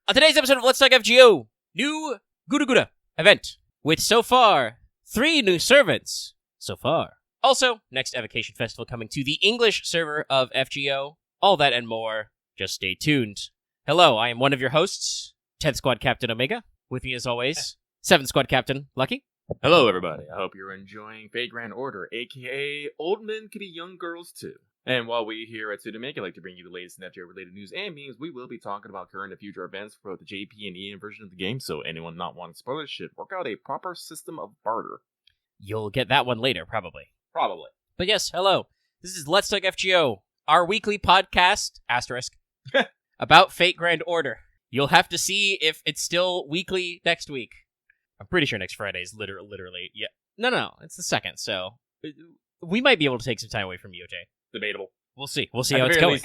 On today's episode of Let's Talk FGO, new Guda event, with so far 3 new servants. So far. Also, next Evocation Festival coming to the English server of FGO. All that and more. Just stay tuned. Hello, I am one of your hosts, 10th Squad Captain Omega. With me as always, 7th Squad Captain Lucky. Hello, everybody. I hope you're enjoying Fate Grand Order, aka Old Men Can Be Young Girls Too. And while we here at Pseudomake like to bring you the latest FGO-related news and memes, we will be talking about current and future events for both the JP and EN version of the game, so anyone not wanting spoilers should work out a proper system of barter. You'll get that one later, probably. Probably. But yes, hello. This is Let's Talk FGO, our weekly podcast, *, about Fate Grand Order. You'll have to see if it's still weekly next week. I'm pretty sure next Friday is literally, yeah. No, it's the 2nd, so we might be able to take some time away from Yote. Debatable. We'll see how it's going.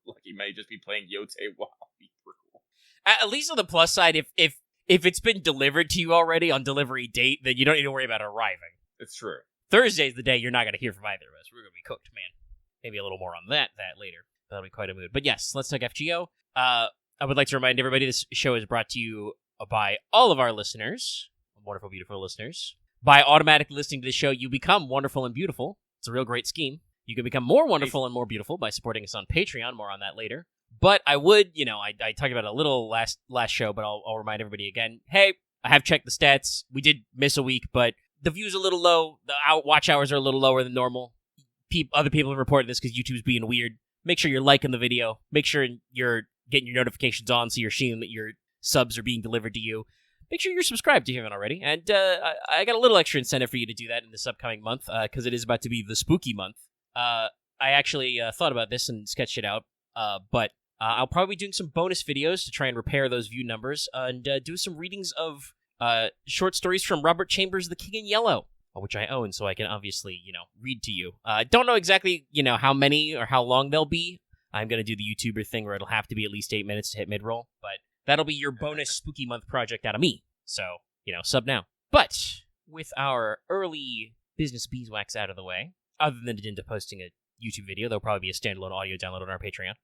Lucky may just be playing Yote while he's cool. At least on the plus side, if it's been delivered to you already on delivery date, then you don't need to worry about it arriving. It's true. Thursday's the day you're not going to hear from either of us. We're going to be cooked, man. Maybe a little more on that later. That'll be quite a mood. But yes, Let's Talk FGO. I would like to remind everybody this show is brought to you by all of our listeners, wonderful, beautiful listeners. By automatically listening to the show, you become wonderful and beautiful. It's a real great scheme. You can become more wonderful and more beautiful by supporting us on Patreon. More on that later. But I would, I talked about it a little last show, but I'll remind everybody again. Hey, I have checked the stats. We did miss a week, but the views are a little low. The watch hours are a little lower than normal. Other people have reported this because YouTube's being weird. Make sure you're liking the video. Make sure you're getting your notifications on so you're seeing that your subs are being delivered to you. Make sure you're subscribed if you haven't already. And I got a little extra incentive for you to do that in this upcoming month, because it is about to be the spooky month. I actually thought about this and sketched it out, but I'll probably be doing some bonus videos to try and repair those view numbers, and do some readings of short stories from Robert Chambers' The King in Yellow, which I own, so I can obviously, read to you. Don't know exactly, how many or how long they'll be. I'm going to do the YouTuber thing where it'll have to be at least 8 minutes to hit mid-roll, but that'll be your bonus spooky month project out of me. So, sub now. But with our early business beeswax out of the way, other than into posting a YouTube video, there'll probably be a standalone audio download on our Patreon.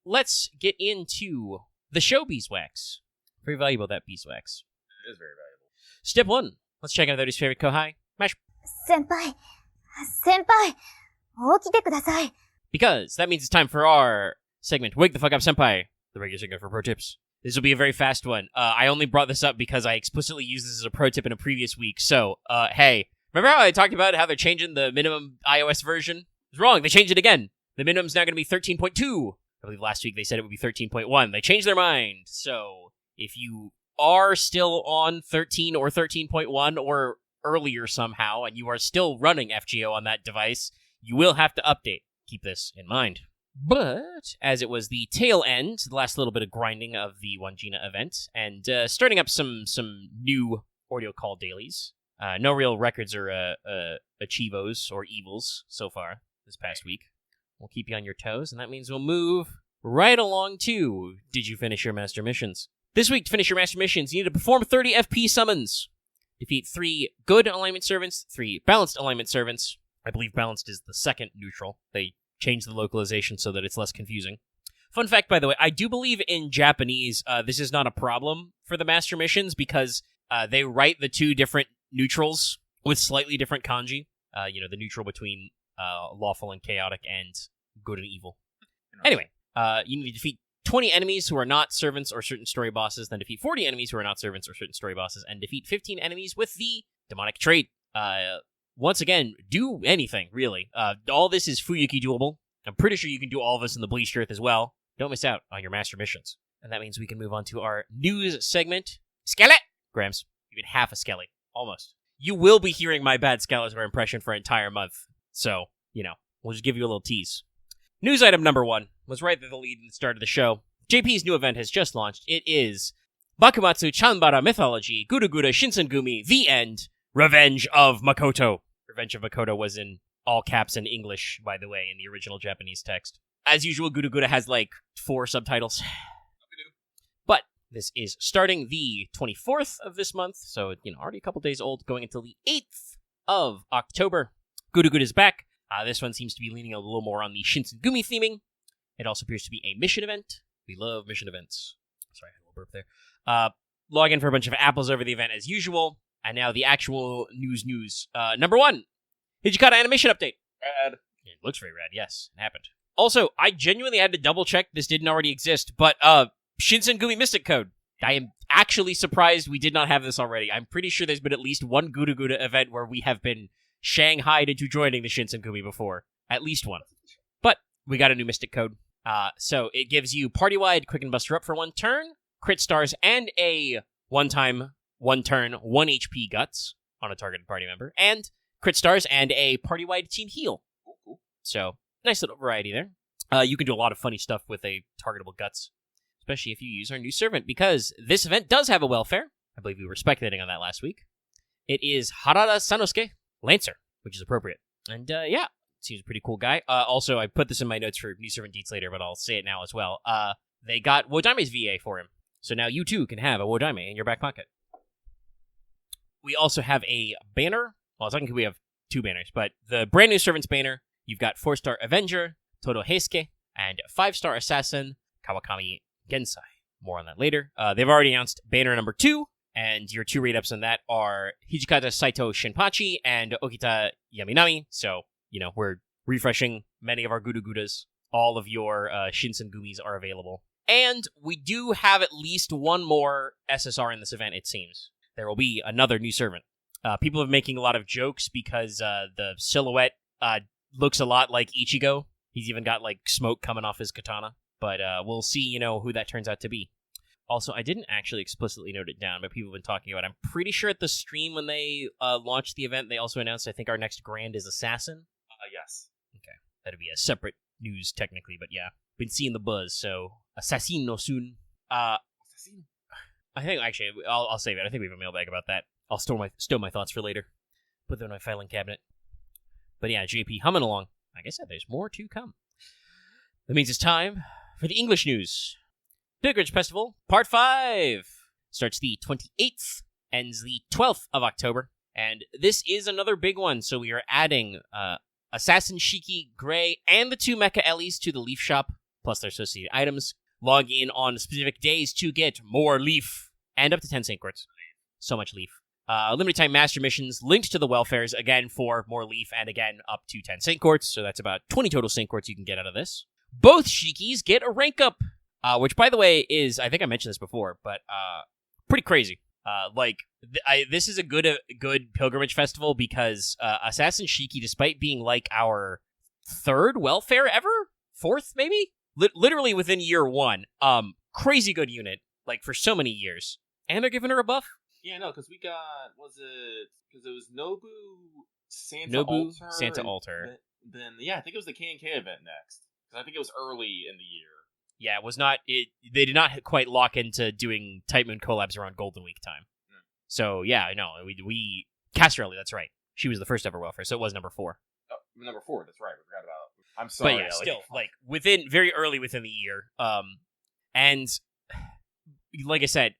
Let's get into the show beeswax. Very valuable, that beeswax. It is very valuable. Step 1. Let's check out everybody's favorite kohai, Mash. Senpai, 起きてください. Because that means it's time for our segment, Wake the Fuck Up Senpai, the regular segment for pro tips. This will be a very fast one. I only brought this up because I explicitly used this as a pro tip in a previous week. So, hey, remember how I talked about how they're changing the minimum iOS version? It's wrong. They changed it again. The minimum's now going to be 13.2. I believe last week they said it would be 13.1. They changed their mind. So, if you are still on 13 or 13.1 or earlier somehow, and you are still running FGO on that device, you will have to update. Keep this in mind. But, as it was the tail end, the last little bit of grinding of the Wangina event, and starting up some new audio call dailies. No real records or achievos or evils so far this past week. We'll keep you on your toes, and that means we'll move right along to Did You Finish Your Master Missions? This week, to finish your Master Missions, you need to perform 30 FP summons. Defeat 3 good alignment servants, 3 balanced alignment servants. I believe balanced is the second neutral. They changed the localization so that it's less confusing. Fun fact, by the way, I do believe in Japanese, this is not a problem for the Master Missions because they write the 2 different neutrals with slightly different kanji. The neutral between lawful and chaotic and good and evil. Anyway, you need to defeat 20 enemies who are not servants or certain story bosses, then defeat 40 enemies who are not servants or certain story bosses, and defeat 15 enemies with the demonic trait. Once again, do anything, really. All this is Fuyuki doable. I'm pretty sure you can do all of this in the Bleached Earth as well. Don't miss out on your Master Missions. And that means we can move on to our news segment. Skelet! Grams, even half a Skelly. Almost. You will be hearing my bad Skeletor impression for an entire month. So, we'll just give you a little tease. News item number 1 was right at the lead in the start of the show. JP's new event has just launched. It is Bakumatsu Chanbara Mythology, Gura Shinsengumi, The End, Revenge of Makoto. Revenge of Makoto was in all caps in English, by the way, in the original Japanese text. As usual, Gura has 4 subtitles. But this is starting the 24th of this month, so, already a couple days old, going until the 8th of October. Gura is back. This one seems to be leaning a little more on the Shinsengumi theming. It also appears to be a mission event. We love mission events. Sorry, I had a little burp there. Log in for a bunch of apples over the event as usual. And now the actual news. Number 1, Hijikata animation update. Rad. It looks very rad, yes. It happened. Also, I genuinely had to double check this didn't already exist, but Shinsengumi Mystic Code. I am actually surprised we did not have this already. I'm pretty sure there's been at least one Guda Guda event where we have been shanghaied into joining the Shinsengumi before. At least one. But we got a new Mystic Code. So it gives you party-wide Quicken Buster Up for 1 turn, crit stars, and a one-time, 1 turn, 1 HP guts on a targeted party member, and crit stars and a party-wide team heal. So, nice little variety there. You can do a lot of funny stuff with a targetable guts, especially if you use our new servant, because this event does have a welfare. I believe we were speculating on that last week. It is Harada Sanosuke Lancer, which is appropriate. And, yeah, seems a pretty cool guy. Also, I put this in my notes for new servant deets later, but I'll say it now as well. They got Wodaime's VA for him, so now you too can have a Wodaime in your back pocket. We also have a banner. Well, technically we have 2 banners, but the brand new servant's banner, you've got 4-star Avenger, Todo Heisuke, and 5-star Assassin, Kawakami Gensai. More on that later. They've already announced banner number 2, and your 2 read-ups on that are Hijikata Saito Shinpachi and Okita Yaminami. So, we're refreshing many of our Guda Gudas. All of your Shinsengumis are available. And we do have at least 1 more SSR in this event, it seems. There will be another new servant. People have been making a lot of jokes because the silhouette looks a lot like Ichigo. He's even got, smoke coming off his katana. But we'll see, who that turns out to be. Also, I didn't actually explicitly note it down, but people have been talking about it. I'm pretty sure at the stream when they launched the event, they also announced, I think, our next grand is Assassin. Yes. Okay. That'd be a separate news, technically, but yeah. Been seeing the buzz, so Assassino soon. Assassin. I think, actually, I'll save it. I think we have a mailbag about that. I'll stow my thoughts for later. Put them in my filing cabinet. But yeah, JP humming along. Like I said, there's more to come. That means it's time for the English news. Pilgrims Festival, Part 5. Starts the 28th, ends the 12th of October. And this is another big one, so we are adding Assassin Shiki, Gray, and the 2 Mecha Ellies to the Leaf Shop, plus their associated items. Log in on specific days to get more Leaf, and up to 10 Saint Quartz. So much Leaf. Limited time master missions linked to the welfares, again for more Leaf, and again up to 10 Saint Quartz, so that's about 20 total Saint Quartz you can get out of this. Both Shikis get a rank up, which by the way is, I think I mentioned this before, but pretty crazy. This is a good pilgrimage festival because Assassin Shiki, despite being our 3rd welfare ever, 4th maybe, literally within year 1, crazy good unit, for so many years, and they're giving her a buff. Yeah, no, because we got, because it was Nobu, Santa Altar. Then, I think it was the K&K event next. Because I think it was early in the year. Yeah, it was not, they did not quite lock into doing Type Moon collabs around Golden Week time. So, yeah, no, we Casterelli, that's right. She was the first ever welfare, so it was number 4. Oh, number 4, that's right, we forgot about it. I'm sorry, but yeah, still, very early within the year. And, like I said,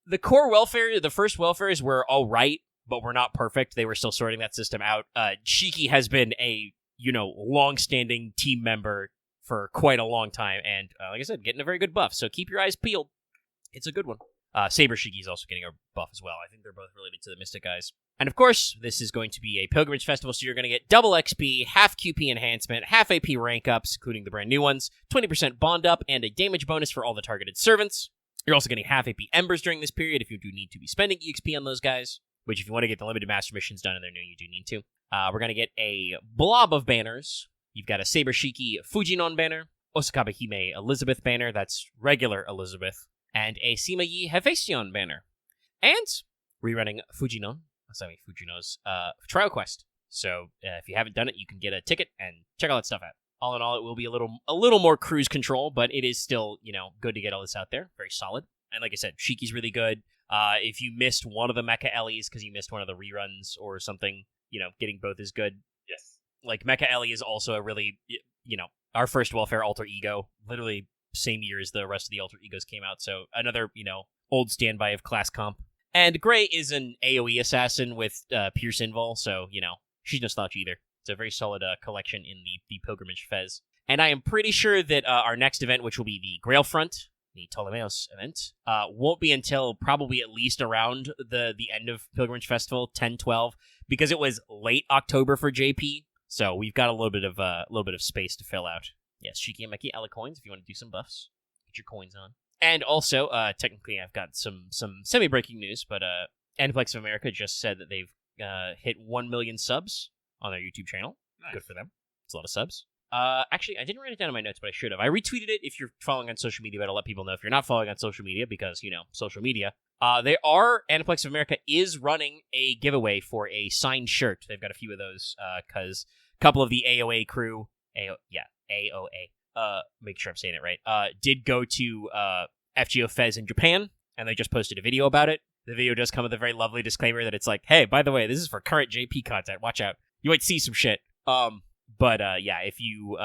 the core welfare, the first welfares were alright, but were not perfect. They were still sorting that system out. Shiki has been a, long-standing team member for quite a long time, and like I said, getting a very good buff, so keep your eyes peeled. It's a good one. Saber Shiki is also getting a buff as well. I think they're both related to the Mystic guys. And of course, this is going to be a pilgrimage festival, so you're going to get double XP, half QP enhancement, half AP rank ups, including the brand new ones, 20% bond up, and a damage bonus for all the targeted servants. You're also getting half AP embers during this period if you do need to be spending EXP on those guys, which if you want to get the limited master missions done and they're new, you do need to. We're going to get a blob of banners. You've got a Saber Shiki Fujinon banner, Osakabe Hime Elizabeth banner, that's regular Elizabeth, and a Sima-Yi Hephaestion banner. And rerunning Fujino's trial quest. So if you haven't done it, you can get a ticket and check all that stuff out. All in all, it will be a little more cruise control, but it is still, good to get all this out there. Very solid. And like I said, Shiki's really good. If you missed one of the Mecha Ellies because you missed one of the reruns or something, getting both is good. Yes. Mecha Ellie is also a really, our first welfare alter ego, literally same year as the rest of the alter egos came out. So another, old standby of class comp. And Gray is an AoE assassin with Pierce Invul, so, she's nostalgia either. It's a very solid collection in the Pilgrimage Fez. And I am pretty sure that our next event, which will be the Grail Front, the Ptolemaios event, won't be until probably at least around the end of Pilgrimage Festival, 10-12, because it was late October for JP, so we've got a little bit of space to fill out. Yes, Shiki and Meki, coins if you want to do some buffs. Get your coins on. And also, technically, I've got some semi-breaking news, but Aniplex of America just said that they've hit 1 million subs on their YouTube channel. Nice. Good for them. It's a lot of subs. Actually, I didn't write it down in my notes, but I should have. I retweeted it if you're following on social media, but I'll let people know if you're not following on social media, because, social media. Aniplex of America is running a giveaway for a signed shirt. They've got a few of those, because a couple of the AOA crew, AOA, make sure I'm saying it right, did go to FGO Fez in Japan, and they just posted a video about it. The video does come with a very lovely disclaimer that it's like, hey, by the way, this is for current JP content. Watch out. You might see some shit. But if you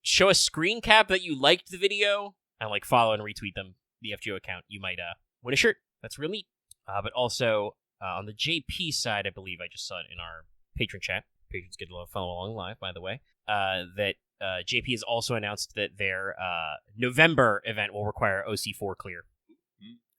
show a screen cap that you liked the video and follow and retweet them, the FGO account, you might win a shirt. That's real neat. But also on the JP side, I believe I just saw it in our patron chat. Patrons get to follow along live, by the way. That JP has also announced that their November event will require OC4 clear,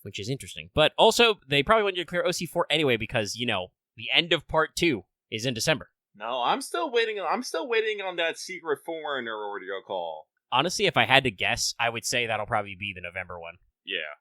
which is interesting. But also, they probably want you to clear OC4 anyway because, the end of Part 2 is in December. No, I'm still waiting on that secret foreigner audio call. Honestly, if I had to guess, I would say that'll probably be the November one. Yeah.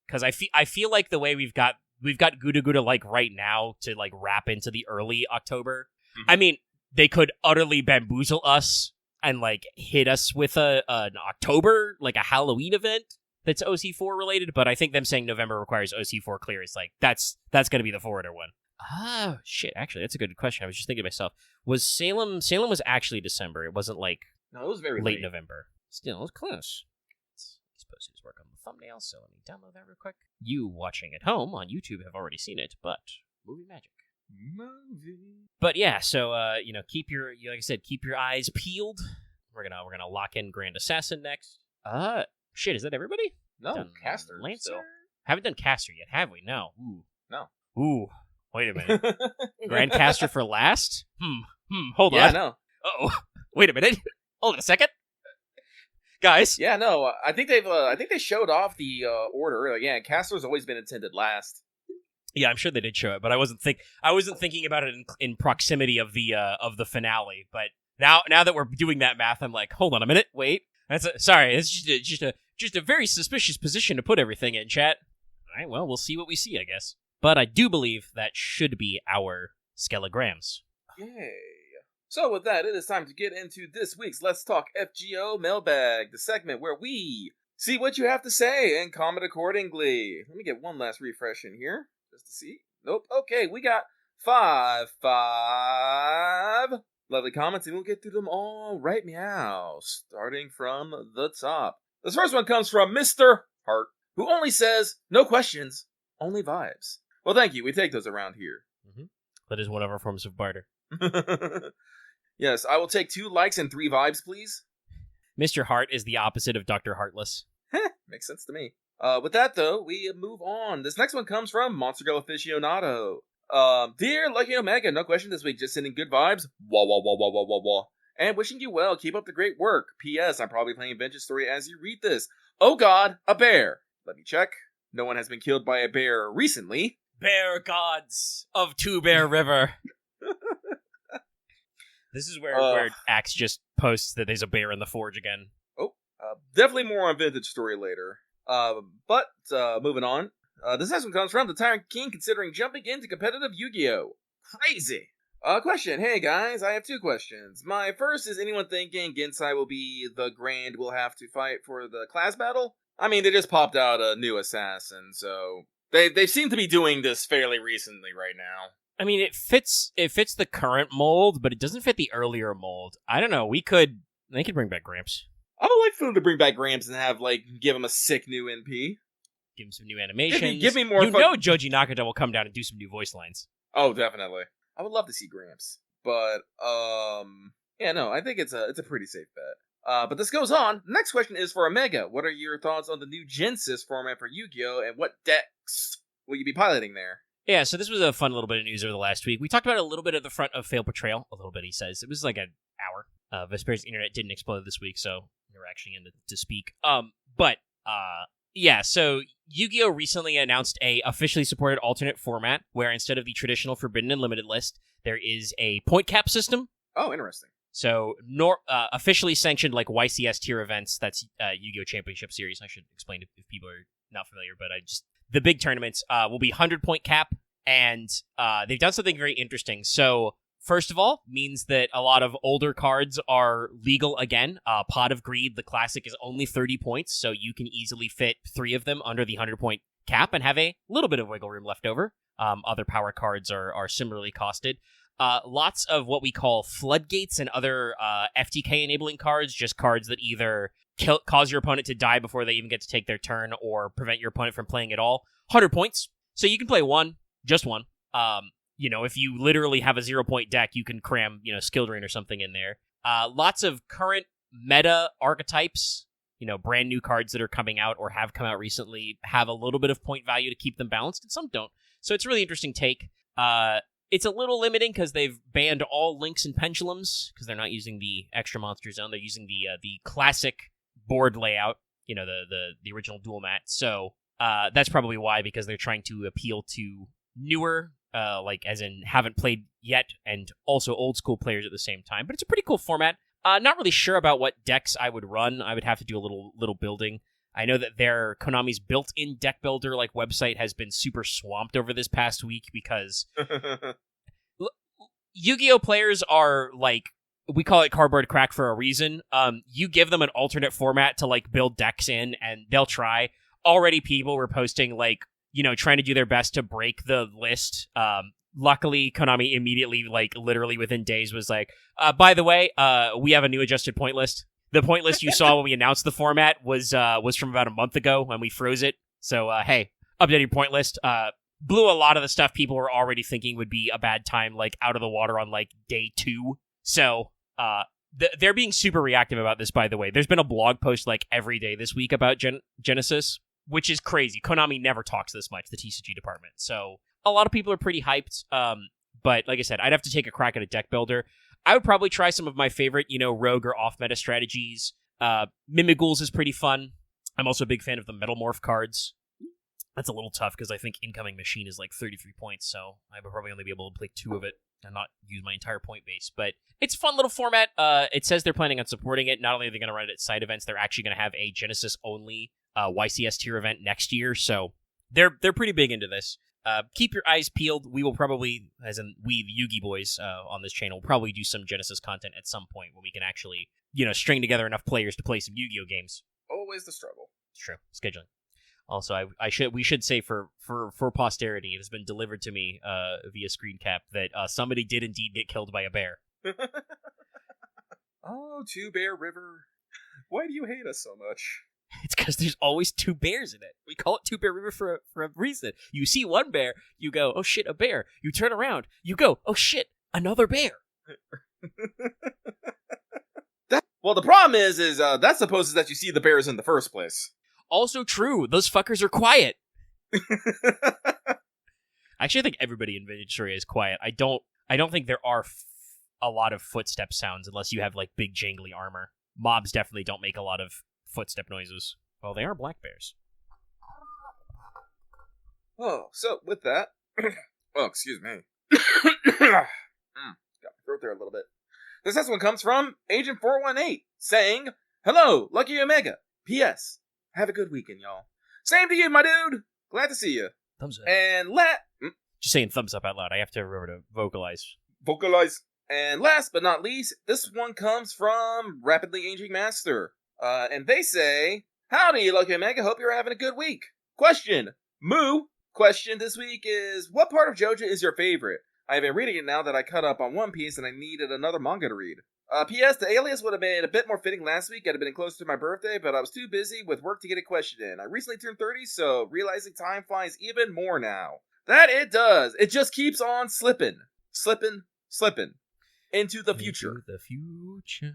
Because I feel like the way we've got Guda Guda right now to wrap into the early October. Mm-hmm. I mean, they could utterly bamboozle us and hit us with an October, a Halloween event that's OC4 related, but I think them saying November requires OC4 clear is that's going to be the forwarder one. Oh, shit. Actually, that's a good question. I was just thinking to myself. Was Salem was actually December. It wasn't no, it was very late November. Still, it was close. He's posted his work on the thumbnail, so let me download that real quick. You watching at home on YouTube have already seen it, but movie magic. But yeah, so keep your keep your eyes peeled. We're gonna lock in Grand Assassin next. Shit, is that everybody? No, Caster. Lancer. Still. Haven't done Caster yet, have we? No. Ooh. No. Ooh. Wait a minute. Grand Caster for last? Hold on. Yeah, no. Uh-oh. Wait a minute. Hold on a second. Guys. Yeah, no. I think they showed off the order. Yeah, Caster's always been intended last. Yeah, I'm sure they did show it, but I wasn't thinking about it in proximity of the finale. But now that we're doing that math, I'm like, hold on a minute, wait. Sorry, it's just a very suspicious position to put everything in, chat. All right, well, we'll see what we see, I guess. But I do believe that should be our Skelograms. Yay. So with that, it is time to get into this week's Let's Talk FGO Mailbag, the segment where we see what you have to say and comment accordingly. Let me get one last refresh in here, just to see. Nope. Okay, we got five lovely comments, and we'll get through them all right meow, starting from the top. This first one comes from Mr. Hart, who only says, no questions, only vibes. Well, thank you. We take those around here. Mm-hmm. That is one of our forms of barter. Yes, I will take 2 likes and 3 vibes, please. Mr. Hart is the opposite of Dr. Heartless. Makes sense to me. With that, though, we move on. This next one comes from Monster Girl Aficionado. Dear Lucky Omega, no question this week, just sending good vibes. Wah, wah, wah, wah, wah, wah, wah. And wishing you well. Keep up the great work. P.S. I'm probably playing Vengeance Story as you read this. Oh god, a bear. Let me check. No one has been killed by a bear recently. Bear gods of Two Bear River. This is where Axe just posts that there's a bear in the forge again. Definitely more on Vintage Story later. But moving on. This next one comes from the Tyrant King considering jumping into competitive Yu-Gi-Oh! Crazy! Question. Hey guys, I have 2 questions. My first is, anyone thinking Gensai will be the Grand we'll have to fight for the class battle? I mean, they just popped out a new assassin, so they seem to be doing this fairly recently right now. I mean, it fits the current mold, but it doesn't fit the earlier mold. I don't know. They could bring back Gramps. I would like for them to bring back Gramps and have, give him a sick new NP. Give him some new animations. Give me more Joji Nakata will come down and do some new voice lines. Oh, definitely. I would love to see Gramps. But, yeah, no, I think it's a pretty safe bet. But this goes on. The next question is for Omega. What are your thoughts on the new Genesis format for Yu-Gi-Oh! And what decks will you be piloting there? Yeah, so this was a fun little bit of news over the last week. We talked about a little bit at the front of Failed Portrayal. A little bit, he says. It was like an hour. Vesper's internet didn't explode this week, so we're actually in to speak. But yeah, so Yu-Gi-Oh! Recently announced a officially supported alternate format where instead of the traditional Forbidden and Limited list, there is a point cap system. Oh, interesting. So, officially sanctioned like YCS tier events, that's Yu-Gi-Oh! Championship Series. I should explain if people are not familiar, but the big tournaments will be 100-point cap, and they've done something very interesting. So, first of all, means that a lot of older cards are legal again. Pot of Greed, the classic, is only 30 points, so you can easily fit 3 of them under the 100-point cap and have a little bit of wiggle room left over. Other power cards are similarly costed. Lots of what we call floodgates and other FTK-enabling cards, just cards that either cause your opponent to die before they even get to take their turn or prevent your opponent from playing at all. 100 points. So you can play one, just one. If you literally have a 0-point deck, you can cram, Skill Drain or something in there. Lots of current meta archetypes, brand new cards that are coming out or have come out recently have a little bit of point value to keep them balanced, and some don't. So it's a really interesting take. It's a little limiting because they've banned all links and pendulums because they're not using the extra monster zone. They're using the classic board layout, the original dual mat. So that's probably why, because they're trying to appeal to newer, as in haven't played yet, and also old school players at the same time. But it's a pretty cool format. Not really sure about what decks I would run. I would have to do a little building. I know that their Konami's built-in deck builder website has been super swamped over this past week because Yu-Gi-Oh! Players are we call it cardboard crack for a reason. You give them an alternate format to build decks in, and they'll try. Already, people were posting trying to do their best to break the list. Luckily, Konami immediately, literally within days, was by the way, we have a new adjusted point list. The point list you saw when we announced the format was from about a month ago when we froze it. So, hey, updating point list. Blew a lot of the stuff people were already thinking would be a bad time, out of the water on, day 2. So, they're being super reactive about this, by the way. There's been a blog post, every day this week about Genesis, which is crazy. Konami never talks this much, the TCG department. So, a lot of people are pretty hyped. But, like I said, I'd have to take a crack at a deck builder. I would probably try some of my favorite, rogue or off-meta strategies. Mimigools is pretty fun. I'm also a big fan of the Metalmorph cards. That's a little tough because I think Incoming Machine is 33 points, so I would probably only be able to play 2 of it and not use my entire point base. But it's a fun little format. It says they're planning on supporting it. Not only are they going to run it at side events, they're actually going to have a Genesis-only YCS tier event next year, so they're pretty big into this. Keep your eyes peeled. We will probably, as in we, the Yugi boys on this channel, will probably do some Genesis content at some point when we can actually, string together enough players to play some Yu-Gi-Oh games. Always the struggle. It's true. Scheduling. Also, we should say for posterity, it has been delivered to me via screen cap that somebody did indeed get killed by a bear. Oh, Two Bear River. Why do you hate us so much? It's because there's always 2 bears in it. We call it Two Bear River for a reason. You see one bear, you go, oh shit, a bear. You turn around, you go, oh shit, another bear. The problem is that supposes that you see the bears in the first place. Also true, those fuckers are quiet. Actually, I think everybody in Vintage Story is quiet. I don't think there are a lot of footstep sounds unless you have big jangly armor. Mobs definitely don't make a lot of footstep noises. Well, they are black bears. Oh, so with that, oh, excuse me. Got my throat there a little bit. This next one comes from Agent 418 saying, "Hello, Lucky Omega. P.S. Have a good weekend, y'all. Same to you, my dude. Glad to see you. Thumbs up. And Just saying thumbs up out loud. I have to remember to vocalize. And last but not least, this one comes from Rapidly Aging Master. And they say, howdy, Lucky Omega. Hope you're having a good week. Question. Question this week is, what part of JoJo is your favorite? I have been reading it now that I caught up on One Piece and I needed another manga to read. P.S. The alias would have been a bit more fitting last week. I'd have been closer to my birthday, but I was too busy with work to get a question in. I recently turned 30, so realizing time flies even more now. That it does. It just keeps on slipping. Into the future. Into the future.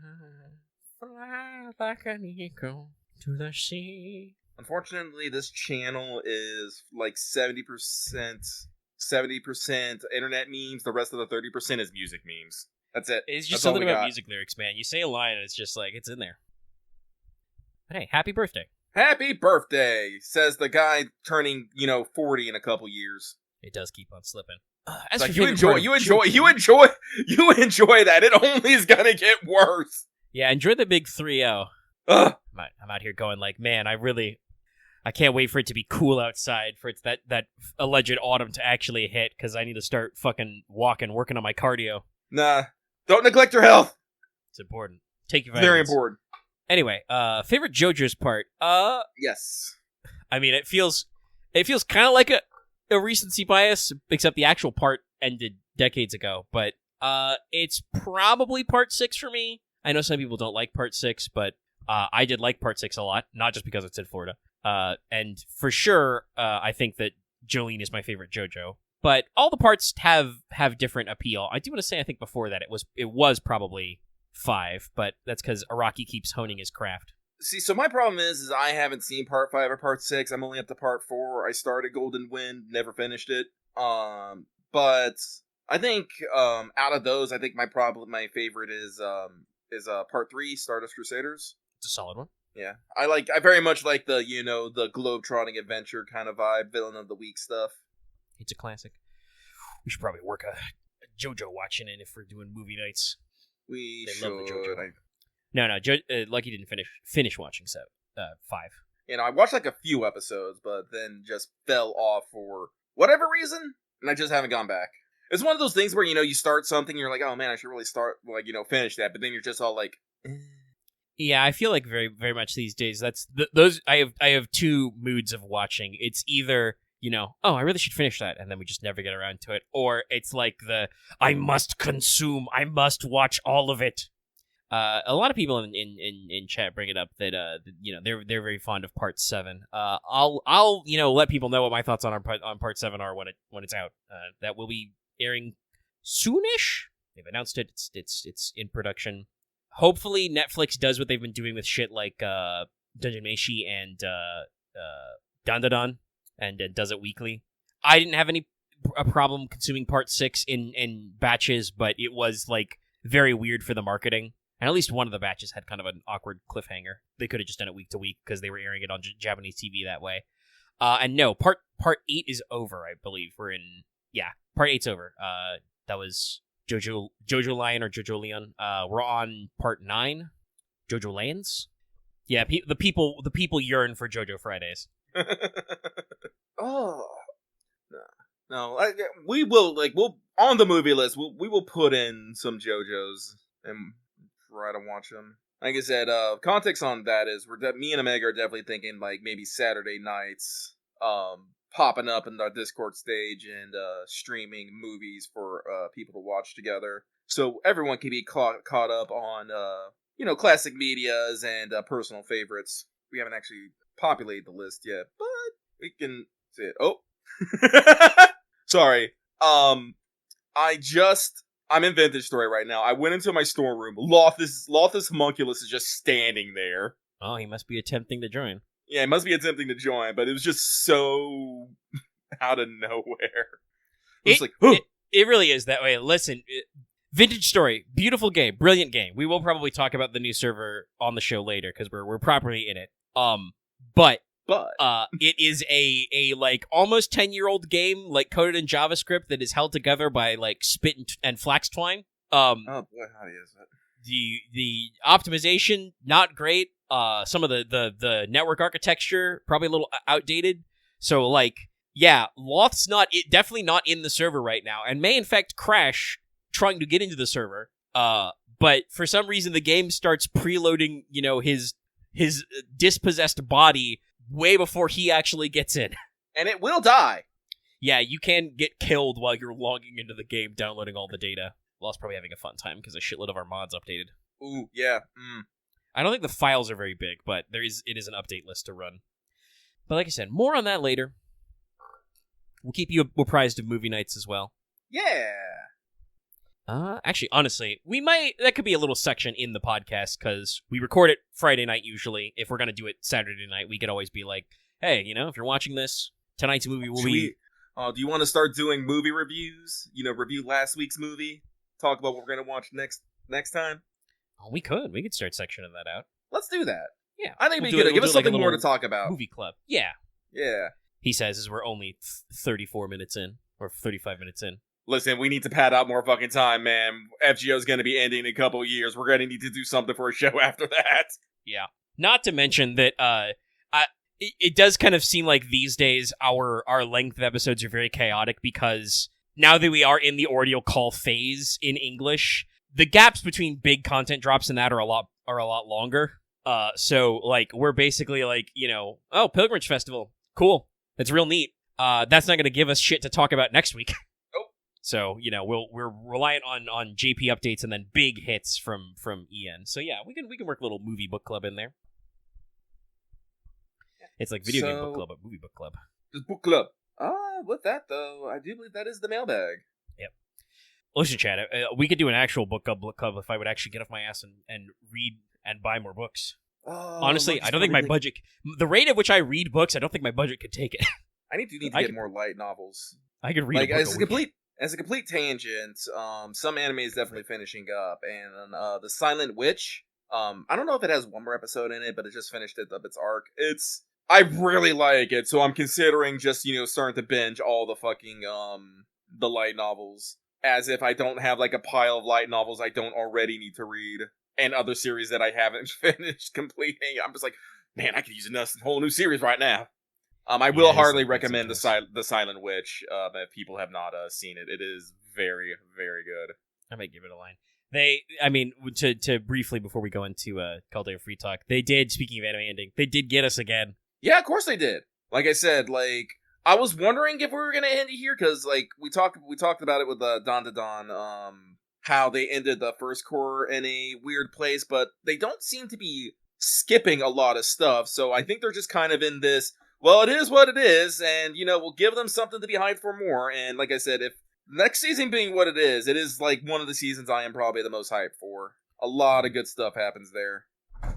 Fly like an eagle to the sea. Unfortunately, this channel is 70% internet memes. The rest of the 30% is music memes. That's it. It's That's just all something we about got. music lyrics, man. You say a line and it's just like, it's in there. But hey, happy birthday. Happy birthday, says the guy turning, 40 in a couple years. It does keep on slipping. It's like, you enjoy that. It only is gonna get worse. Yeah, enjoy the big 3-0. Ugh. I'm out here going like, man, I can't wait for it to be cool outside, for it's that alleged autumn to actually hit, because I need to start fucking working on my cardio. Nah, don't neglect your health. It's important. Take your It's vitamins. very important. Anyway, favorite JoJo's part. Yes. I mean, it feels kind of like a recency bias, except the actual part ended decades ago. But it's probably part 6 for me. I know some people don't like part 6, but I did like part 6 a lot, not just because it's in Florida. And for sure, I think that Jolene is my favorite JoJo. But all the parts have different appeal. I do want to say, I think before that it was probably 5, but that's because Araki keeps honing his craft. See, so my problem is I haven't seen part 5 or part 6. I'm only up to part 4. I started Golden Wind, never finished it. But I think out of those, I think my favorite is part 3, Stardust Crusaders. It's a solid one. Yeah, I very much like the the globe-trotting adventure kind of vibe, villain of the week stuff. It's a classic. We should probably work a JoJo watching in if we're doing movie nights. We They should. love the JoJo. No, Lucky didn't finish watching 5. I watched like a few episodes, but then just fell off for whatever reason, and I just haven't gone back. It's one of those things where you start something, and you're like, oh man, I should really finish that, but then you're just all like. Yeah, I feel like very, very much these days. That's those. I have 2 moods of watching. It's either oh, I really should finish that, and then we just never get around to it, or it's like I must watch all of it. A lot of people in chat bring it up that they're very fond of part 7. I'll let people know what my thoughts on part 7 are when it's out. That will be airing soonish. They've announced it. It's in production. Hopefully Netflix does what they've been doing with shit like Dungeon Meshi and Dandadan and does it weekly. I didn't have a problem consuming part 6 in batches, but it was like very weird for the marketing. And at least one of the batches had kind of an awkward cliffhanger. They could have just done it week to week because they were airing it on Japanese TV that way. And no, part 8 is over, I believe. Part 8's over. That was Jojo Lion or Jojo Leon. We're on part 9. Jojo Lands? Yeah, the people yearn for Jojo Fridays. Oh. No. We will, we'll, on the movie list, we will put in some JoJo's and try to watch them. Like I said, context on that is me and Omega are definitely thinking maybe Saturday nights, popping up in our Discord stage and streaming movies for people to watch together, so everyone can be caught up on classic medias and personal favorites. We haven't actually populated the list yet, but we can see it. Oh, sorry. I'm in Vintage Story right now. I went into my storeroom. Lothus Homunculus is just standing there. Oh, he must be attempting to join. Yeah, he must be attempting to join, but it was just so out of nowhere. It really is that way. Listen, Vintage Story, beautiful game, brilliant game. We will probably talk about the new server on the show later because we're properly in it. But it is a almost 10-year-old game coded in JavaScript that is held together by spit and flax twine. Oh boy, how is it? The optimization not great. Some of the network architecture probably a little outdated. So Loth's definitely not in the server right now, and may in fact crash trying to get into the server. But for some reason the game starts preloading his dispossessed body way before he actually gets in. And it will die. Yeah, you can get killed while you're logging into the game, downloading all the data. Lost probably having a fun time because a shitload of our mods updated. Ooh, yeah. I don't think the files are very big, but it is an update list to run. But like I said, more on that later. We'll keep you apprised of movie nights as well. Yeah. Actually, honestly, that could be a little section in the podcast, because we record it Friday night usually. If we're going to do it Saturday night, we could always be like, hey, if you're watching this, tonight's movie will be... do you want to start doing movie reviews? Review last week's movie talk about what we're gonna watch next time? Oh, we could start sectioning that out. Let's do that. Yeah, I think we could. Give us something more to talk about. Movie club. Yeah. Yeah. He says as we're only 34 minutes in, or 35 minutes in. Listen, we need to pad out more fucking time, man. FGO's gonna be ending in a couple of years. We're gonna need to do something for a show after that. Yeah. Not to mention that it does kind of seem like these days our length of episodes are very chaotic because now that we are in the audio call phase in English, the gaps between big content drops and that are a lot longer. So like we're basically like, oh, Pilgrims Festival. Cool. That's real neat. That's not going to give us shit to talk about next week. Oh. So, we're reliant on JP updates and then big hits from EN. So yeah, we can work a little movie book club in there. It's like video game book club, but movie book club. Just book club. With that though, I do believe that is the mailbag. Yep. Listen, Chad, we could do an actual book club if I would actually get off my ass and read and buy more books. Honestly, I don't think my budget... The rate at which I read books, I don't think my budget could take it. I need to get more light novels. I could read a book as a complete tangent, some anime is definitely finishing up, and The Silent Witch, I don't know if it has one more episode in it, but it just finished its arc. I really like it, so I'm considering just, starting to binge all the fucking, the light novels, as if I don't have, like, a pile of light novels I don't already need to read. And other series that I haven't finished completing. I'm just like, man, I could use a whole new series right now. I will hardly recommend the Silent Witch if people have not seen it. It is very, very good. I might give it a line. To briefly, before we go into Call Day of Free Talk, they did, speaking of anime ending, they did get us again. Yeah, of course they did. Like I said, I was wondering if we were going to end it here, because, we talked about it with Don to Don, how they ended the first core in a weird place, but they don't seem to be skipping a lot of stuff, so I think they're just kind of in this, well, it is what it is, and, we'll give them something to be hyped for more, and like I said, if next season being what it is, one of the seasons I am probably the most hyped for. A lot of good stuff happens there. Ow.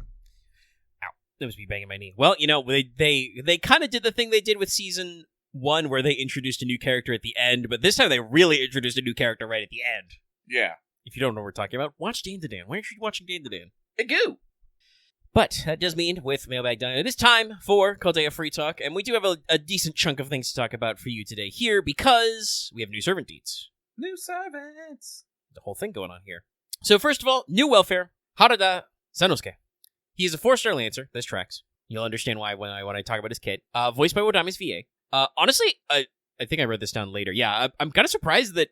That was me banging my knee. Well, they kind of did the thing they did with season 1, where they introduced a new character at the end, but this time they really introduced a new character right at the end. Yeah. If you don't know what we're talking about, watch Dan to Dan. Why aren't you watching Dan to Dan? Hey, go! But that does mean, with Mailbag done, it is time for Call Day of Free Talk, and we do have a decent chunk of things to talk about for you today here, because we have new servant deeds. New servants! The whole thing going on here. So first of all, new welfare, Harada Sanosuke. He is a 4-star Lancer. This tracks. You'll understand why when I talk about his kit. Voiced by Wadami's VA. Honestly, I think I wrote this down later. Yeah, I'm kind of surprised that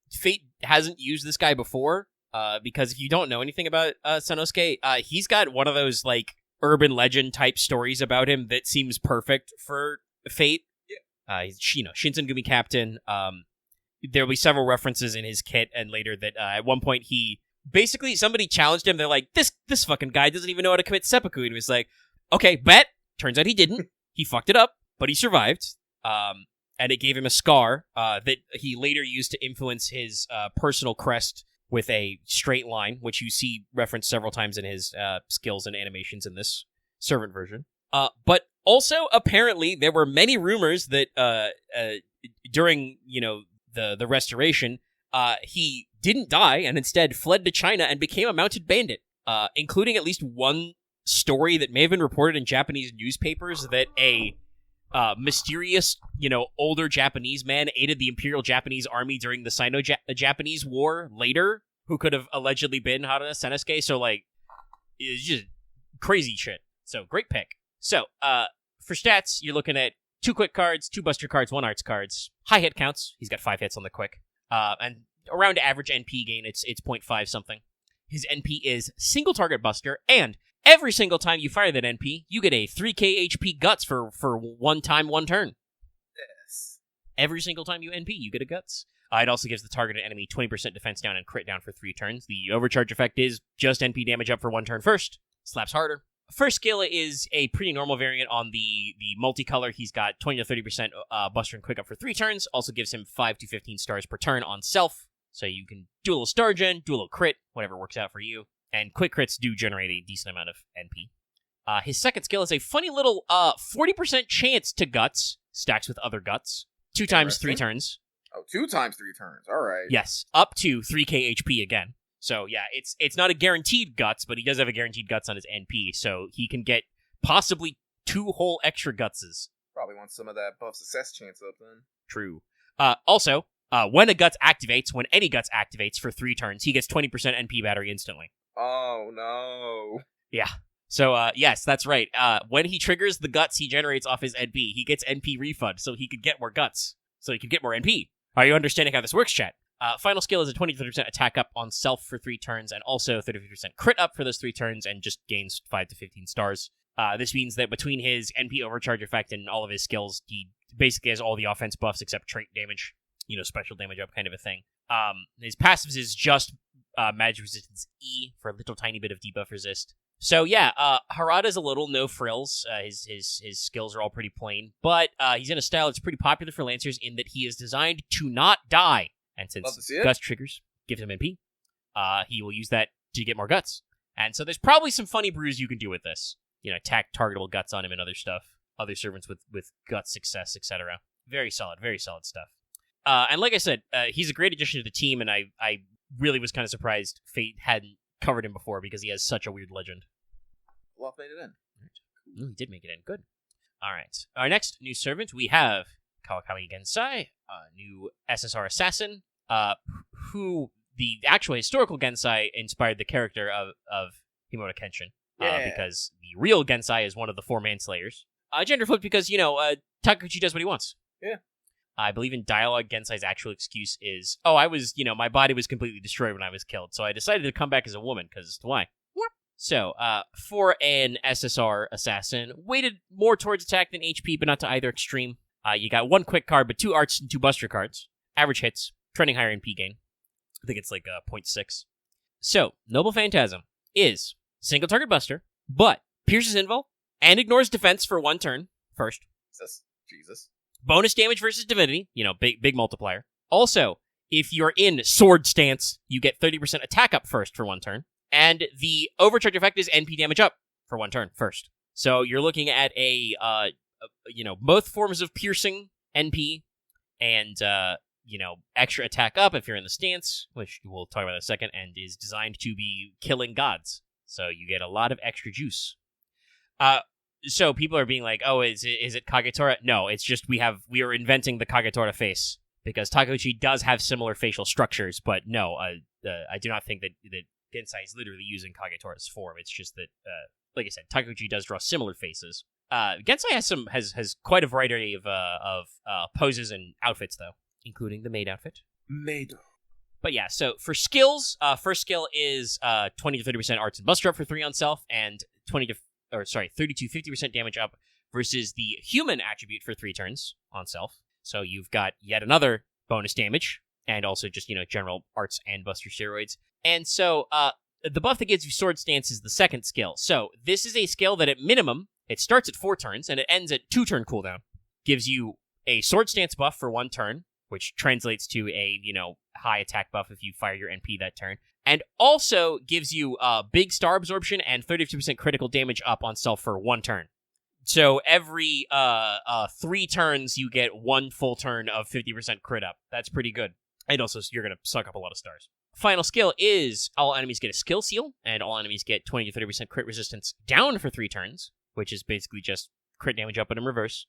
Fate hasn't used this guy before, because if you don't know anything about Sanosuke, he's got one of those, urban legend type stories about him that seems perfect for Fate. Yeah. He's, Shinsengumi captain. There'll be several references in his kit, and later that at one point basically somebody challenged him. They're like, this fucking guy doesn't even know how to commit seppuku. And he was like, okay, bet. Turns out he didn't. He fucked it up, but he survived. And it gave him a scar that he later used to influence his personal crest with a straight line, which you see referenced several times in his skills and animations in this servant version. But also, apparently, there were many rumors that during the restoration, he didn't die and instead fled to China and became a mounted bandit, including at least one story that may have been reported in Japanese newspapers that a mysterious, older Japanese man aided the Imperial Japanese Army during the Sino-Japanese War later, who could have allegedly been Harada Sanosuke. So, it's just crazy shit. So, great pick. So, for stats, you're looking at 2 quick cards, 2 buster cards, 1 arts cards. High hit counts. He's got 5 hits on the quick. And around average NP gain, it's 0.5 something. His NP is single target buster, and every single time you fire that NP, you get a 3k HP guts for 1 time, 1 turn. Yes. Every single time you NP, you get a guts. It also gives the targeted enemy 20% defense down and crit down for 3 turns. The overcharge effect is just NP damage up for 1 turn first. Slaps harder. First skill is a pretty normal variant on the multicolor. He's got 20 to 30% buster and quick up for 3 turns. Also gives him 5 to 15 stars per turn on self. So you can do a little star gen, do a little crit, whatever works out for you. And quick crits do generate a decent amount of NP. His second skill is a funny little 40% chance to guts, stacks with other guts, 2 times 3 turns. Oh, 2 times 3 turns. All right. Yes, up to 3k HP again. So yeah, it's not a guaranteed guts, but he does have a guaranteed guts on his NP, so he can get possibly 2 whole extra gutses. Probably wants some of that buff success chance up then. True. Also, when a guts activates, when any guts activates for 3 turns, he gets 20% NP battery instantly. Oh, no. Yeah. So, yes, that's right. When he triggers the guts he generates off his NP, he gets NP refund, so he could get more guts. So he could get more NP. Are you understanding how this works, chat? Final skill is a 20-30% attack up on self for 3 turns, and also 30% crit up for those 3 turns, and just gains 5 to 15 stars. This means that between his NP overcharge effect and all of his skills, he basically has all the offense buffs except trait damage, special damage up kind of a thing. His passives is just magic resistance E for a little tiny bit of debuff resist. So yeah, Harada's a little no frills. His skills are all pretty plain, but he's in a style that's pretty popular for Lancers in that he is designed to not die. And since Guts triggers gives him NP, he will use that to get more guts. And so there's probably some funny brews you can do with this. Attack targetable guts on him and other stuff. Other servants with guts success, etc. Very solid stuff. And like I said, he's a great addition to the team, and I really was kind of surprised Fate hadn't covered him before because he has such a weird legend. Well, made it in. Ooh, he did make it in. Good. All right. Our next new servant, we have Kawakami Gensai, a new SSR assassin, who the actual historical Gensai inspired the character of Himura Kenshin. Because the real Gensai is one of the 4 manslayers. Gender flipped because, Takeuchi does what he wants. Yeah. I believe in dialogue, Gensai's actual excuse is, I was, my body was completely destroyed when I was killed, so I decided to come back as a woman, because why? Yep. So, for an SSR assassin, weighted more towards attack than HP, but not to either extreme. You got 1 quick card, but 2 arts and 2 buster cards. Average hits, trending higher NP gain. I think it's like 0.6. So, Noble Phantasm is single target buster, but pierces invul and ignores defense for 1 turn first. Jesus. Bonus damage versus divinity, big multiplier. Also, if you're in sword stance, you get 30% attack up first for 1 turn. And the overcharge effect is NP damage up for 1 turn first. So you're looking at both forms of piercing NP and, extra attack up if you're in the stance, which we'll talk about in a second, and is designed to be killing gods. So you get a lot of extra juice. So people are being like, is it Kagetora? No, it's just we are inventing the Kagetora face because Takeuchi does have similar facial structures, but no, I do not think that Gensai is literally using Kagetora's form. It's just that, like I said, Takeuchi does draw similar faces. Gensai has quite a variety of poses and outfits though, including the maid outfit. Maid. But yeah, so for skills, first skill is 20 to 30% arts and buster up for 3 on self, and 30 to 50% damage up versus the human attribute for 3 turns on self. So you've got yet another bonus damage, and also just, general arts and buster steroids. And so the buff that gives you sword stance is the second skill. So this is a skill that at minimum, it starts at 4 turns, and it ends at 2 turn cooldown. Gives you a sword stance buff for 1 turn, which translates to a, high attack buff if you fire your NP that turn. And also gives you big star absorption and 32% critical damage up on self for 1 turn. So every 3 turns, you get 1 full turn of 50% crit up. That's pretty good. And also, you're going to suck up a lot of stars. Final skill is all enemies get a skill seal, and all enemies get 20 to 30% crit resistance down for 3 turns, which is basically just crit damage up and in reverse.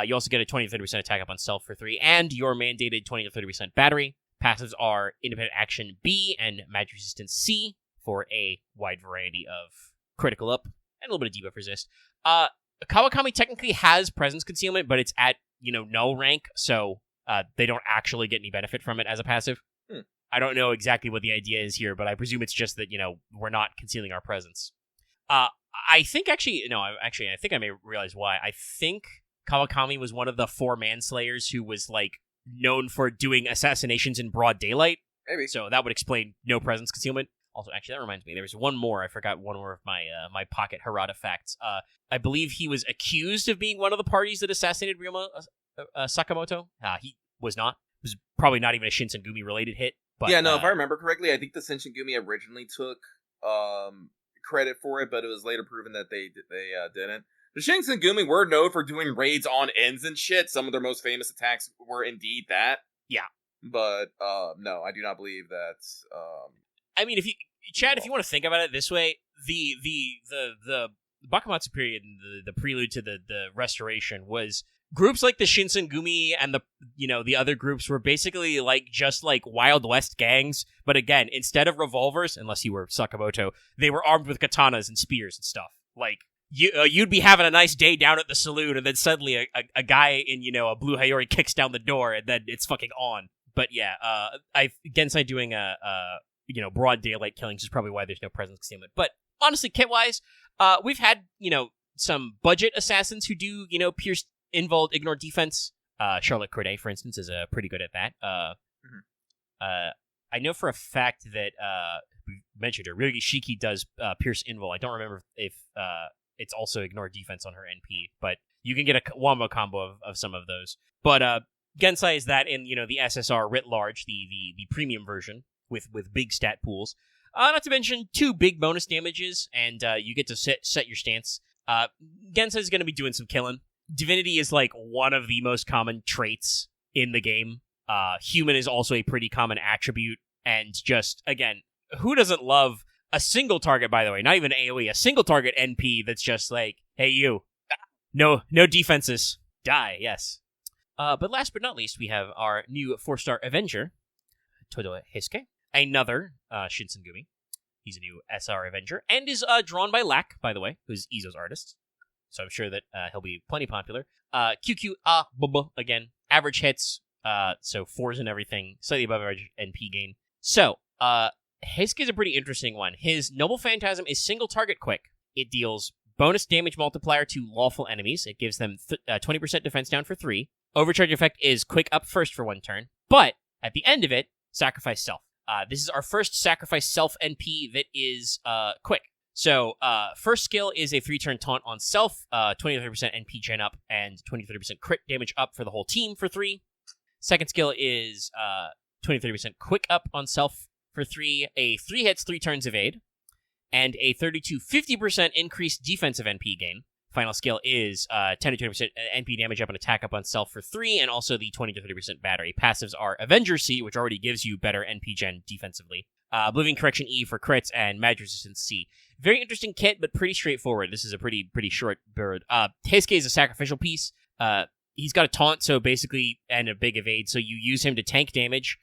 You also get a 20 to 30% attack up on self for 3, and your mandated 20 to 30% battery. Passives are Independent Action B and Magic Resistance C for a wide variety of critical up and a little bit of debuff resist. Kawakami technically has Presence Concealment, but it's at, null rank, so they don't actually get any benefit from it as a passive. I don't know exactly what the idea is here, but I presume it's just that, we're not concealing our presence. I think I think I may realize why. I think Kawakami was one of the 4 manslayers who was, known for doing assassinations in broad daylight. Maybe. So that would explain no presence concealment. Also, actually, that reminds me, there was one more. I forgot one more of my my pocket Harada facts. I believe he was accused of being one of the parties that assassinated Ryoma Sakamoto. He was not. It was probably not even a Shinsengumi-related hit. But, yeah, no, if I remember correctly, I think the Shinsengumi originally took credit for it, but it was later proven that they didn't. The Shinsengumi were known for doing raids on ends and shit. Some of their most famous attacks were indeed that. Yeah. But no, I do not believe that. I mean, if you want to think about it this way, the Bakumatsu period and the prelude to the restoration was groups like the Shinsengumi and the other groups were basically just like Wild West gangs, but again, instead of revolvers, unless you were Sakamoto, they were armed with katanas and spears and stuff. Like you'd be having a nice day down at the saloon, and then suddenly a guy in a blue Hayori kicks down the door, and then it's fucking on. But yeah, Gensai doing broad daylight killings is probably why there's no presence concealment. But honestly, kit-wise, we've had, some budget assassins who do, pierce, invuln, ignore defense. Charlotte Corday, for instance, is pretty good at that. I know for a fact that, we mentioned her, Ryogi Shiki does pierce, invuln. I don't remember if it's also ignore defense on her NP, but you can get a wombo combo of some of those. But Gensai is that in, the SSR writ large, the premium version with big stat pools. Not to mention 2 big bonus damages, and you get to set your stance. Gensai is going to be doing some killing. Divinity is one of the most common traits in the game. Human is also a pretty common attribute, and just, again, who doesn't love a single target, by the way, not even AoE, a single target NP that's just hey, you. No defenses. Die, yes. But last but not least, we have our new 4-star Avenger, Todo Heisuke, another Shinsengumi. He's a new SR Avenger, and is drawn by Lack, by the way, who's Izo's artist. So I'm sure that he'll be plenty popular. QQ, again, average hits, so 4s and everything, slightly above average NP gain. So, Heisuke is a pretty interesting one. His Noble Phantasm is single target quick. It deals bonus damage multiplier to lawful enemies. It gives them 20% defense down for 3. Overcharge effect is quick up first for 1 turn, but at the end of it, sacrifice self. This is our first sacrifice self NP that is quick. So, first skill is a 3-turn taunt on self, 20-30% NP gen up, and 20-30% crit damage up for the whole team for 3. Second skill is 20-30% quick up on self for 3, a 3 hits, 3 turns evade, and a 30-50% increased defensive NP gain. Final skill is 10-20% NP damage up and attack up on self for 3, and also the 20-30% battery. Passives are Avenger C, which already gives you better NP gen defensively. Oblivion Correction E for crits, and Magic Resistance C. Very interesting kit, but pretty straightforward. This is a pretty short bird. Heisuke is a sacrificial piece. He's got a taunt, so basically, and a big evade, so you use him to tank damage,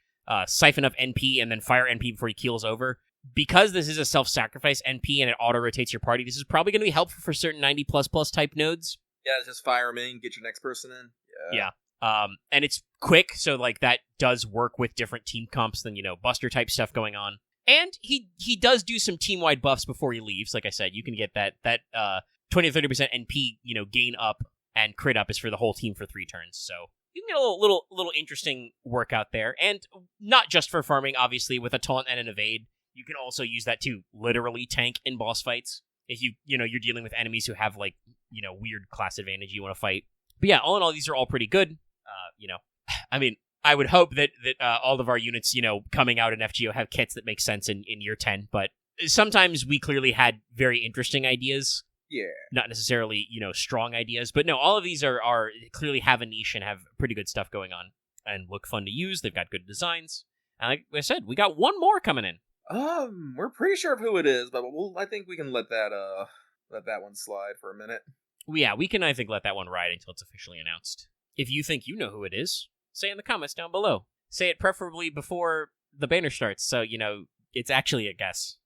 siphon up NP, and then fire NP before he keels over. Because this is a self-sacrifice NP and it auto-rotates your party, this is probably going to be helpful for certain 90++ type nodes. Yeah, just fire him in, get your next person in. Yeah. And it's quick, so that does work with different team comps than, Buster type stuff going on. And he does do some team-wide buffs before he leaves. Like I said, you can get that 20-30% NP, gain up and crit up is for the whole team for 3 turns. So you can get a little interesting workout there. And not just for farming, obviously, with a taunt and an evade. You can also use that to literally tank in boss fights if you're dealing with enemies who have weird class advantage you want to fight. But yeah, all in all, these are all pretty good. I mean, I would hope that all of our units, coming out in FGO have kits that make sense in year 10. But sometimes we clearly had very interesting ideas. Yeah. Not necessarily strong ideas, but no, all of these are clearly have a niche and have pretty good stuff going on and look fun to use. They've got good designs. And like I said, we got one more coming in. We're pretty sure of who it is, but I think we can let that one slide for a minute. Yeah, we can, I think, let that one ride until it's officially announced. If you think you know who it is, say it in the comments down below. Say it preferably before the banner starts, so, it's actually a guess.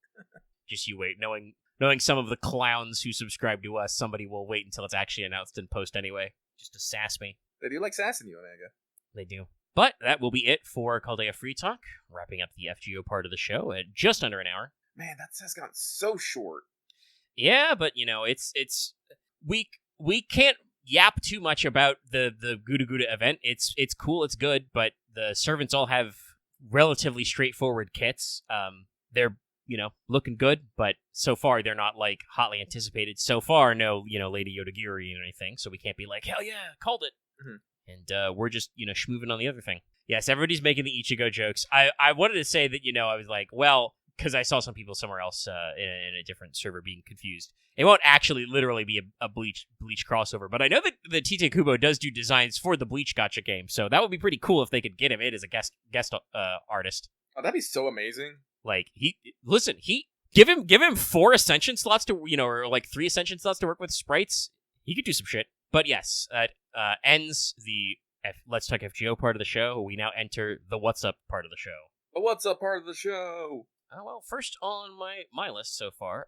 Just you wait. Knowing some of the clowns who subscribe to us, somebody will wait until it's actually announced and post anyway, just to sass me. They do like sassing you, Onega. They do. But that will be it for Caldea Free Talk, wrapping up the FGO part of the show at just under an hour. Man, that has gotten so short. Yeah, but it's we can't yap too much about the Guda Guda event. It's cool, it's good, but the servants all have relatively straightforward kits. They're looking good, but so far they're not hotly anticipated. So far, no Lady Yodagiri or anything, so we can't be like, hell yeah, called it. Mm-hmm. And we're just, schmooving on the other thing. Yes, everybody's making the Ichigo jokes. I wanted to say that, I was like, well, because I saw some people somewhere else in a different server being confused. It won't actually literally be a Bleach crossover, but I know that the Tite Kubo does do designs for the Bleach Gacha game, so that would be pretty cool if they could get him in as a guest artist. Oh, that'd be so amazing. Like, give him 4 Ascension slots to, or like 3 Ascension slots to work with sprites. He could do some shit. But yes, ends the Let's Talk FGO part of the show. We now enter the What's Up part of the show. The What's Up part of the show. Well, first on my list so far,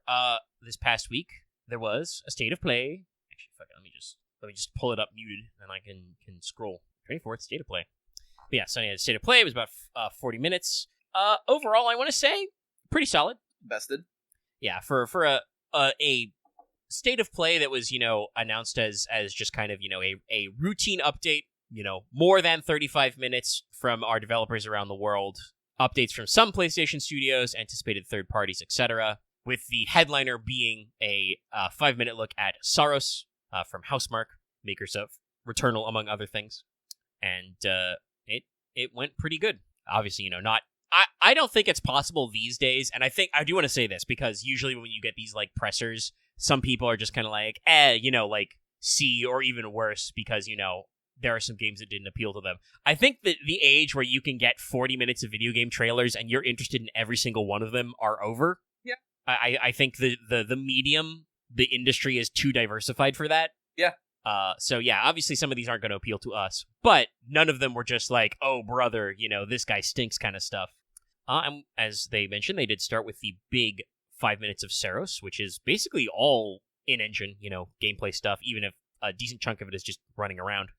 this past week there was a State of Play. Actually, fuck it, let me just pull it up muted, and I can scroll. 24th State of Play. But yeah, so yeah, the State of Play. It was about 40 minutes. Overall, I want to say pretty solid. Bested. Yeah, for a State of Play that was announced as just kind of a routine update. More than 35 minutes from our developers around the world. Updates from some PlayStation studios, anticipated third parties, etc. With the headliner being a 5-minute look at Saros from Housemarque, makers of Returnal, among other things. And it went pretty good. Obviously, not... I don't think it's possible these days, and I do want to say this, because usually when you get these, like, pressers, some people are just kind of like, like, C, or even worse, because, there are some games that didn't appeal to them. I think that the age where you can get 40 minutes of video game trailers and you're interested in every single one of them are over. Yeah. I think the medium, the industry is too diversified for that. Yeah. So yeah, obviously some of these aren't going to appeal to us, but none of them were just like, oh brother, this guy stinks kind of stuff. And as they mentioned, they did start with the big 5 minutes of Saros, which is basically all in-engine, gameplay stuff, even if a decent chunk of it is just running around.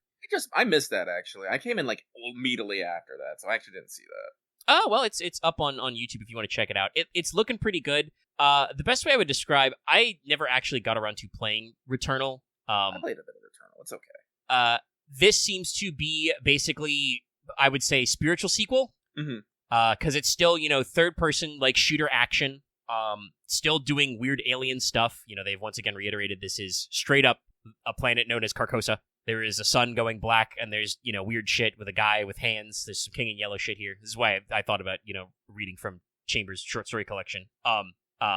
I missed that, actually. I came in, like, immediately after that, so I actually didn't see that. Oh, well, it's up on YouTube if you want to check it out. It's looking pretty good. The best way I would describe, I never actually got around to playing Returnal. I played a bit of Returnal. It's okay. This seems to be basically, I would say, spiritual sequel. Mm-hmm. Because it's still, third-person, like, shooter action. Still doing weird alien stuff. They've once again reiterated this is straight up a planet known as Carcosa. There is a sun going black, and there's, weird shit with a guy with hands. There's some King in Yellow shit here. This is why I thought about, reading from Chambers' short story collection.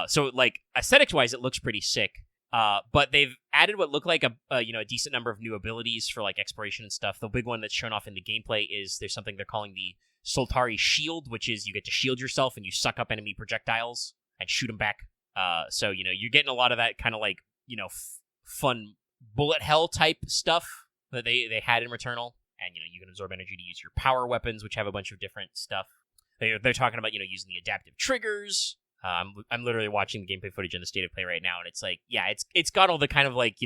So, like, aesthetics-wise, it looks pretty sick. But they've added what look like a decent number of new abilities for, like, exploration and stuff. The big one that's shown off in the gameplay is there's something they're calling the Soltari Shield, which is you get to shield yourself, and you suck up enemy projectiles and shoot them back. So, you're getting a lot of that kind of, like, fun bullet hell type stuff that they had in Returnal, and you can absorb energy to use your power weapons, which have a bunch of different stuff. They're talking about using the adaptive triggers. I'm literally watching the gameplay footage in the State of Play right now, and it's like, yeah, it's got all the kind of like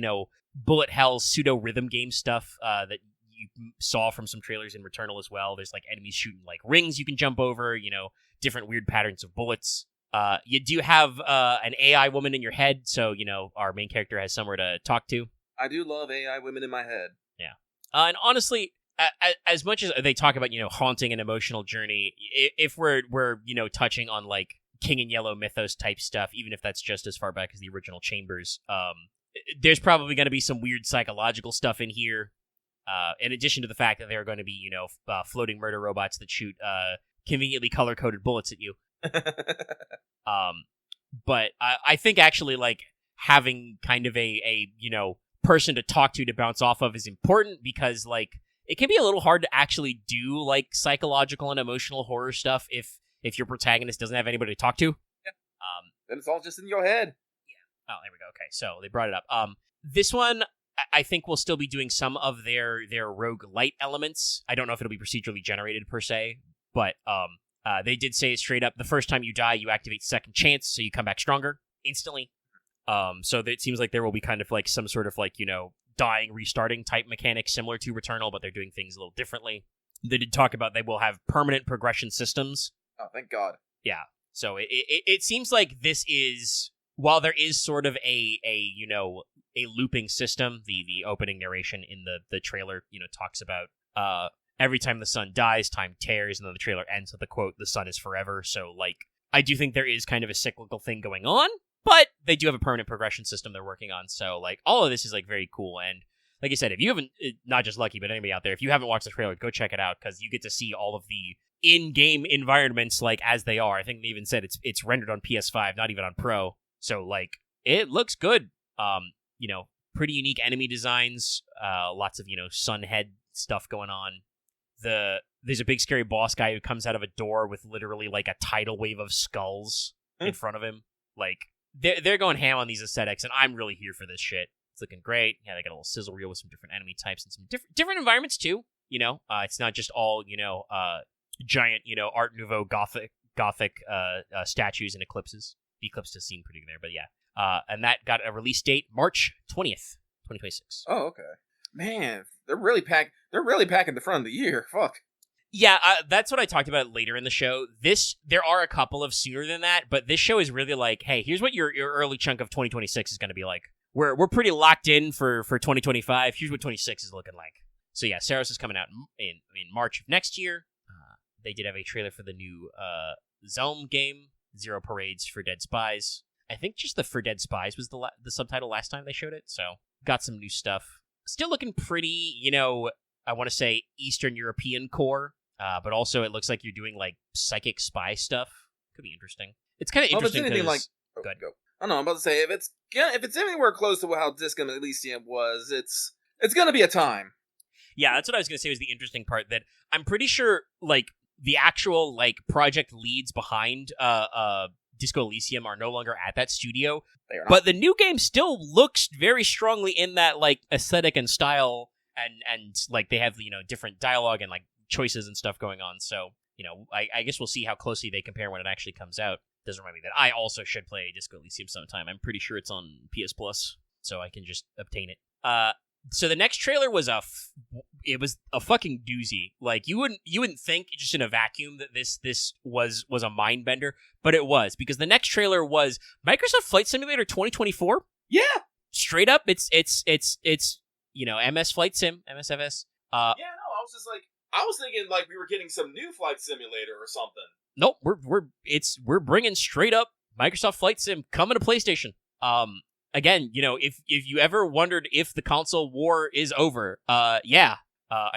bullet hell pseudo rhythm game stuff that you saw from some trailers in Returnal as well. There's like enemies shooting like rings you can jump over, different weird patterns of bullets. You do have an AI woman in your head, so our main character has somewhere to talk to. I do love AI women in my head. Yeah. And honestly, as much as they talk about, haunting and emotional journey, if we're touching on, like, King in Yellow mythos type stuff, even if that's just as far back as the original Chambers, there's probably going to be some weird psychological stuff in here, in addition to the fact that there are going to be, floating murder robots that shoot conveniently color-coded bullets at you. But I think actually, like, having kind of a person to talk to bounce off of is important, because like it can be a little hard to actually do like psychological and emotional horror stuff if your protagonist doesn't have anybody to talk to. Yeah. Then it's all just in your head. Yeah. Oh, there we go. Okay, so they brought it up. This one I think will still be doing some of their roguelite elements. I don't know if it'll be procedurally generated per se, but they did say straight up the first time you die you activate second chance, so you come back stronger instantly. So it seems like there will be kind of like some sort of like, dying, restarting type mechanic similar to Returnal, but they're doing things a little differently. They did talk about they will have permanent progression systems. Oh, thank God. Yeah. So it seems like this is, while there is sort of a looping system, the opening narration in the trailer, talks about every time the sun dies, time tears, and then the trailer ends with the quote, "The sun is forever." So like, I do think there is kind of a cyclical thing going on. But they do have a permanent progression system they're working on, so, like, all of this is, like, very cool, and, like I said, if you haven't, not just Lucky, but anybody out there, if you haven't watched the trailer, go check it out, because you get to see all of the in-game environments like as they are. I think they even said it's rendered on PS5, not even on Pro. So like it looks good. Pretty unique enemy designs, lots of, sun head stuff going on. There's a big scary boss guy who comes out of a door with literally like a tidal wave of skulls in front of him. Like they're going ham on these aesthetics, and I'm really here for this shit. It's looking great. Yeah, they got a little sizzle reel with some different enemy types and some different environments too. It's not just all giant Art Nouveau Gothic statues and eclipses. The eclipse does seem pretty there, but yeah. And that got a release date March 20th, 2026. Oh, okay. Man, they're really packing the front of the year. Fuck. Yeah, that's what I talked about later in the show. There are a couple of sooner than that, but this show is really like, hey, here's what your early chunk of 2026 is going to be like. We're pretty locked in for 2025. Here's what 26 is looking like. So yeah, Saros is coming out in March of next year. They did have a trailer for the new Zelm game, Zero Parades for Dead Spies. I think just the For Dead Spies was the subtitle last time they showed it, so got some new stuff. Still looking pretty, I want to say Eastern European core, but also it looks like you're doing like psychic spy stuff. Could be interesting. It's kind of interesting because... Go. I don't know, I'm about to say, if it's anywhere close to how Disco Elysium was, it's going to be a time. Yeah, that's what I was going to say was the interesting part, that I'm pretty sure, like, the actual, like, project leads behind Disco Elysium are no longer at that studio. They are not. But the new game still looks very strongly in that, like, aesthetic and style, and like, they have, different dialogue and, like, choices and stuff going on. So, I guess we'll see how closely they compare when it actually comes out. Does remind me that I also should play Disco Elysium sometime. I'm pretty sure it's on PS Plus, so I can just obtain it. So the next trailer was it was a fucking doozy. Like you wouldn't think just in a vacuum that this was a mind bender, but it was, because the next trailer was Microsoft Flight Simulator 2024. Yeah, straight up, it's MS Flight Sim, MSFS. I was thinking like we were getting some new Flight Simulator or something. Nope, we're bringing straight up Microsoft Flight Sim coming to PlayStation. Again, if you ever wondered if the console war is over, I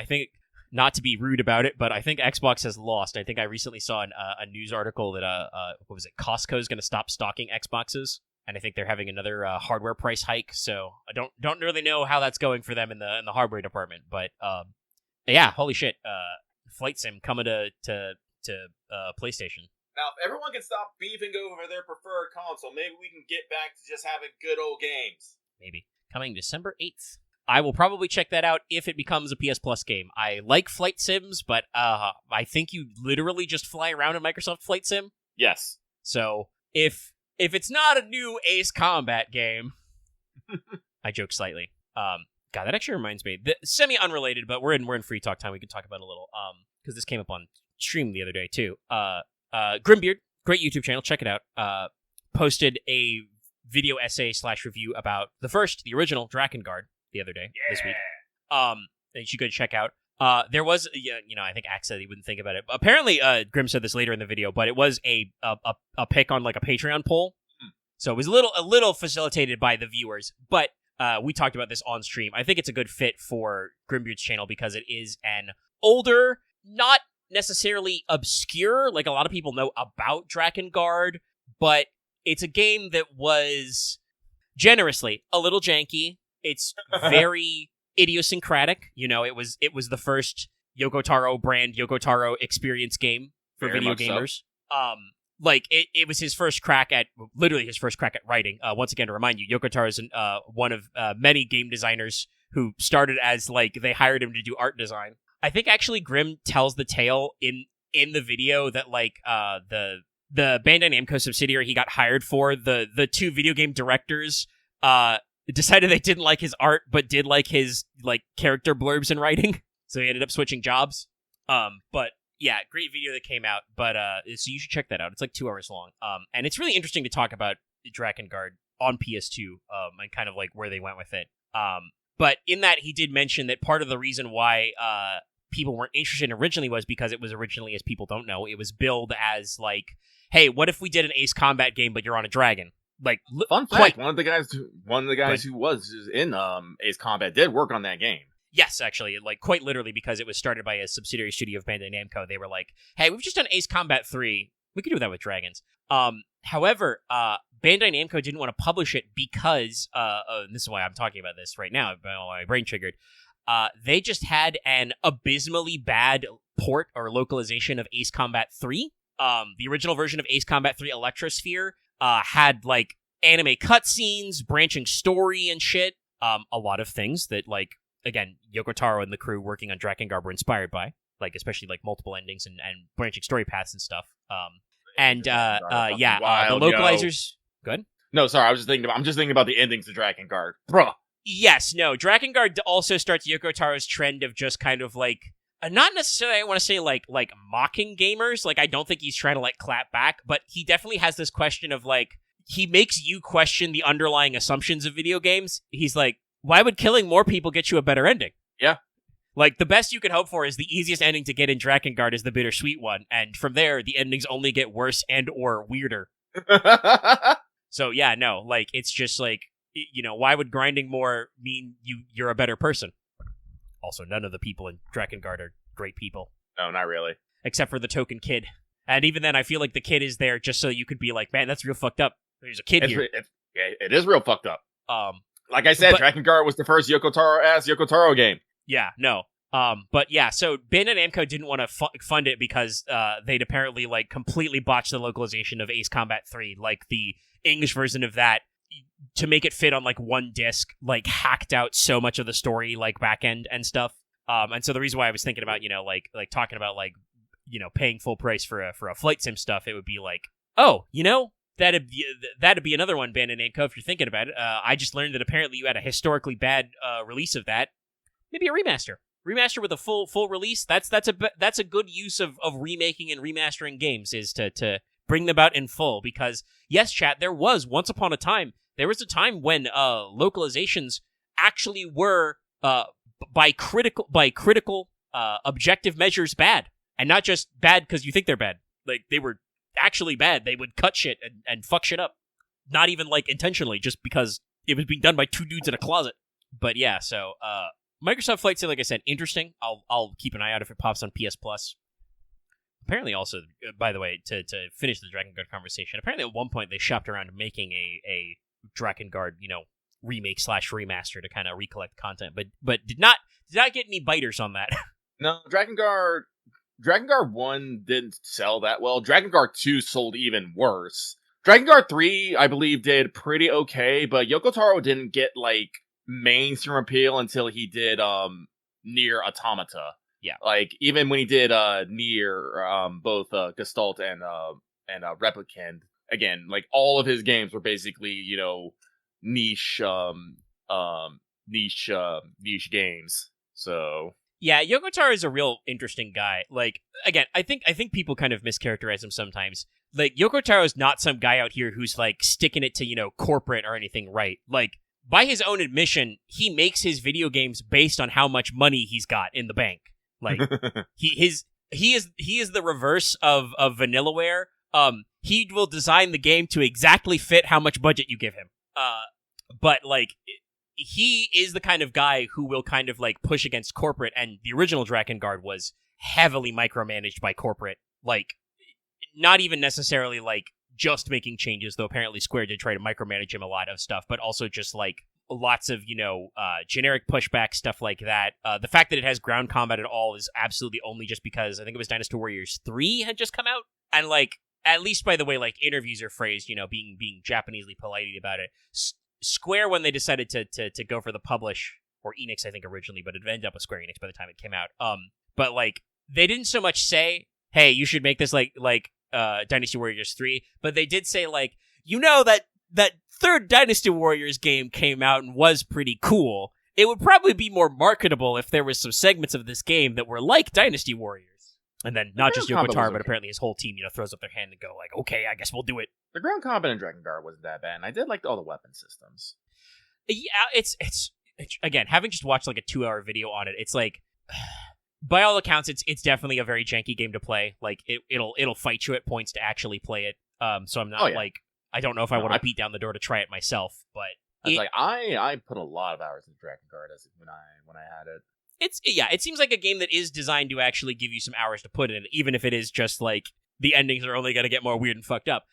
think, not to be rude about it, but I think Xbox has lost. I think I recently saw a news article that what was it? Costco is going to stop stocking Xboxes, and I think they're having another hardware price hike. So I don't really know how that's going for them in the hardware department, but yeah, holy shit, Flight Sim coming to PlayStation. Now, if everyone can stop beefing over their preferred console, maybe we can get back to just having good old games. Maybe. Coming December 8th. I will probably check that out if it becomes a PS Plus game. I like flight sims, but I think you literally just fly around in Microsoft Flight Sim. Yes. So, if it's not a new Ace Combat game... I joke slightly. God, that actually reminds me. Semi-unrelated, but we're in free talk time. We can talk about it a little. Because this came up on stream the other day, too. Grimbeard, great YouTube channel, check it out, posted a video essay / review about the original Drakengard the other day, this week. That you should go check out. There was, I think Axe said he wouldn't think about it. Apparently, Grim said this later in the video, but it was a pick on like a Patreon poll. So it was a little facilitated by the viewers, but we talked about this on stream. I think it's a good fit for Grimbeard's channel because it is an older, not necessarily obscure, like a lot of people know about Drakengard, but it's a game that was generously a little janky. It's very idiosyncratic. It was the first Yoko Taro brand Yoko Taro experience game for Very video gamers. So. Like it was his first crack at writing. Once again, to remind you, Yoko Taro is one of many game designers who started as like they hired him to do art design. I think actually Grim tells the tale in the video that like the Bandai Namco subsidiary he got hired for, the two video game directors decided they didn't like his art but did like his like character blurbs and writing, so he ended up switching jobs. But yeah, great video that came out. But so you should check that out. It's like 2 hours long. And it's really interesting to talk about Drakengard on PS2 and kind of like where they went with it. But in that he did mention that part of the reason why people weren't interested originally was because it was originally, as people don't know, it was billed as like, hey, what if we did an Ace Combat game but you're on a dragon? Like, fun fact, one of the guys who was in Ace Combat did work on that game. Yes, actually, like quite literally, because it was started by a subsidiary studio of Bandai Namco. They were like, "Hey, we've just done Ace Combat 3. We could do that with dragons." However, Bandai Namco didn't want to publish it because, and this is why I'm talking about this right now. My brain triggered. They just had an abysmally bad port or localization of Ace Combat 3. The original version of Ace Combat 3 Electrosphere had like anime cutscenes, branching story and shit. A lot of things that, like, again, Yoko Taro and the crew working on Drakengard were inspired by, like, especially like multiple endings and branching story paths and stuff. The localizers. Good. No, sorry, I'm just thinking about the endings of Drakengard. Bruh. Yes, no, Drakengard also starts Yoko Taro's trend of just kind of like, not necessarily, I want to say like mocking gamers. Like, I don't think he's trying to like clap back, but he definitely has this question of like, he makes you question the underlying assumptions of video games. He's like, why would killing more people get you a better ending? Yeah. Like, the best you can hope for is the easiest ending to get in Drakengard is the bittersweet one, and from there, the endings only get worse and or weirder. So, yeah, no, like, it's just like, why would grinding more mean you're a better person? Also, none of the people in Drakengard are great people. No, not really. Except for the token kid. And even then, I feel like the kid is there just so you could be like, man, that's real fucked up. There's a kid here. It is real fucked up. Like I said, Drakengard was the first Yoko Taro game. Yeah, no. But yeah, so Bandai Namco didn't want to fund it because they'd apparently like completely botched the localization of Ace Combat 3. Like the English version of that, to make it fit on like one disc, like hacked out so much of the story, like back end and stuff. And so the reason why I was thinking about, like talking about like, paying full price for a flight sim stuff, it would be like, oh, that'd be another one, Bandai Namco, if you're thinking about it. I just learned that apparently you had a historically bad release of that. Maybe a remaster with a full release. That's a good use of remaking and remastering games, is to bring them out in full. Because yes, chat, there was a time when localizations actually were by critical objective measures bad, and not just bad because you think they're bad. Like, they were actually bad. They would cut shit and fuck shit up, not even like intentionally, just because it was being done by two dudes in a closet. But yeah, so Microsoft Flight Sim, like I said, interesting. I'll keep an eye out if it pops on PS Plus. Apparently, also, by the way, to finish the Drakengard conversation, apparently at one point they shopped around making a Drakengard, remake / remaster to kind of recollect content, but did not get any biters on that. No, Drakengard 1 didn't sell that well. Drakengard 2 sold even worse. Drakengard 3, I believe, did pretty okay, but Yoko Taro didn't get like mainstream appeal until he did Nier Automata. Yeah. Like, even when he did Nier, both Gestalt and Replicant, again, like, all of his games were basically, niche games. So yeah, Yoko Taro is a real interesting guy. Like, again, I think people kind of mischaracterize him sometimes. Like, Yoko Taro is not some guy out here who's like sticking it to, corporate or anything, right? Like, by his own admission, he makes his video games based on how much money he's got in the bank. Like, he is the reverse of Vanillaware. He will design the game to exactly fit how much budget you give him. But like, he is the kind of guy who will kind of like push against corporate, and the original Drakengard was heavily micromanaged by corporate. Like, not even necessarily like just making changes, though apparently Square did try to micromanage him a lot of stuff, but also just like lots of, generic pushback, stuff like that. The fact that it has ground combat at all is absolutely only just because I think it was Dynasty Warriors 3 had just come out, and like, at least by the way like interviews are phrased, being Japanesely polite about it, Square, when they decided to go for the publish, or Enix I think originally, but it ended up with Square Enix by the time it came out. But like, they didn't so much say, hey, you should make this like Dynasty Warriors 3, but they did say like, that third Dynasty Warriors game came out and was pretty cool. It would probably be more marketable if there was some segments of this game that were like Dynasty Warriors. And then not just Yoko Taro, but apparently his whole team, throws up their hand and go like, okay, I guess we'll do it. The ground combat in Drakengard wasn't that bad, and I did like all the weapon systems. Yeah, it's again, having just watched like a 2-hour video on it, it's like, by all accounts, it's definitely a very janky game to play. Like, it'll fight you at points to actually play it. So I'm not like, I don't know if I want to beat down the door to try it myself, but I put a lot of hours in Drakengard when I had it. it seems like a game that is designed to actually give you some hours to put in, even if it is just like the endings are only going to get more weird and fucked up.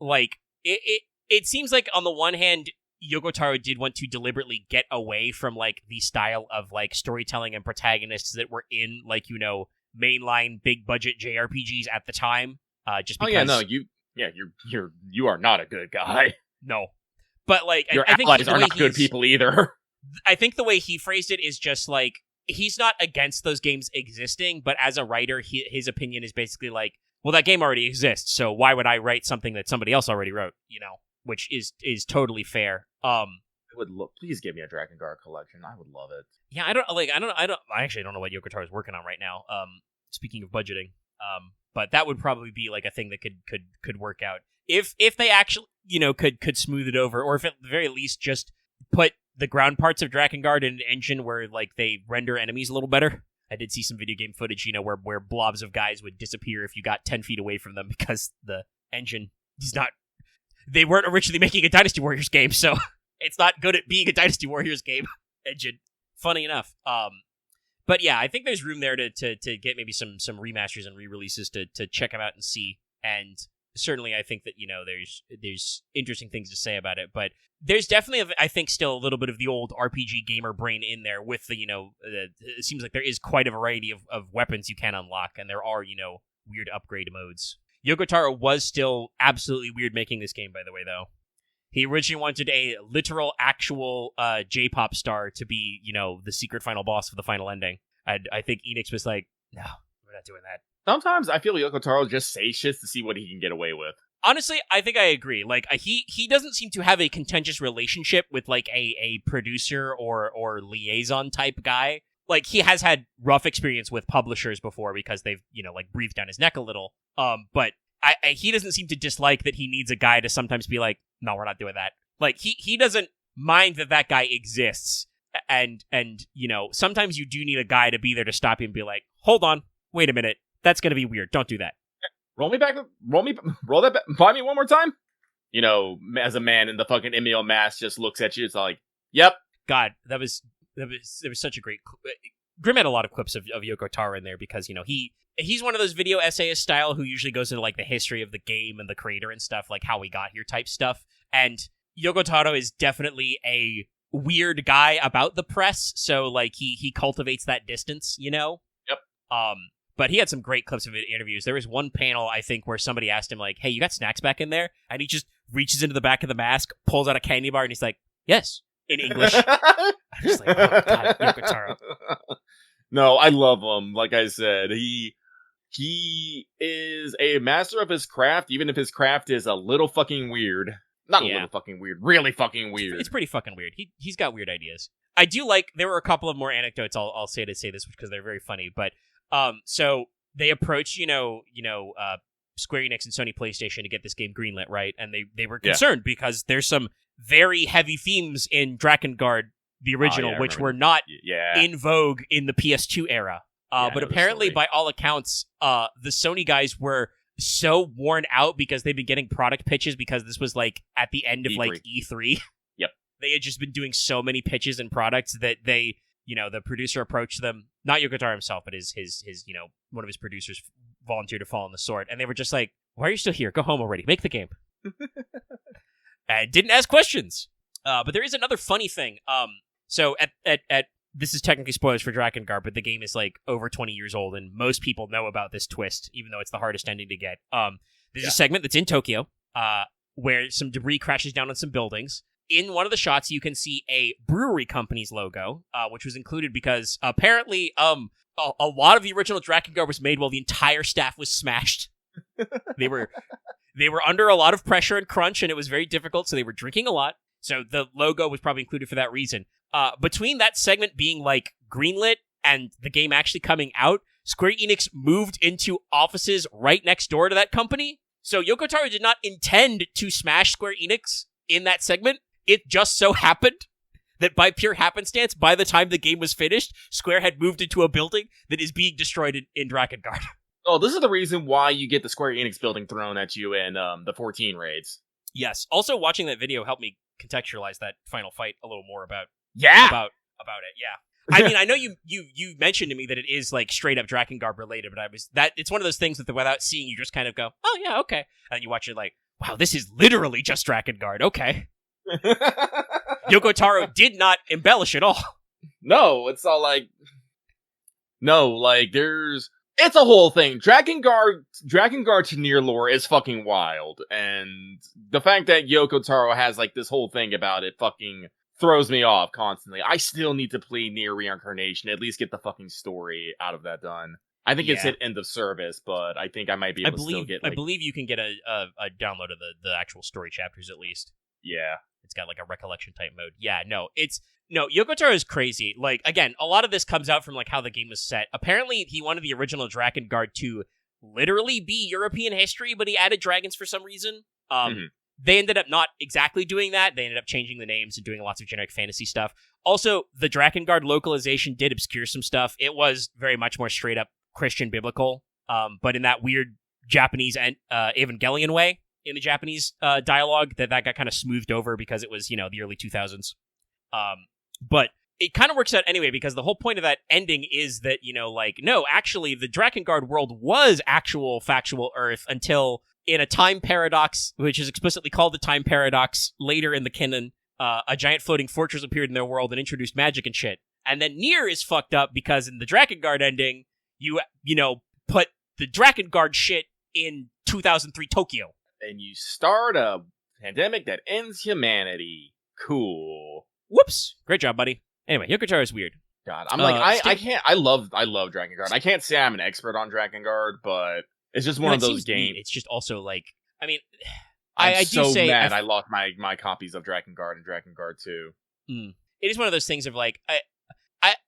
Like it seems like on the one hand, Yoko Taro did want to deliberately get away from like the style of like storytelling and protagonists that were in like, you know, mainline big budget JRPGs at the time. Just because you are not a good guy. No. But like your I think allies are not good people either. I think the way he phrased it is just like he's not against those games existing, but as a writer, his opinion is basically like, well, that game already exists, so why would I write something that somebody else already wrote? You know, which is totally fair. Please give me a Drakengard collection. I would love it. Yeah, I actually don't know what Yoko Taro is working on right now. Speaking of budgeting, but that would probably be like a thing that could work out if they actually, you know, could smooth it over, or if at the very least just put the ground parts of Drakengard in an engine where like they render enemies a little better. I did see some video game footage, you know, where blobs of guys would disappear if you got 10 feet away from them because the engine is not. They weren't originally making a Dynasty Warriors game, so it's not good at being a Dynasty Warriors game engine. Funny enough. But yeah, I think there's room there to get maybe some remasters and re-releases to check them out and see. And certainly I think that, you know, there's interesting things to say about it, but there's definitely, I think, still a little bit of the old RPG gamer brain in there with the, you know, it seems like there is quite a variety of weapons you can unlock, and there are, you know, weird upgrade modes. Yoko Taro was still absolutely weird making this game, by the way, though. He originally wanted a literal, actual J-pop star to be, you know, the secret final boss of the final ending. And I think Enix was like, no, we're not doing that. Sometimes I feel Yoko Taro just says shit to see what he can get away with. Honestly, I think I agree. Like, he doesn't seem to have a contentious relationship with, like, a producer or liaison type guy. Like, he has had rough experience with publishers before because they've, you know, like, breathed down his neck a little. But he doesn't seem to dislike that he needs a guy to sometimes be like, no, we're not doing that. Like, he doesn't mind that guy exists. And you know, sometimes you do need a guy to be there to stop you and be like, hold on, wait a minute. That's going to be weird. Don't do that. Roll that back by me one more time. You know, as a man in the fucking Emil mask just looks at you, it's like, yep. God, there was such a great Grim had a lot of clips of Yoko Taro in there because, you know, he's one of those video essayist style who usually goes into like the history of the game and the creator and stuff, like how we got here type stuff. And Yoko Taro is definitely a weird guy about the press, so like he cultivates that distance, you know? Yep. But he had some great clips of interviews. There was one panel, I think, where somebody asked him, like, hey, you got snacks back in there? And he just reaches into the back of the mask, pulls out a candy bar, and he's like, yes, in English. I'm just like, oh, God, Yoko Taro. No, I love him. Like I said, he is a master of his craft, even if his craft is a little fucking weird. Not a little fucking weird, really fucking weird. It's pretty fucking weird. He's got weird ideas. I do like, there were a couple of more anecdotes I'll say to say this because they're very funny, but so they approached, you know, Square Enix and Sony PlayStation to get this game greenlit, right? And they were concerned because there's some very heavy themes in Drakengard, the original, which were not in vogue in the PS2 era. But apparently, by all accounts, the Sony guys were so worn out because they've been getting product pitches because this was like at the end of E3. Like E3. Yep. They had just been doing so many pitches and products that they, you know, the producer approached them, not Yoko Taro himself, but his, you know, one of his producers volunteered to fall on the sword. And they were just like, why are you still here? Go home already. Make the game. And didn't ask questions. But there is another funny thing. So at this is technically spoilers for Drakengard, but the game is like over 20 years old, and most people know about this twist, even though it's the hardest ending to get. There's a segment that's in Tokyo, where some debris crashes down on some buildings. In one of the shots, you can see a brewery company's logo, which was included because apparently a lot of the original Drakengard was made while the entire staff was smashed. They were under a lot of pressure and crunch, and it was very difficult, so they were drinking a lot. So the logo was probably included for that reason. Between that segment being like greenlit and the game actually coming out, Square Enix moved into offices right next door to that company. So Yoko Taro did not intend to smash Square Enix in that segment. It just so happened that by pure happenstance, by the time the game was finished, Square had moved into a building that is being destroyed in Drakengard. Oh, this is the reason why you get the Square Enix building thrown at you in the 14 raids. Yes. Also, watching that video helped me contextualize that final fight a little more about it. Yeah. I mean, I know you mentioned to me that it is like straight up Drakengard related, but it's one of those things that without seeing you just kind of go, oh yeah, okay, and you watch it like, wow, this is literally just Drakengard. Okay, Yoko Taro did not embellish at all. No, it's all like, it's a whole thing. Drakengard to near lore is fucking wild, and the fact that Yoko Taro has like this whole thing about it fucking throws me off constantly. I still need to play Near Reincarnation, at least get the fucking story out of that done. I think it's at end of service, but I think I might be able to still get. I believe you can get a download of the actual story chapters at least. Yeah, it's got like a recollection type mode. Yeah, Yoko Taro is crazy. Like, again, a lot of this comes out from like how the game was set. Apparently, he wanted the original Drakengard to literally be European history, but he added dragons for some reason. They ended up not exactly doing that. They ended up changing the names and doing lots of generic fantasy stuff. Also, the Drakengard localization did obscure some stuff. It was very much more straight up Christian biblical, but in that weird Japanese and Evangelion way in the Japanese dialogue that got kind of smoothed over because it was, the early 2000s. But it kind of works out anyway, because the whole point of that ending is that, no, actually, the Drakengard world was actual factual Earth until, in a time paradox, which is explicitly called the time paradox, later in the canon, a giant floating fortress appeared in their world and introduced magic and shit. And then Nier is fucked up because in the Drakengard ending, you put the Drakengard shit in 2003 Tokyo. And you start a pandemic that ends humanity. Cool. Whoops. Great job, buddy. Anyway, Yoko Taro is weird. God, I'm I love Drakengard. I can't say I'm an expert on Drakengard, but it's just one of those games. It's just also like, I mean, I do say mad I lost my copies of Drakengard and Drakengard 2. It is one of those things of like,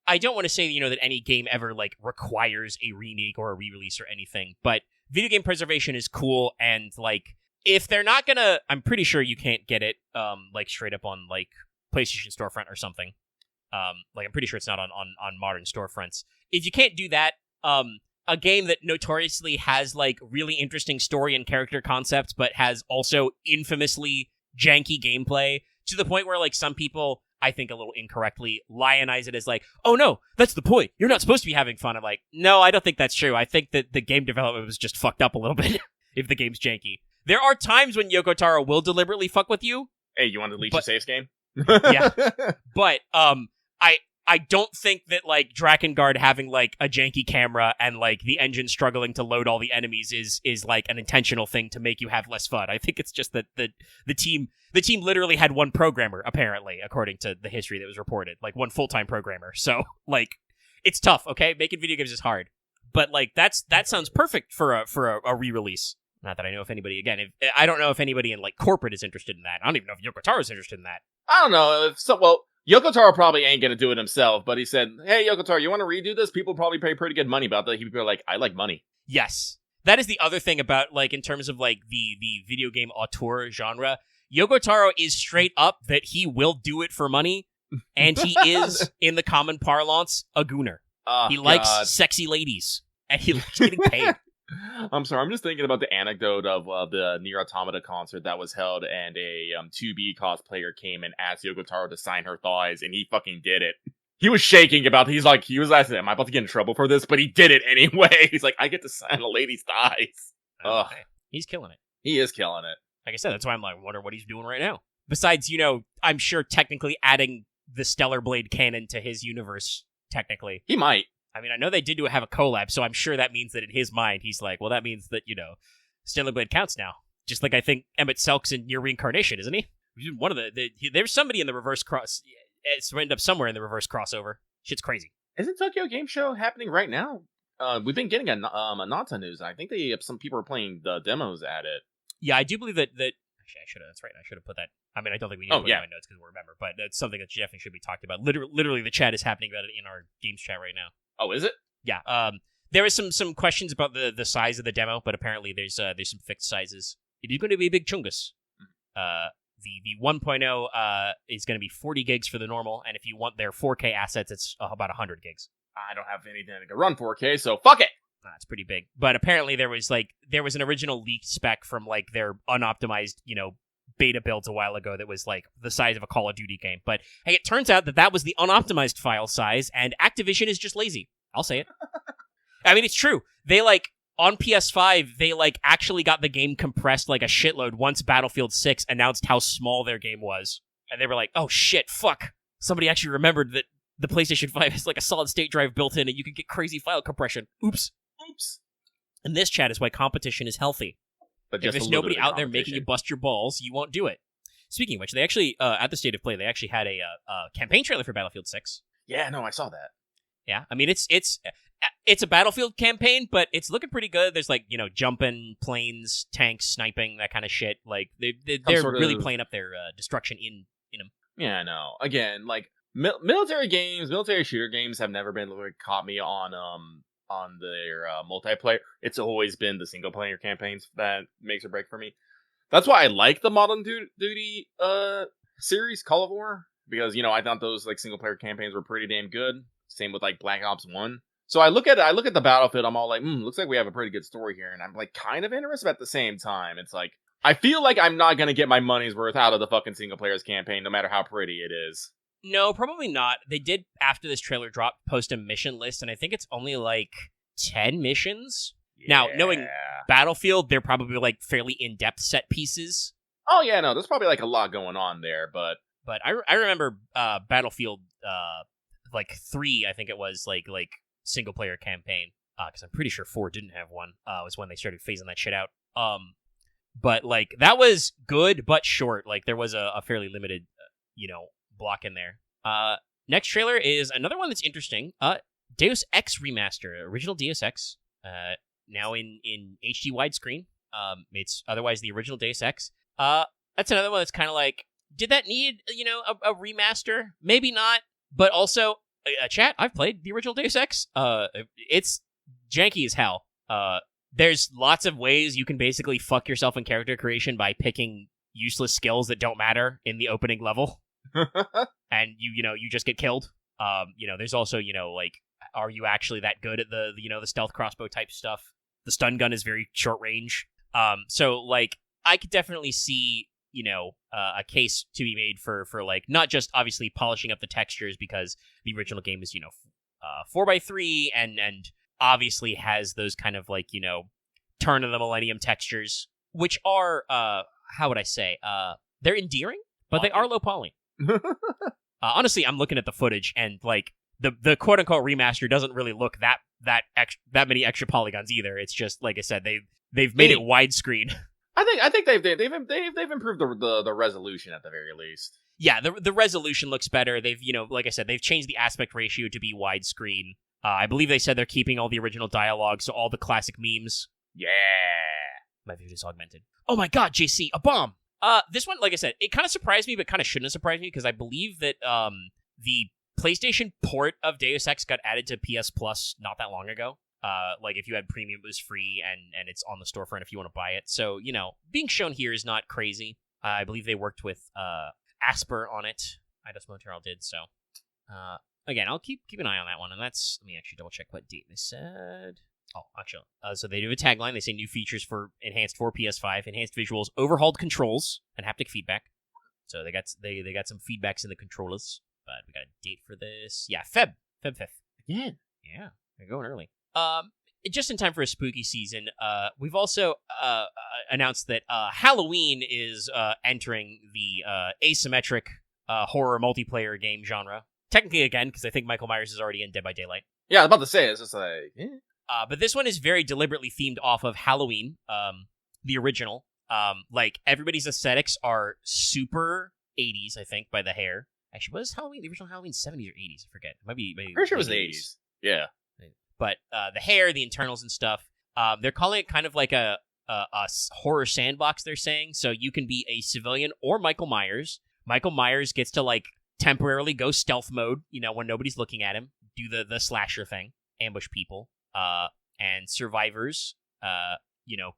I don't want to say, that any game ever like requires a remake or a re-release or anything, but video game preservation is cool, and like, if they're not gonna, I'm pretty sure you can't get it like straight up on like PlayStation storefront or something. Like, I'm pretty sure it's not on modern storefronts. If you can't do that, a game that notoriously has like really interesting story and character concepts, but has also infamously janky gameplay to the point where like some people, I think a little incorrectly, lionize it as like, oh no, that's the point. You're not supposed to be having fun. I'm like, no, I don't think that's true. I think that the game development was just fucked up a little bit if the game's janky. There are times when Yoko Taro will deliberately fuck with you. Hey, you want to delete your saves game? Yeah. But I don't think that like Drakengard having like a janky camera and like the engine struggling to load all the enemies is like an intentional thing to make you have less fun. I think it's just that the team literally had one programmer, apparently, according to the history that was reported, like one full-time programmer. So like, it's tough. Okay, making video games is hard, but like that sounds perfect for a re-release. Not that I know if anybody, again, I don't know if anybody in like corporate is interested in that. I don't even know if Yoko Taro is interested in that. I don't know. Yoko Taro probably ain't gonna do it himself, but he said, hey, Yoko Taro, you want to redo this? People probably pay pretty good money about that. People are like, I like money. Yes. That is the other thing about, like, in terms of, like, the video game auteur genre. Yoko Taro is straight up that he will do it for money, and he is, in the common parlance, a gooner. He likes sexy ladies, and he likes getting paid. I'm sorry, I'm just thinking about the anecdote of the Nier Automata concert that was held, and a 2B cosplayer came and asked Yoko Taro to sign her thighs, and he fucking did it. He was shaking about it. He was asking, am I about to get in trouble for this? But he did it anyway. He's like, I get to sign a lady's thighs. Ugh. He's killing it. He is killing it. Like I said, that's why I'm like, wonder what he's doing right now. Besides, I'm sure technically adding the Stellar Blade canon to his universe, technically. He might. I mean, I know they did have a collab, so I'm sure that means that in his mind, he's like, well, that means that, Stellar Blade counts now. Just like I think Emmett Selk's in Near Reincarnation, isn't he? One of there's somebody in the reverse cross. It's ended up somewhere in the reverse crossover. Shit's crazy. Isn't Tokyo Game Show happening right now? We've been getting a Nanta news. I think some people are playing the demos at it. Yeah, I do believe that. Actually, I should have. That's right. I should have put that. I mean, I don't think we need to put it in my notes because we'll remember. But that's something that definitely should be talked about. Literally, the chat is happening about it in our games chat right now. Oh, is it? Yeah. There is some questions about the size of the demo, but apparently there's some fixed sizes. It is going to be a big chungus. The 1.0 is going to be 40 gigs for the normal, and if you want their 4K assets, it's about 100 gigs. I don't have anything that can run 4K, so fuck it! It's pretty big. But apparently there was an original leaked spec from like their unoptimized, beta builds a while ago that was like the size of a Call of Duty game. But hey, it turns out that was the unoptimized file size, and Activision is just lazy. I'll say it. I mean, it's true. They on PS5, they actually got the game compressed like a shitload once Battlefield 6 announced how small their game was. And they were like, oh shit, fuck. Somebody actually remembered that the PlayStation 5 has like a solid state drive built in and you can get crazy file compression. Oops. And this, chat, is why competition is healthy. But if there's nobody out there making you bust your balls, you won't do it. Speaking of which, they actually, at the State of Play, they actually had a campaign trailer for Battlefield 6. Yeah, no, I saw that. Yeah, I mean, it's a Battlefield campaign, but it's looking pretty good. There's jumping, planes, tanks, sniping, that kind of shit. Like they're really playing up their destruction in them. Yeah, I know. Again, military games, military shooter games have never been caught me on their multiplayer. It's always been the single player campaigns that makes or break for me. That's why I like the Modern Duty series, Call of War, because I thought those single player campaigns were pretty damn good. Same with Black Ops 1. So I look at the Battlefield, I'm all like, looks like we have a pretty good story here, and I'm kind of interested, but at the same time, it's I feel like I'm not gonna get my money's worth out of the fucking single player's campaign, no matter how pretty it is. No, probably not. They did, after this trailer dropped, post a mission list, and I think it's only 10 missions. Yeah. Now, knowing Battlefield, they're probably fairly in-depth set pieces. Oh yeah, no, there's probably a lot going on there, but I remember Battlefield 3, I think it was single player campaign, because I'm pretty sure 4 didn't have one. Was when they started phasing that shit out. But that was good but short. There was a fairly limited block in there. Next trailer is another one that's interesting. Deus Ex Remaster, original Deus Ex, now in HD widescreen. It's otherwise the original Deus Ex. That's another one that's kind of did that need a remaster? Maybe not, but also chat, I've played the original Deus Ex. It's janky as hell. There's lots of ways you can basically fuck yourself in character creation by picking useless skills that don't matter in the opening level. And you just get killed. There's also, are you actually that good at the stealth crossbow type stuff? The stun gun is very short range. So I could definitely see, a case to be made for not just obviously polishing up the textures, because the original game is, 4x3 and obviously has those kind of turn of the millennium textures, which are, how would I say, they're endearing, but they are low poly. Honestly, I'm looking at the footage and the quote unquote remaster doesn't really look that many extra polygons either. It's just, like I said, they've made it widescreen. I think they've improved the resolution at the very least. Yeah, the resolution looks better. They've like I said, they've changed the aspect ratio to be widescreen. I believe they said they're keeping all the original dialogue, so all the classic memes. Yeah, my view is augmented. Oh my god, JC, a bomb. This one, like I said, it kind of surprised me, but kind of shouldn't have surprised me, because I believe that the PlayStation port of Deus Ex got added to PS Plus not that long ago. If you had premium, it was free, and it's on the storefront if you want to buy it. So, being shown here is not crazy. I believe they worked with Asper on it. Eidos Montreal did, so. Again, I'll keep an eye on that one, and that's, let me actually double check what date they said. Oh, actually, so they do a tagline. They say new features for enhanced for PS5, enhanced visuals, overhauled controls, and haptic feedback. So they got some feedbacks in the controllers, but we got a date for this. Yeah, Feb 5th. Again. Yeah, they're going early. Just in time for a spooky season, we've also announced that Halloween is entering the asymmetric horror multiplayer game genre. Technically, again, because I think Michael Myers is already in Dead by Daylight. Yeah, I was about to say, it's just but this one is very deliberately themed off of Halloween, the original. Everybody's aesthetics are super 80s, I think, by the hair. Actually, was Halloween the original Halloween 70s or 80s? I forget. Maybe pretty sure it was the 80s. Yeah. But the hair, the internals and stuff, they're calling it kind of like a horror sandbox, they're saying. So you can be a civilian or Michael Myers. Michael Myers gets to temporarily go stealth mode, when nobody's looking at him, do the slasher thing, ambush people. And survivors,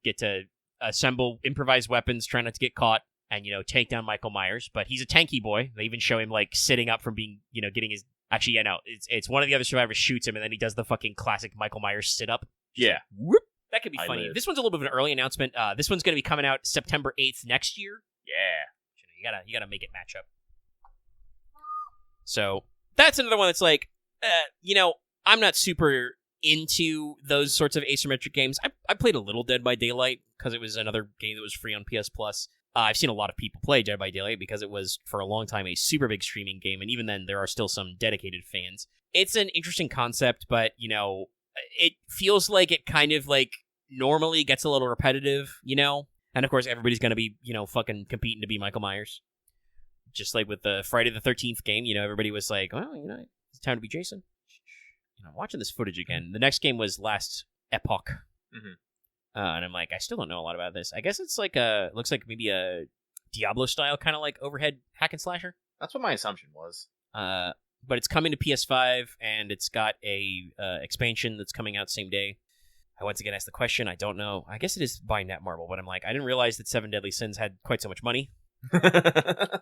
get to assemble improvised weapons, try not to get caught, and, take down Michael Myers. But he's a tanky boy. They even show him, sitting up from being, getting his... Actually, yeah, no, it's one of the other survivors shoots him, and then he does the fucking classic Michael Myers sit-up. Yeah. Whoop. That could be funny. This one's a little bit of an early announcement. This one's going to be coming out September 8th next year. Yeah. You gotta make it match up. So that's another one that's like, I'm not super into those sorts of asymmetric games. I played a little Dead by Daylight because it was another game that was free on PS Plus. I've seen a lot of people play Dead by Daylight because it was, for a long time, a super big streaming game, and even then, there are still some dedicated fans. It's an interesting concept, but, it feels like it kind of, like, normally gets a little repetitive, And, of course, everybody's gonna be, fucking competing to be Michael Myers. Just like with the Friday the 13th game, everybody was like, well, it's time to be Jason. I'm watching this footage again. The next game was Last Epoch. Mm-hmm. And I'm like, I still don't know a lot about this. I guess it's like looks like maybe a Diablo-style kind of like overhead hack and slasher. That's what my assumption was. But it's coming to PS5, and it's got a expansion that's coming out same day. I once again asked the question. I don't know. I guess it is by Netmarble, but I'm like, I didn't realize that Seven Deadly Sins had quite so much money. Because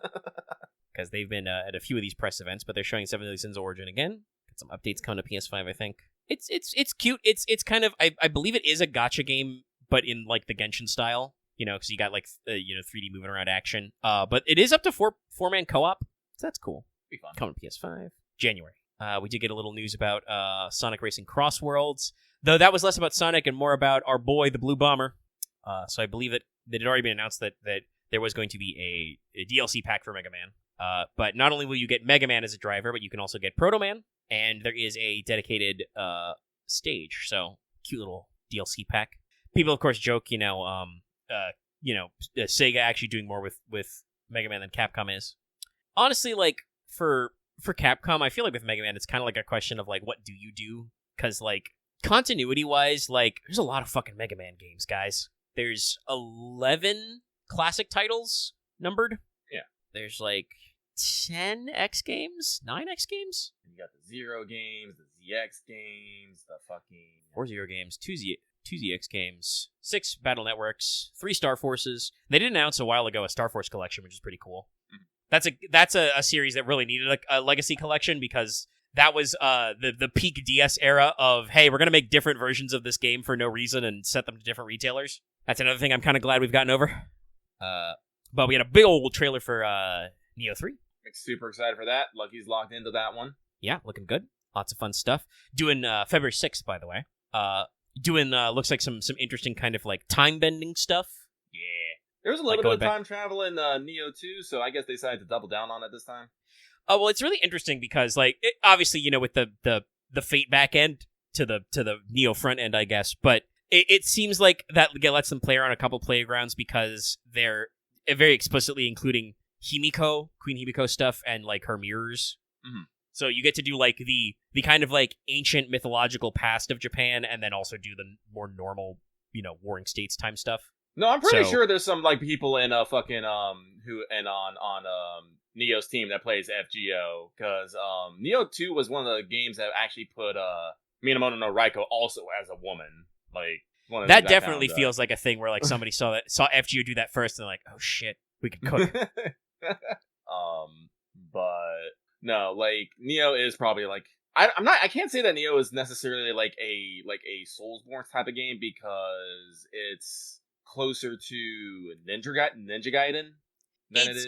they've been at a few of these press events, but they're showing Seven Deadly Sins Origin again. Got some updates coming to PS5, I think. It's cute. It's kind of, I believe it is a gacha game, but in like the Genshin style, because you got like 3D moving around action. But it is up to four-man co-op, so that's cool. Be fun. Coming to PS5 January. We did get a little news about Sonic Racing Cross Worlds, though that was less about Sonic and more about our boy, the Blue Bomber. So I believe that it had already been announced that there was going to be a DLC pack for Mega Man. But not only will you get Mega Man as a driver, but you can also get Proto Man, and there is a dedicated stage. So cute little DLC pack. People, of course, joke, Sega actually doing more with Mega Man than Capcom is. Honestly, like for Capcom, I feel like with Mega Man, it's kind of like a question of like, what do you do? Because like continuity wise, like there's a lot of fucking Mega Man games, guys. There's 11 classic titles numbered. Yeah. There's like 10 X games, 9 X games. And you got the Zero games, the ZX games, the fucking 4 Zero games, 2 ZX games, 6 Battle Networks, 3 Star Forces. They did announce a while ago a Star Force collection, which is pretty cool. Mm-hmm. That's a series that really needed a legacy collection because that was the peak DS era of, hey, we're gonna make different versions of this game for no reason and set them to different retailers. That's another thing I'm kind of glad we've gotten over. But we had a big old trailer for Neo 3. Super excited for that. Lucky's locked into that one. Yeah, looking good. Lots of fun stuff. Doing February 6th, by the way. Doing looks like some interesting kind of like time bending stuff. Yeah. There was a little bit of time travel in Neo 2, so I guess they decided to double down on it this time. Oh, well, it's really interesting because like obviously, with the Fate back end to the Neo front end, I guess, but it seems like that lets them play around a couple playgrounds because they're very explicitly including Queen Himiko stuff and like her mirrors. Mm-hmm. So you get to do like the kind of like ancient mythological past of Japan and then also do the more normal, Warring States time stuff. No, I'm pretty sure there's some like people in fucking who and on Neo's team that plays FGO because Neo 2 was one of the games that actually put Minamoto no Raiko also as a woman. Like one of that definitely feels like a thing where like somebody saw FGO do that first and they're like, oh shit, we could cook. But no, like Neo is probably like I can't say that Neo is necessarily like a Soulsborne type of game because it's closer to Ninja Gaiden than it is.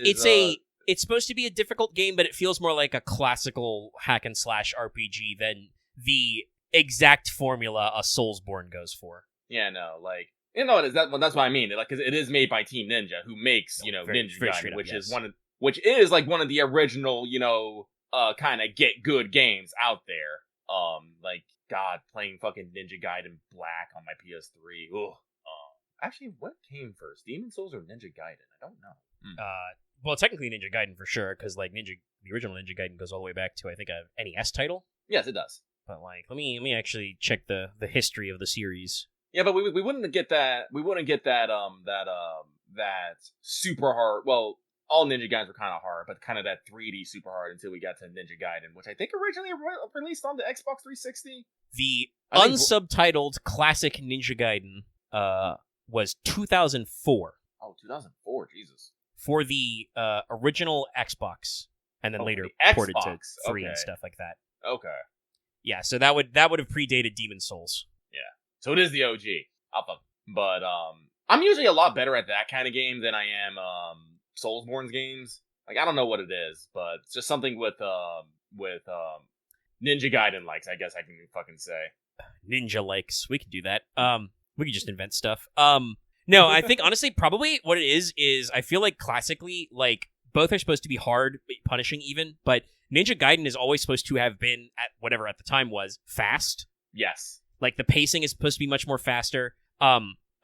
It's supposed to be a difficult game, but it feels more like a classical hack and slash RPG than the exact formula a Soulsborne goes for. Yeah, no, like that's what I mean. Like, because it is made by Team Ninja, who makes Ninja Gaiden, which is like one of the original kind of get good games out there. Like God, playing fucking Ninja Gaiden Black on my PS3. Ugh. Actually, what came first, Demon Souls or Ninja Gaiden? I don't know. Well, technically Ninja Gaiden for sure, because like the original Ninja Gaiden goes all the way back to I think a NES title. Yes, it does. But like, let me actually check the history of the series. Yeah, but we wouldn't get that. We wouldn't get that super hard. Well, all Ninja Gaidens were kind of hard, but kind of that 3D super hard until we got to Ninja Gaiden, which I think originally released on the Xbox 360. The unsubtitled classic Ninja Gaiden was 2004. Oh, 2004, Jesus. For the original Xbox, and then later ported to 3 and stuff like that. Okay. Yeah, so that would have predated Demon Souls. Yeah. So it is the OG. But I'm usually a lot better at that kind of game than I am Soulsborne games. Like, I don't know what it is, but it's just something with Ninja Gaiden likes, I guess I can fucking say. Ninja likes. We could do that. We could just invent stuff. No, I think honestly, probably what it is I feel like classically, like, both are supposed to be hard, punishing even, but Ninja Gaiden is always supposed to have been, at whatever at the time was, fast. Yes. Like, the pacing is supposed to be much more faster.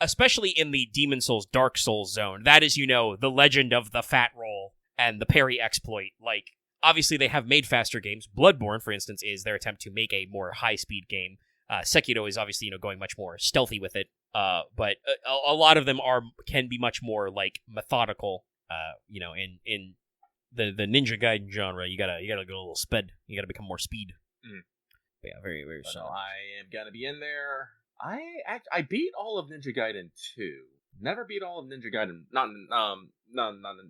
Especially in the Demon Souls, Dark Souls zone. That is, the legend of the fat roll and the parry exploit. Like, obviously they have made faster games. Bloodborne, for instance, is their attempt to make a more high-speed game. Sekiro is obviously, going much more stealthy with it. But a lot of them can be much more, like, methodical. In the Ninja Gaiden genre, you gotta go a little sped. You gotta become more speed. Mm. But yeah, very, very solid. I am gonna be in there. I beat all of Ninja Gaiden 2. Never beat all of Ninja Gaiden. Not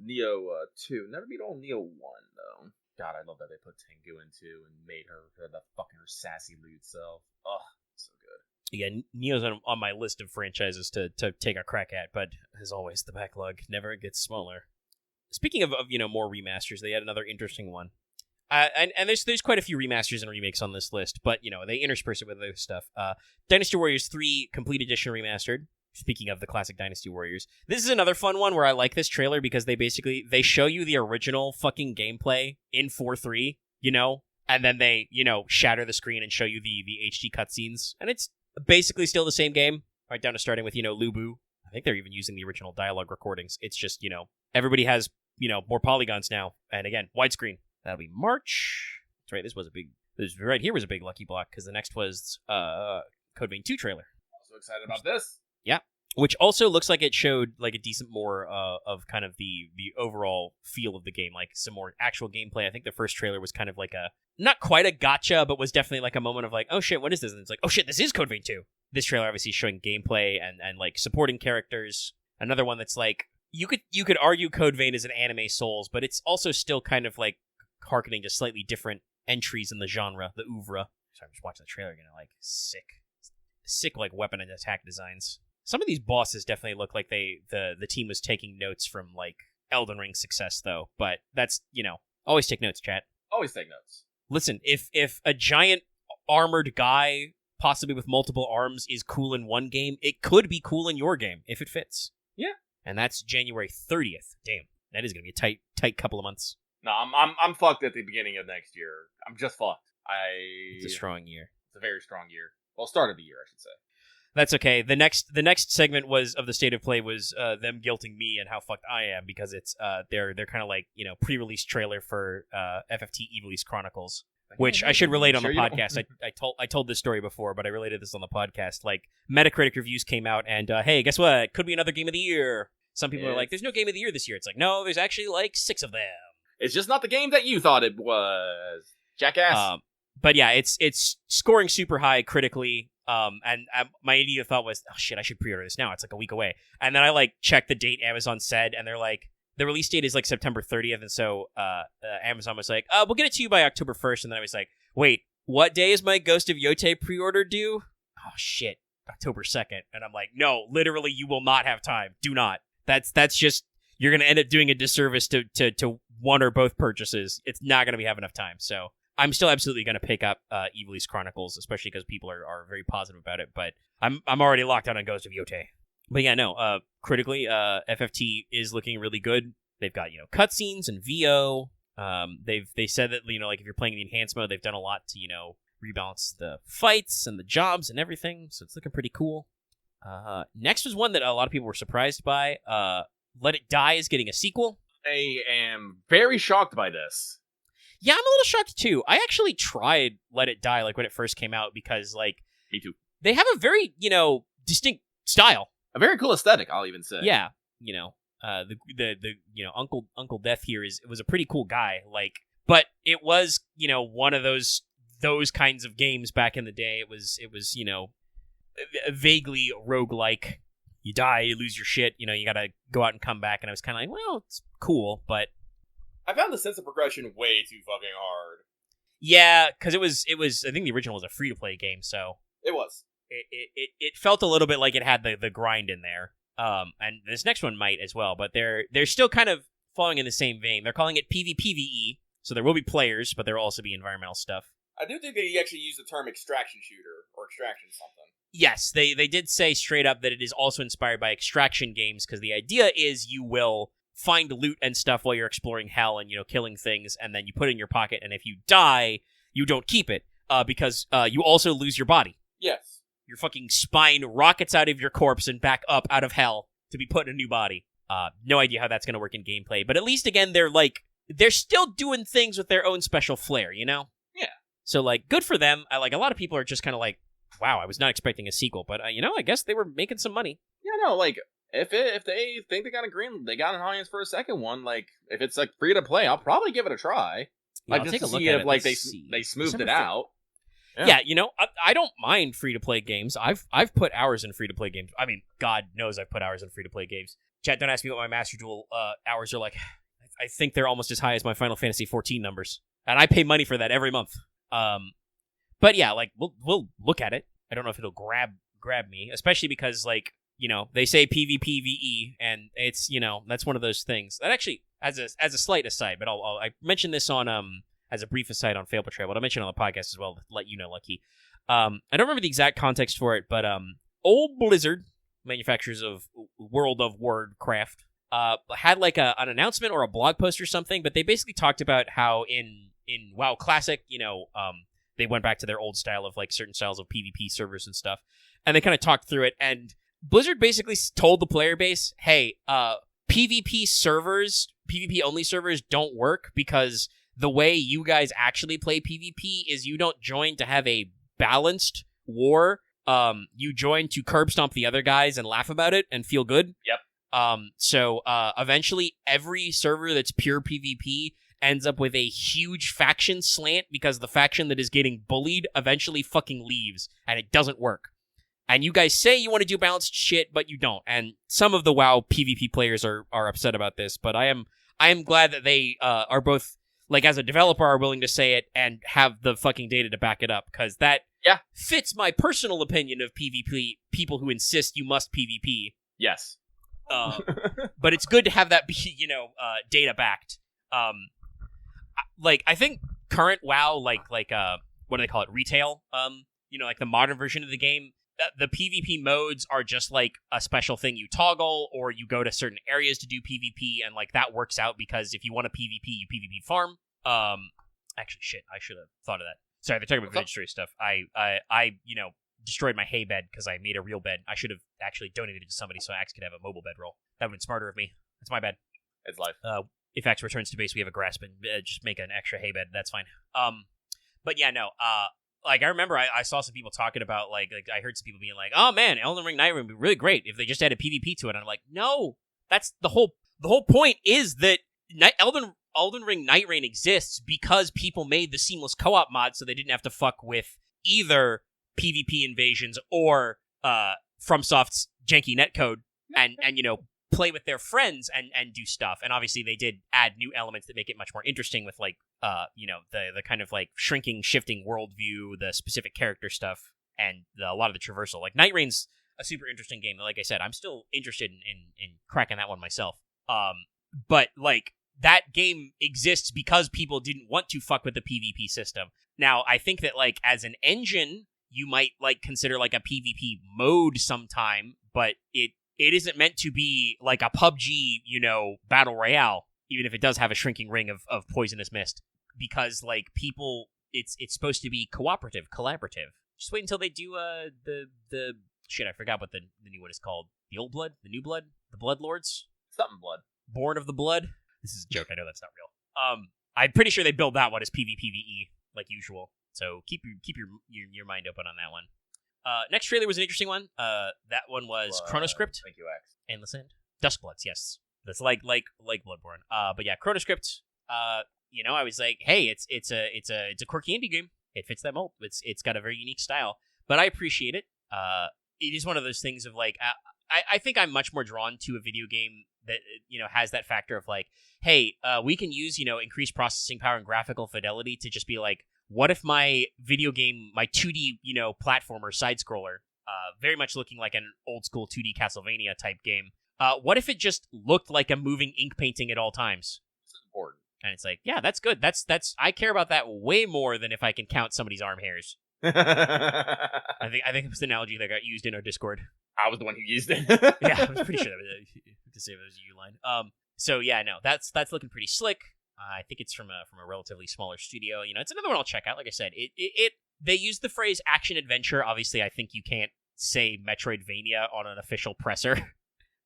Neo 2. Never beat all of Neo 1 though. God, I love that they put Tengu in 2 and made her the fucking sassy lewd self. Ugh, so good. Yeah, Neo's on my list of franchises to take a crack at, but as always, the backlog never gets smaller. Speaking of more remasters, they had another interesting one. And there's quite a few remasters and remakes on this list, but they intersperse it with other stuff. Dynasty Warriors 3 Complete Edition Remastered. Speaking of the classic Dynasty Warriors, this is another fun one where I like this trailer because they show you the original fucking gameplay in 4:3, and then they shatter the screen and show you the HD cutscenes, and it's basically still the same game, right down to starting with Lubu. I think they're even using the original dialogue recordings. It's just everybody has more polygons now, and again widescreen. That'll be March. That's right. This right here was a big lucky block because the next was Code Vein 2 trailer. Also excited about this. Yeah, which also looks like it showed like a decent more of kind of the overall feel of the game, like some more actual gameplay. I think the first trailer was kind of like not quite a gotcha, but was definitely like a moment of like, oh shit, what is this? And it's like, oh shit, this is Code Vein 2. This trailer obviously showing gameplay and like supporting characters. Another one that's like you could argue Code Vein is an anime Souls, but it's also still kind of like harkening to slightly different entries in the genre, the oeuvre. Sorry, I'm just watching the trailer again. Like sick like weapon and attack designs. Some of these bosses definitely look like the team was taking notes from like Elden Ring's success, though. But that's always take notes, chat. Always take notes. Listen, if a giant armored guy, possibly with multiple arms, is cool in one game, it could be cool in your game if it fits. Yeah, and that's January 30th. Damn, that is gonna be a tight couple of months. No, I'm fucked at the beginning of next year. I'm just fucked. It's a strong year. It's a very strong year. Well, start of the year, I should say. That's okay. The next segment was of the state of play was them guilting me and how fucked I am because it's they're kind of like pre-release trailer for FFT Evil East Chronicles, which I should relate on the podcast. I told this story before, but I related this on the podcast. Like Metacritic reviews came out and hey, guess what? Could be another game of the year. Some people are like, "There's no game of the year this year." It's like, no, there's actually like 6 of them. It's just not the game that you thought it was, jackass. But yeah, it's scoring super high critically. And my immediate thought was, oh shit, I should pre-order this now. It's like a week away. And then I like checked the date Amazon said, and they're like, the release date is like September 30th. And so Amazon was like, we'll get it to you by October 1st. And then I was like, wait, what day is my Ghost of Yote pre-order due? Oh shit, October 2nd. And I'm like, no, literally, you will not have time. Do not. That's just, you're going to end up doing a disservice to one or both purchases. It's not going to have enough time. So I'm still absolutely going to pick up Evil East Chronicles, especially because people are very positive about it. But I'm already locked out on Ghost of Yote. But yeah, no. Critically, FFT is looking really good. They've got cutscenes and VO. They said that like if you're playing the enhanced mode, they've done a lot to rebalance the fights and the jobs and everything. So it's looking pretty cool. Next was one that a lot of people were surprised by. Let It Die is getting a sequel. I am very shocked by this. Yeah, I'm a little shocked too. I actually tried Let It Die like when it first came out because like me too. They have a very distinct style, a very cool aesthetic. I'll even say. Yeah, the Uncle Death here was a pretty cool guy. Like, but it was one of those kinds of games back in the day. It was vaguely roguelike. You die, you lose your shit. You gotta go out and come back. And I was kind of like, well, it's cool, but. I found the sense of progression way too fucking hard. Yeah, because it was. I think the original was a free to play game, so it was. It felt a little bit like it had the grind in there. And this next one might as well, but they're still kind of following in the same vein. They're calling it PvPvE, so there will be players, but there will also be environmental stuff. I do think they actually use the term extraction shooter or extraction something. Yes, they did say straight up that it is also inspired by extraction games, because the idea is you will find loot and stuff while you're exploring hell and, killing things, and then you put it in your pocket, and if you die, you don't keep it, because you also lose your body. Yes. Your fucking spine rockets out of your corpse and back up out of hell to be put in a new body. No idea how that's going to work in gameplay, but at least, again, they're still doing things with their own special flair, Yeah. So, good for them. A lot of people are just kind of like, wow, I was not expecting a sequel, but, I guess they were making some money. Yeah, no, if they think they got an audience for a second one, if it's, free to play, I'll probably give it a try. Yeah, just take a to look see at if, it. they smoothed it out. Yeah, I don't mind free-to-play games. I've put hours in free-to-play games. I mean, God knows I've put hours in free-to-play games. Chat, don't ask me what my Master Duel hours are like. I think they're almost as high as my Final Fantasy 14 numbers. And I pay money for that every month. But yeah, we'll look at it. I don't know if it'll grab me, especially because, they say PvPvE, and it's, that's one of those things. That actually, as a slight aside, but I mentioned this on, as a brief aside on Fail Betrayal, but I'll mention it on the podcast as well to let you know, Lucky. I don't remember the exact context for it, but old Blizzard, manufacturers of World of Warcraft, had an announcement or a blog post or something, but they basically talked about how in WoW Classic, they went back to their old style of certain styles of PvP servers and stuff, and they kind of talked through it, and Blizzard basically told the player base, hey, PvP only servers don't work because the way you guys actually play PvP is you don't join to have a balanced war. You join to curb stomp the other guys and laugh about it and feel good. Yep. So eventually every server that's pure PvP ends up with a huge faction slant because the faction that is getting bullied eventually fucking leaves, and it doesn't work. And you guys say you want to do balanced shit, but you don't. And some of the WoW PvP players are upset about this, but I am glad that they are both, as a developer, are willing to say it and have the fucking data to back it up, because that fits my personal opinion of PvP, people who insist you must PvP. Yes. But it's good to have that be, data backed. I think current WoW, what do they call it, retail, the modern version of the game, the PvP modes are just a special thing you toggle, or you go to certain areas to do PvP, and that works out because if you want to PvP, you PvP farm. Actually, shit, I should have thought of that. Sorry, they're talking about vintage story stuff. I destroyed my hay bed because I made a real bed. I should have actually donated it to somebody so Axe could have a mobile bedroll. That would have been smarter of me. That's my bad. It's life. If Axe returns to base, we have a grass bin. Just make an extra hay bed. That's fine. But yeah, no. I remember I saw some people talking about, I heard some people being like, oh man, Elden Ring Night Ring would be really great if they just added PvP to it. And I'm like, no, that's the whole point is that Elden Ring Night Ring exists because people made the seamless co-op mod so they didn't have to fuck with either PvP invasions or FromSoft's janky netcode and play with their friends and do stuff. And obviously they did add new elements that make it much more interesting with the kind of shrinking, shifting worldview, the specific character stuff, and a lot of the traversal. Night Rain's a super interesting game. Like I said, I'm still interested in cracking that one myself. But that game exists because people didn't want to fuck with the PvP system. Now, I think that as an engine, you might consider a PvP mode sometime, but it isn't meant to be a PUBG, battle royale, even if it does have a shrinking ring of poisonous mist, because people, it's supposed to be collaborative. Just wait until they do the shit. I forgot what the new one is called. The Old Blood, the New Blood, the Blood Lords, something blood, Born of the Blood. This is a joke. I know that's not real. I'm pretty sure they build that one as PvPvE like usual. So keep your mind open on that one. Next trailer was an interesting one. That one was Chronoscript. Thank you, X. Endless End. Duskbloods, yes. That's like Bloodborne. But yeah, Chronoscript. I was like, hey, it's a quirky indie game. It fits that mold. It's got a very unique style, but I appreciate it. It is one of those things of I think I'm much more drawn to a video game that has that factor of hey, we can use increased processing power and graphical fidelity to just be what if my video game, my 2D, platformer, side-scroller, very much looking like an old-school 2D Castlevania type game, What if it just looked like a moving ink painting at all times? This is important. And it's like, yeah, that's good. That's I care about that way more than if I can count somebody's arm hairs. I think it was the analogy that got used in our Discord. I was the one who used it. Yeah, I was pretty sure that was to say it was a U line. So yeah, no, that's looking pretty slick. I think it's from a relatively smaller studio. You know, it's another one I'll check out. Like I said, they use the phrase action adventure. Obviously, I think you can't say Metroidvania on an official presser,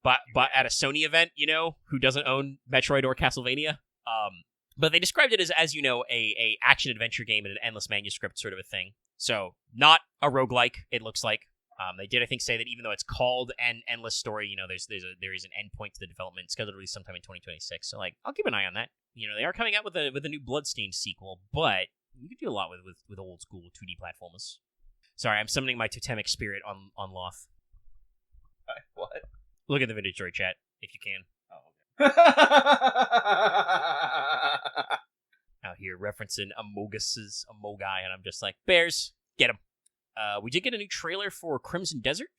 but at a Sony event, you know, who doesn't own Metroid or Castlevania. But they described it as you know, a action adventure game in an endless manuscript sort of a thing. So not a roguelike, it looks like. They did, I think, say that even though it's called an endless story, you know, there is an endpoint to the development, scheduled to release sometime in 2026. So like, I'll keep an eye on that. You know, they are coming out with a new Bloodstained sequel, but you could do a lot with old school 2D platformers. Sorry, I'm summoning my totemic spirit on Loth. What? Look at the Vintage Droid chat if you can. Oh, okay. Out here referencing Amogai, and I'm just like, bears, get him. We did get a new trailer for Crimson Desert.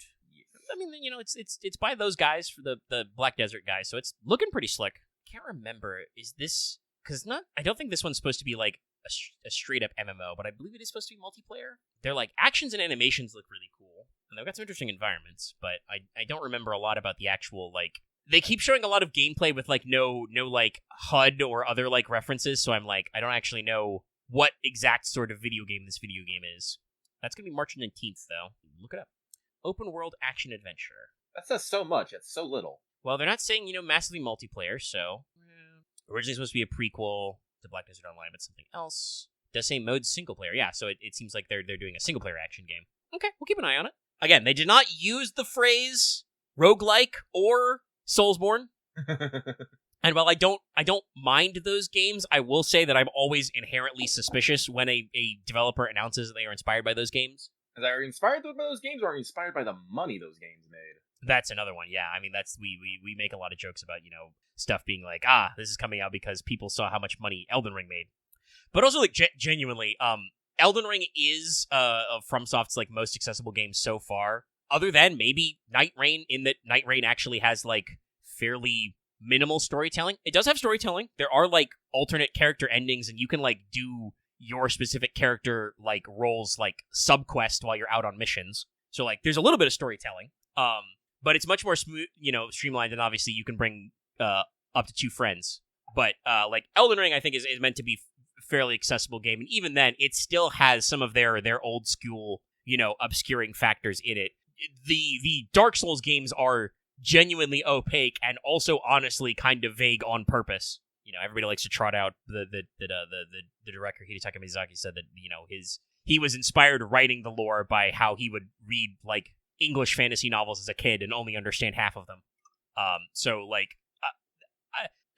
I mean, you know, it's by those guys, for the Black Desert guys, so it's looking pretty slick. Can't remember, is this, because I don't think this one's supposed to be like a straight up MMO, but I believe it is supposed to be multiplayer. They're like, actions and animations look really cool, and they've got some interesting environments, but I don't remember a lot about the actual, like, they keep showing a lot of gameplay with like no like HUD or other like references, so I'm like, I don't actually know what exact sort of video game this video game is. That's going to be March 19th, though. Look it up. Open world action adventure. That says so much. It's so little. Well, they're not saying, you know, massively multiplayer, so... Originally supposed to be a prequel to Black Desert Online, but something else. It does say mode single player, yeah, so it seems like they're doing a single player action game. Okay, we'll keep an eye on it. Again, they did not use the phrase roguelike or Soulsborne. And while I don't mind those games, I will say that I'm always inherently suspicious when a developer announces that they are inspired by those games. Is that inspired by those games, or are inspired by the money those games made? That's another one, yeah. I mean, that's we make a lot of jokes about, you know, stuff being like, this is coming out because people saw how much money Elden Ring made. But also, like, genuinely, Elden Ring is FromSoft's like most accessible game so far, other than maybe Night Rain, in that Night Rain actually has like fairly minimal storytelling. It does have storytelling. There are like alternate character endings, and you can like do your specific character like roles like subquest while you're out on missions. So like there's a little bit of storytelling. But it's much more smooth, you know, streamlined, and obviously you can bring up to 2 friends. But like Elden Ring, I think is meant to be fairly accessible game, and even then, it still has some of their old school, you know, obscuring factors in it. The Dark Souls games are genuinely opaque and also honestly kind of vague on purpose. You know, everybody likes to trot out the director Hidetaka Miyazaki said that, you know, he was inspired writing the lore by how he would read like English fantasy novels as a kid and only understand half of them. So like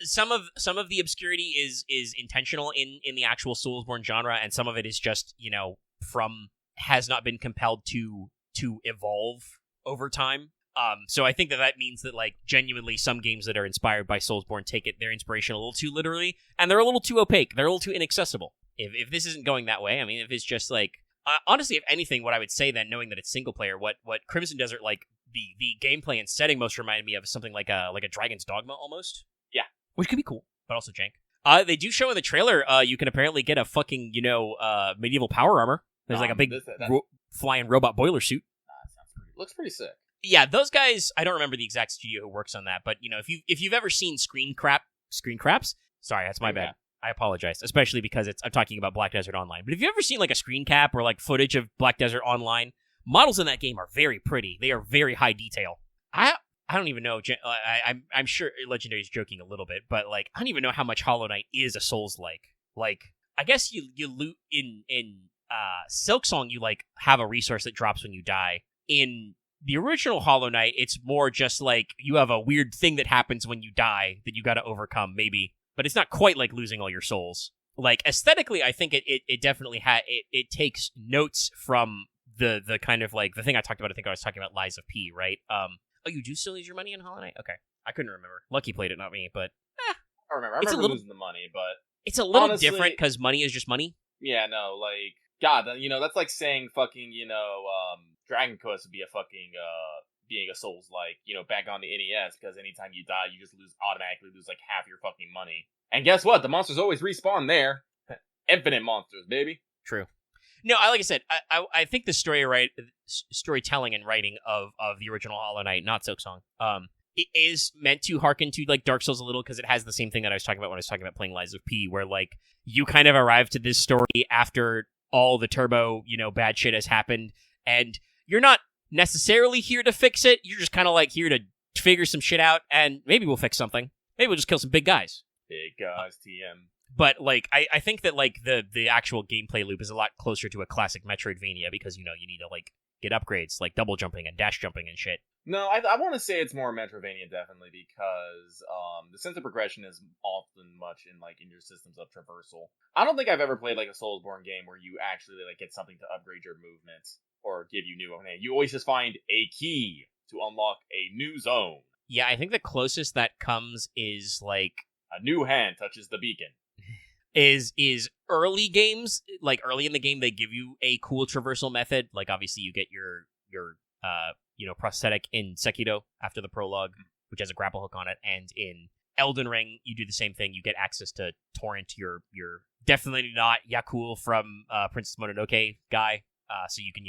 some of the obscurity is intentional in the actual Soulsborne genre, and some of it is just, you know, has not been compelled to evolve over time. So I think that means that, like, genuinely some games that are inspired by Soulsborne take their inspiration a little too literally, and they're a little too opaque. They're a little too inaccessible. If this isn't going that way, I mean, if it's just like, honestly, if anything, what I would say then, knowing that it's single player, what Crimson Desert, like, the gameplay and setting most reminded me of is something like a Dragon's Dogma almost. Yeah. Which could be cool, but also jank. They do show in the trailer, you can apparently get a fucking, you know, medieval power armor. There's like a big flying robot boiler suit. Looks pretty sick. Yeah, those guys, I don't remember the exact studio who works on that, but, you know, if you've ever seen Screen Craps? Sorry, that's my bad. I apologize, especially because I'm talking about Black Desert Online. But if you've ever seen, like, a screen cap or, like, footage of Black Desert Online, models in that game are very pretty. They are very high detail. I don't even know, I'm sure Legendary is joking a little bit, but, like, I don't even know how much Hollow Knight is a Souls-like. Like, I guess you loot in Silksong, you, like, have a resource that drops when you die. In the original Hollow Knight, it's more just like you have a weird thing that happens when you die that you gotta overcome, maybe. But it's not quite like losing all your souls. Like, aesthetically, I think it definitely it takes notes from the kind of like the thing I talked about. I think I was talking about Lies of P, right? Oh, you do still lose your money in Hollow Knight? Okay. I couldn't remember. Lucky played it, not me, but I remember. I remember losing the money, but it's a little honestly, different because money is just money. Yeah, no, like, God, you know, that's like saying fucking, you know, Dragon Quest would be a fucking being a Souls-like, back on the NES, because anytime you die, you just automatically lose like half your fucking money. And guess what? The monsters always respawn there. Infinite monsters, baby. True. No, like I said, I think the storytelling and writing of the original Hollow Knight, not Silksong, it is meant to harken to like Dark Souls a little, because it has the same thing that I was talking about when I was talking about playing Lies of P, where like you kind of arrive to this story after all the turbo, bad shit has happened, and you're not necessarily here to fix it. You're just kind of like here to figure some shit out, and maybe we'll fix something. Maybe we'll just kill some big guys. Big guys, TM. But like, I think that like the actual gameplay loop is a lot closer to a classic Metroidvania, because you need to like get upgrades like double jumping and dash jumping and shit. No, I want to say it's more Metroidvania, definitely, because the sense of progression is often much in your systems of traversal. I don't think I've ever played like a Soulsborne game where you actually like get something to upgrade your movement or give you new. You always just find a key to unlock a new zone. Yeah, I think the closest that comes is like a new hand touches the beacon. Is early games, like early in the game, they give you a cool traversal method. Like obviously you get your prosthetic in Sekiro after the prologue, which has a grapple hook on it, and in Elden Ring you do the same thing. You get access to Torrent, your definitely not Yakul from Princess Mononoke guy, so you can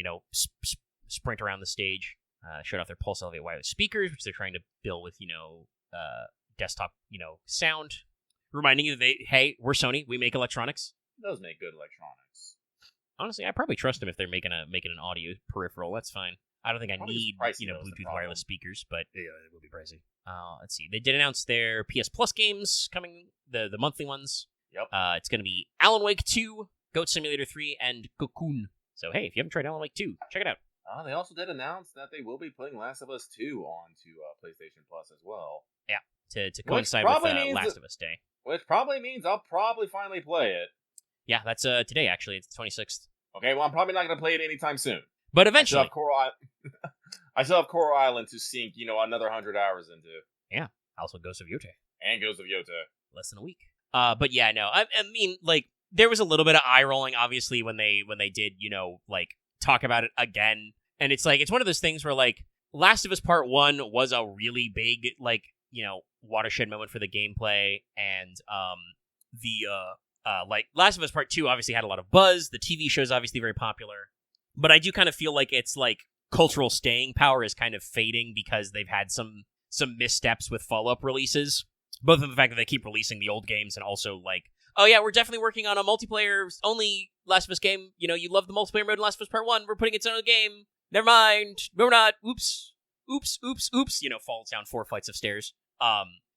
sprint around the stage, shut off their pulse elevate wireless speakers, which they're trying to build with desktop sound. Reminding you that we're Sony. We make electronics. It does make good electronics. Honestly, I probably trust them if they're making an audio peripheral. That's fine. I don't think I need Bluetooth wireless speakers, but yeah, it will be pricey. Let's see. They did announce their PS Plus games coming, the monthly ones. Yep. It's going to be Alan Wake 2, Goat Simulator 3, and Cocoon. So hey, if you haven't tried Alan Wake 2, check it out. They also did announce that they will be putting Last of Us 2 onto PlayStation Plus as well. Yeah, to coincide with Last of Us Day. Which probably means I'll probably finally play it. Yeah, that's today, actually. It's the 26th. Okay, well, I'm probably not going to play it anytime soon. But eventually. I still have Coral Island to sink, another 100 hours into. Yeah, also Ghost of Yota. And Ghost of Yota. Less than a week. But yeah, no, I mean, like, there was a little bit of eye rolling, obviously, when they did, like, talk about it again. And it's like, it's one of those things where, like, Last of Us Part 1 was a really big, like, watershed moment for the gameplay, and like Last of Us Part 2 obviously had a lot of buzz. The TV show is obviously very popular, but I do kind of feel like it's like cultural staying power is kind of fading because they've had some missteps with follow-up releases, both in the fact that they keep releasing the old games, and also like, oh yeah, we're definitely working on a multiplayer only Last of Us game. You love the multiplayer mode in Last of Us Part 1. We're putting its own game. Never mind. We're not. Oops. Falls down 4 flights of stairs.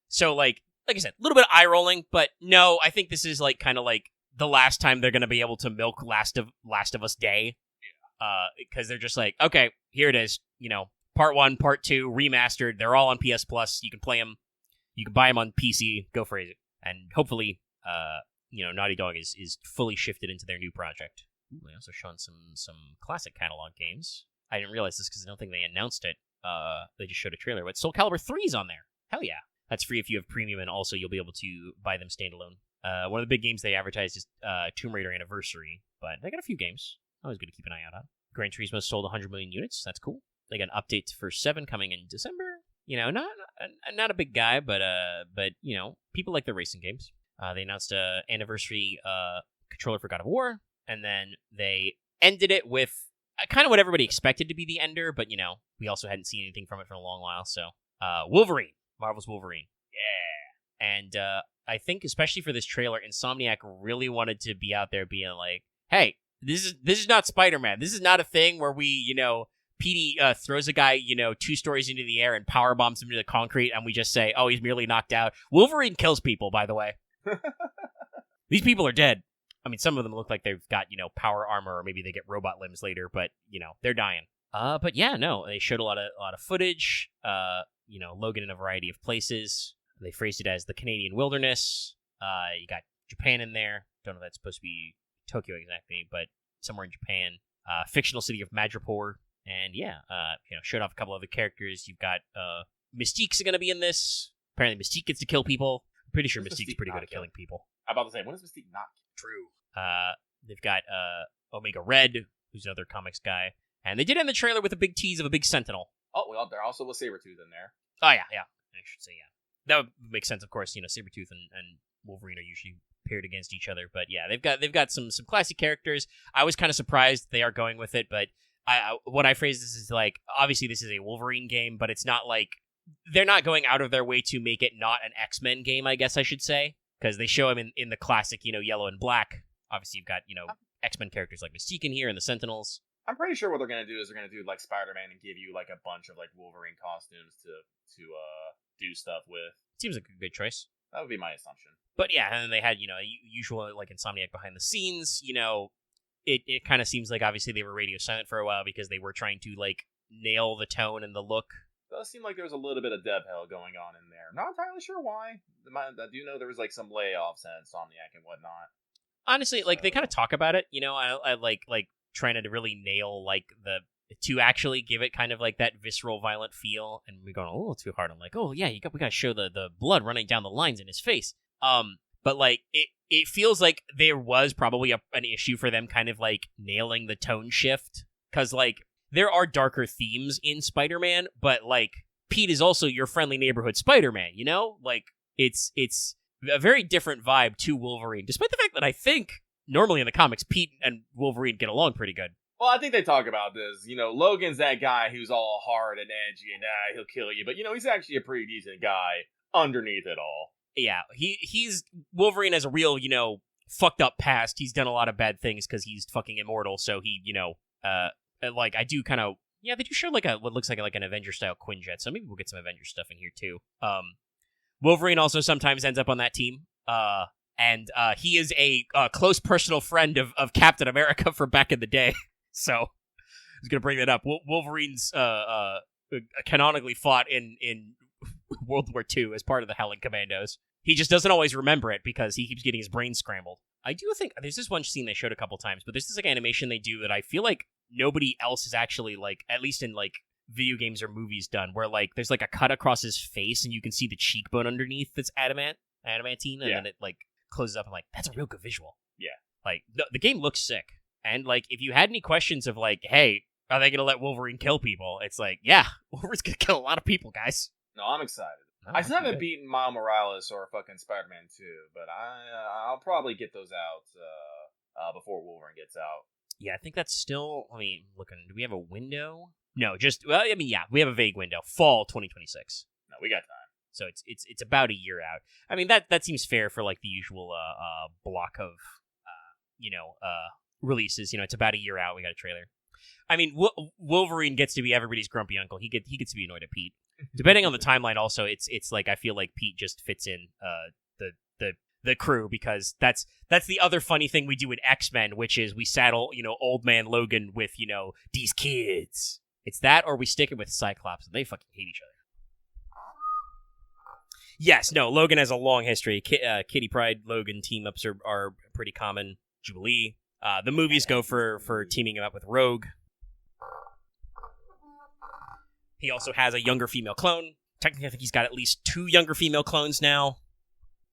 So like I said, a little bit of eye rolling, but no, I think this is like kind of like the last time they're gonna be able to milk Last of Us Day. Because they're just like, okay, here it is. Part 1, Part 2, remastered. They're all on PS Plus. You can play them. You can buy them on PC. Go for it. And hopefully, Naughty Dog is fully shifted into their new project. Ooh, they also shown some classic catalog games. I didn't realize this because I don't think they announced it. They just showed a trailer, but Soul Calibur 3's on there. Hell yeah. That's free if you have premium, and also you'll be able to buy them standalone. One of the big games they advertised is Tomb Raider Anniversary, but they got a few games. Always good to keep an eye out on. Gran Turismo sold 100 million units. That's cool. They got an update for 7 coming in December. Not a big guy, but people like their racing games. They announced a anniversary controller for God of War, and then they ended it with kind of what everybody expected to be the ender, but we also hadn't seen anything from it for a long while. So Wolverine, Marvel's Wolverine, yeah. And I think especially for this trailer, Insomniac really wanted to be out there being like, hey, this is not Spider-Man. This is not a thing where we PD throws a guy 2 stories into the air and power bombs him into the concrete, and we just say, oh, he's merely knocked out. Wolverine kills people, by the way. These people are dead. I mean, some of them look like they've got, power armor, or maybe they get robot limbs later, but, they're dying. But yeah, no, they showed a lot of footage, Logan in a variety of places. They phrased it as the Canadian wilderness. You got Japan in there. Don't know if that's supposed to be Tokyo exactly, but somewhere in Japan. Fictional city of Madripoor. And yeah, showed off a couple other characters. You've got, Mystique's going to be in this. Apparently Mystique gets to kill people. I'm pretty sure Mystique's pretty good at killing people. I'm about to say, when is Mystique not? True. They've got Omega Red, who's another comics guy, and they did end the trailer with a big tease of a big Sentinel. Oh, well, there also was Sabretooth in there. Oh, yeah. I should say, yeah. That would make sense, of course. Sabretooth and Wolverine are usually paired against each other. But yeah, they've got some classic characters. I was kind of surprised they are going with it, but what I phrased this is like, obviously this is a Wolverine game, but it's not like, they're not going out of their way to make it not an X-Men game, I guess I should say, because they show him in the classic, yellow and black. Obviously, you've got, X-Men characters like Mystique in here and the Sentinels. I'm pretty sure what they're going to do is they're going to do like Spider-Man and give you like a bunch of like Wolverine costumes to do stuff with. Seems like a good choice. That would be my assumption. But yeah, and then they had, usual like Insomniac behind the scenes, it kind of seems like obviously they were radio silent for a while because they were trying to like nail the tone and the look. It does seem like there's a little bit of dev hell going on in there. Not entirely sure why. I do know there was like some layoffs at Insomniac and whatnot. Honestly, like they kind of talk about it, I like trying to really nail like to actually give it kind of like that visceral, violent feel, and we're going a little too hard. I'm like, oh yeah, we gotta show the blood running down the lines in his face. But like it feels like there was probably an issue for them kind of like nailing the tone shift, because like there are darker themes in Spider-Man, but like Pete is also your friendly neighborhood Spider-Man, like it's a very different vibe to Wolverine, despite the fact that I think normally in the comics Pete and Wolverine get along pretty good. Well, I think they talk about this. Logan's that guy who's all hard and edgy and he'll kill you, but he's actually a pretty decent guy underneath it all. Yeah, he's Wolverine has a real, fucked up past. He's done a lot of bad things because he's fucking immortal. So he, like I do kind of, yeah, they do show like what looks like an Avenger style Quinjet. So maybe we'll get some Avenger stuff in here too. Wolverine also sometimes ends up on that team. And he is a close personal friend of Captain America from back in the day. So I was gonna bring that up. Wolverine's canonically fought in World War II as part of the Howling Commandos. He just doesn't always remember it because he keeps getting his brain scrambled. I do think there's this one scene they showed a couple times, but there's this like animation they do that I feel like nobody else has actually like, at least in like video games or movies, done, where like there's like a cut across his face and you can see the cheekbone underneath that's adamantine, and then it like closes up. I'm like, that's a real good visual. Yeah. Like the game looks sick. And like if you had any questions of like, hey, are they gonna let Wolverine kill people? It's like, yeah, Wolverine's gonna kill a lot of people, guys. No, I'm excited. I still haven't beaten Miles Morales or fucking Spider-Man 2, but I'll probably get those out before Wolverine gets out. Yeah, I think that's still, looking, do we have a window? No, yeah, we have a vague window. Fall 2026. No, we got time. So it's about a year out. That seems fair for like the usual block of releases. It's about a year out. We got a trailer. Wolverine gets to be everybody's grumpy uncle. He gets to be annoyed at Pete. Depending on the timeline, also, it's like I feel like Pete just fits in the crew, because that's the other funny thing we do in X-Men, which is we saddle old man Logan with these kids. It's that, or we stick it with Cyclops, and they fucking hate each other. Yes, no, Logan has a long history. Kitty Pryde Logan team ups are pretty common. Jubilee. The movies go for teaming him up with Rogue. He also has a younger female clone. Technically, I think he's got at least 2 younger female clones now.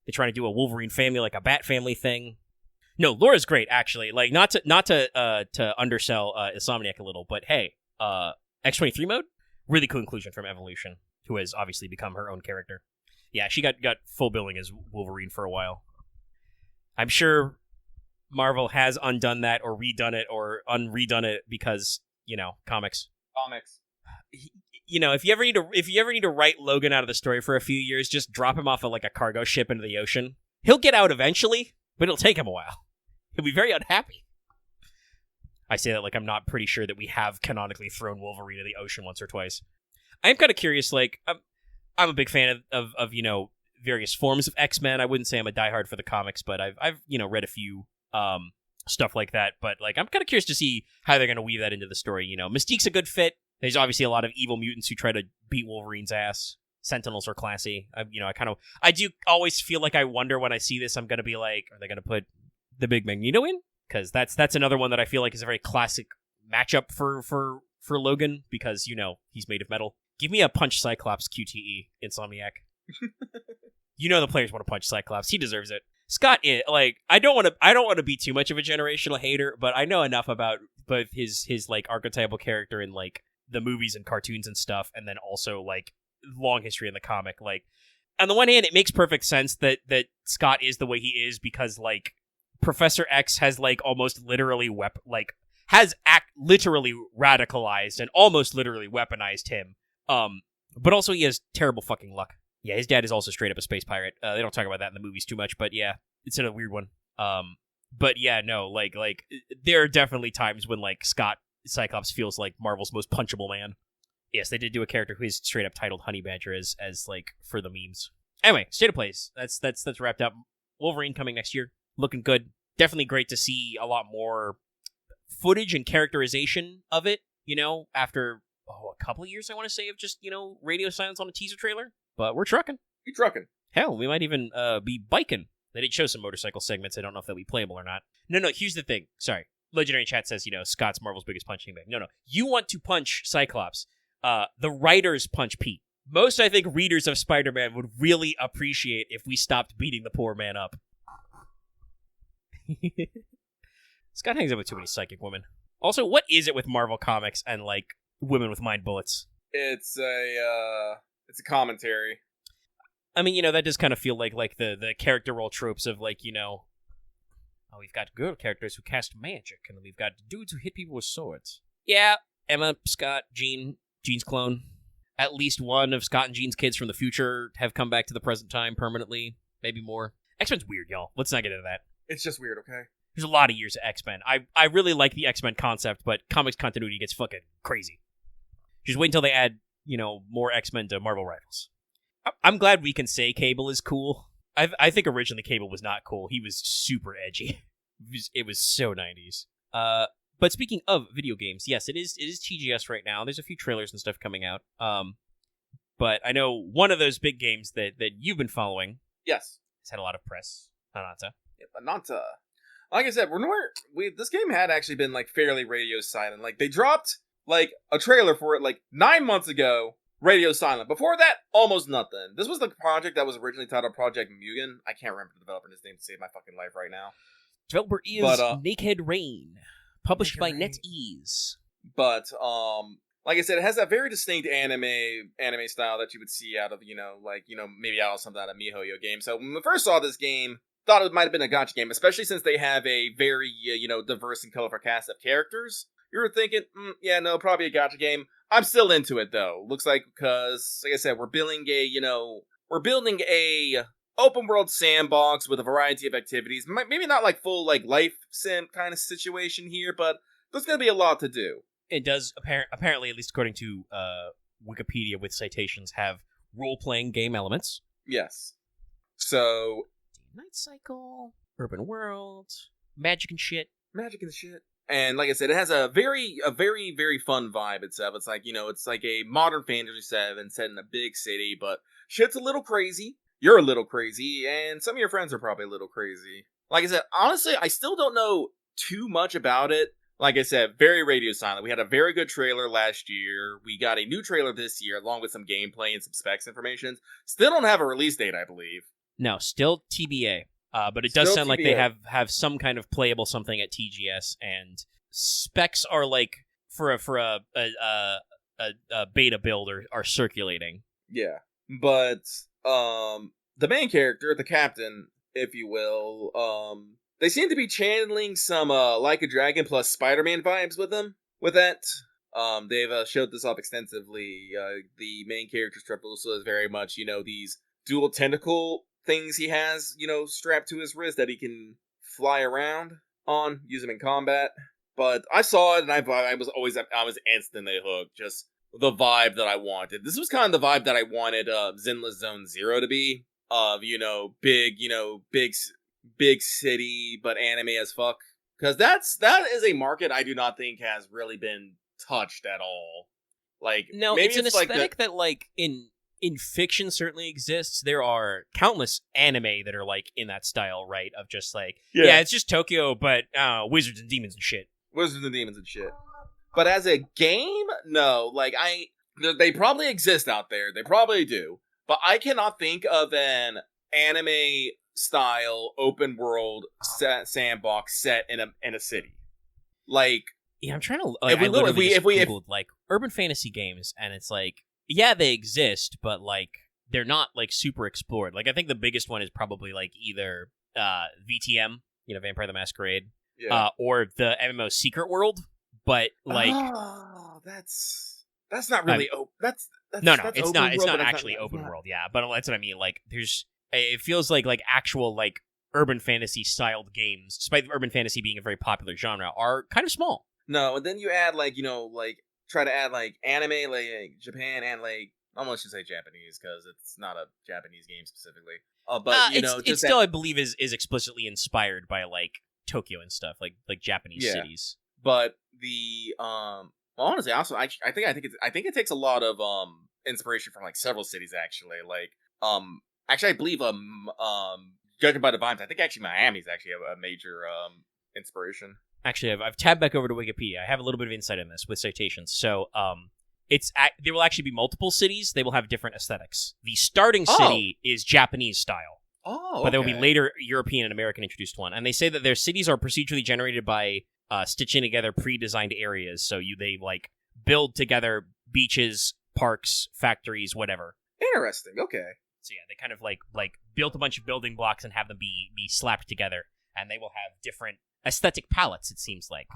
They're trying to do a Wolverine family, like a Bat family thing. No, Laura's great, actually. Like, not to undersell Insomniac a little, but hey, X-23 mode, really cool inclusion from Evolution, who has obviously become her own character. Yeah, she got full billing as Wolverine for a while. I'm sure Marvel has undone that or redone it or unredone it because, comics. If you ever need to write Logan out of the story for a few years, just drop him off of like a cargo ship into the ocean. He'll get out eventually, but it'll take him a while. He'll be very unhappy. I say that like I'm not pretty sure that we have canonically thrown Wolverine in the ocean once or twice. I am kind of curious, like, I'm a big fan of various forms of X-Men. I wouldn't say I'm a diehard for the comics, but I've read a few stuff like that. But like, I'm kind of curious to see how they're going to weave that into the story. Mystique's a good fit. There's obviously a lot of evil mutants who try to beat Wolverine's ass. Sentinels are classy. I do always feel like I wonder when I see this, I'm going to be like, are they going to put the big Magneto in? Because that's another one that I feel like is a very classic matchup for Logan, because, he's made of metal. Give me a punch Cyclops QTE, Insomniac. The players want to punch Cyclops. He deserves it. Scott, I don't want to be too much of a generational hater, but I know enough about both his like archetypal character and like the movies and cartoons and stuff, and then also like long history in the comic. Like, on the one hand, it makes perfect sense that Scott is the way he is because like Professor X has like almost literally literally radicalized and almost literally weaponized him. But also he has terrible fucking luck. Yeah, his dad is also straight up a space pirate. They don't talk about that in the movies too much, but yeah, it's a weird one. But yeah, no, like there are definitely times when like Scott Cyclops feels like Marvel's most punchable man. Yes, they did do a character who is straight up titled Honey Badger as like for the memes. Anyway, state of plays. That's wrapped up. Wolverine coming next year, looking good. Definitely great to see a lot more footage and characterization of it. You know, after a couple of years, I want to say, of just radio silence on a teaser trailer. But we're trucking. You're trucking. Hell, we might even be biking. They did show some motorcycle segments. I don't know if they'll be playable or not. No, here's the thing. Sorry. Legendary Chat says, Scott's Marvel's biggest punching bag. No. You want to punch Cyclops. The writers punch Pete. Most, I think, readers of Spider-Man would really appreciate if we stopped beating the poor man up. Scott hangs out with too many psychic women. Also, what is it with Marvel Comics and, like, women with mind bullets? It's a commentary. I mean, that does kind of feel like the character role tropes of, like, we've got girl characters who cast magic, and we've got dudes who hit people with swords. Yeah, Emma, Scott, Jean's clone. At least one of Scott and Jean's kids from the future have come back to the present time permanently. Maybe more. X-Men's weird, y'all. Let's not get into that. It's just weird, okay? There's a lot of years of X-Men. I really like the X-Men concept, but comics continuity gets fucking crazy. Just wait until they add, more X-Men to Marvel Rivals. I'm glad we can say Cable is cool. I think originally Cable was not cool. He was super edgy. It was so 90s. But speaking of video games, yes, it is TGS right now. There's a few trailers and stuff coming out. But I know one of those big games that you've been following. Yes. Has had a lot of press. Ananta. Yep, Ananta. Like I said, this game had actually been like fairly radio silent. Like they dropped like a trailer for it like 9 months ago. Radio silent. Before that, almost nothing. This was the project that was originally titled Project Mugen. I can't remember the developer's name to save my fucking life right now. Developer is Naked Rain. Published by NetEase. But, like I said, it has that very distinct anime style that you would see out of, maybe out of something out of MiHoYo game. So when we first saw this game, thought it might have been a gacha game, especially since they have a very, diverse and colorful cast of characters. You were thinking, probably a gacha game. I'm still into it, though. Looks like, because, like I said, we're building a open world sandbox with a variety of activities. Maybe not like full like life sim kind of situation here, but there's going to be a lot to do. It does apparently, at least according to Wikipedia with citations, have role-playing game elements. Yes. So Night Cycle, Urban World, magic and shit. And like I said, it has a very, very fun vibe itself. It's like, it's like a modern fantasy set in a big city, but shit's a little crazy. You're a little crazy, and some of your friends are probably a little crazy. Like I said, honestly, I still don't know too much about it. Like I said, very radio silent. We had a very good trailer last year. We got a new trailer this year, along with some gameplay and some specs information. Still don't have a release date, I believe. No, still TBA. But it does sound like they have some kind of playable something at TGS, and specs are like for a beta build are circulating. Yeah, but the main character, the captain, if you will, they seem to be channeling some Like a Dragon plus Spider-Man vibes with them. With that, they've showed this off extensively. The main character's Trabuso is very much, these dual tentacle things he has, strapped to his wrist that he can fly around on, use them in combat. But I saw it and I was instantly hooked. Just the vibe that I wanted. This was kind of the vibe that I wanted Zenless Zone Zero to be. Of, big city, but anime as fuck. Because that is a market I do not think has really been touched at all. Like, no, maybe it's an aesthetic that like in fiction certainly exists. There are countless anime that are like in that style, right? Of just like, yeah it's just Tokyo, but wizards and demons and shit. But as a game, no. Like, they probably exist out there. They probably do. But I cannot think of an anime style open world sandbox set in a city. Like, Yeah, I'm trying to. If we I look, literally just if we Googled like urban fantasy games, and it's like, yeah, they exist, but like they're not like super explored. Like I think the biggest one is probably like either VTM, Vampire the Masquerade, or the MMO Secret World. But like, that's not really open. That's no, that's it's open not. It's world, not but actually open world. Yeah, but that's what I mean. Like, it feels like actual like urban fantasy styled games, despite urban fantasy being a very popular genre, are kind of small. No, and then you add like try to add like anime, like Japan, and like I almost should say Japanese because it's not a Japanese game specifically. But it's still I believe is explicitly inspired by like Tokyo and stuff, like Japanese cities. But the well, honestly, also I think it takes a lot of inspiration from like several cities actually. Like actually I believe judging by the vibes, I think actually Miami's actually a major inspiration. Actually, I've tabbed back over to Wikipedia. I have a little bit of insight in this with citations. So, there will actually be multiple cities. They will have different aesthetics. The starting city is Japanese style. Oh, but there will be later European and American introduced one. And they say that their cities are procedurally generated by stitching together pre-designed areas. So they like build together beaches, parks, factories, whatever. Interesting. Okay. So yeah, they kind of like built a bunch of building blocks and have them be slapped together, and they will have different aesthetic palettes, it seems like.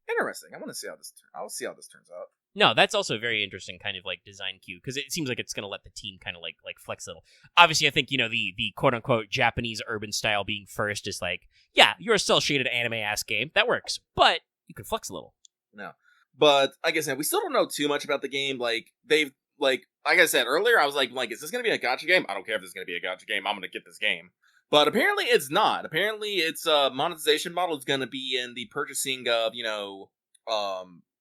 Interesting. I want to see I'll see how this turns out. No, that's also a very interesting kind of like design cue, because it seems like it's going to let the team kind of like flex a little. Obviously, I think, the quote-unquote Japanese urban style being first is like, yeah, you're a cel-shaded anime-ass game. That works. But you can flex a little. No. But, like I said, we still don't know too much about the game. Like, they've, like I said earlier, I was like, is this going to be a gacha game? I don't care if this is going to be a gacha game. I'm going to get this game. But apparently it's not. Apparently its monetization model is going to be in the purchasing of,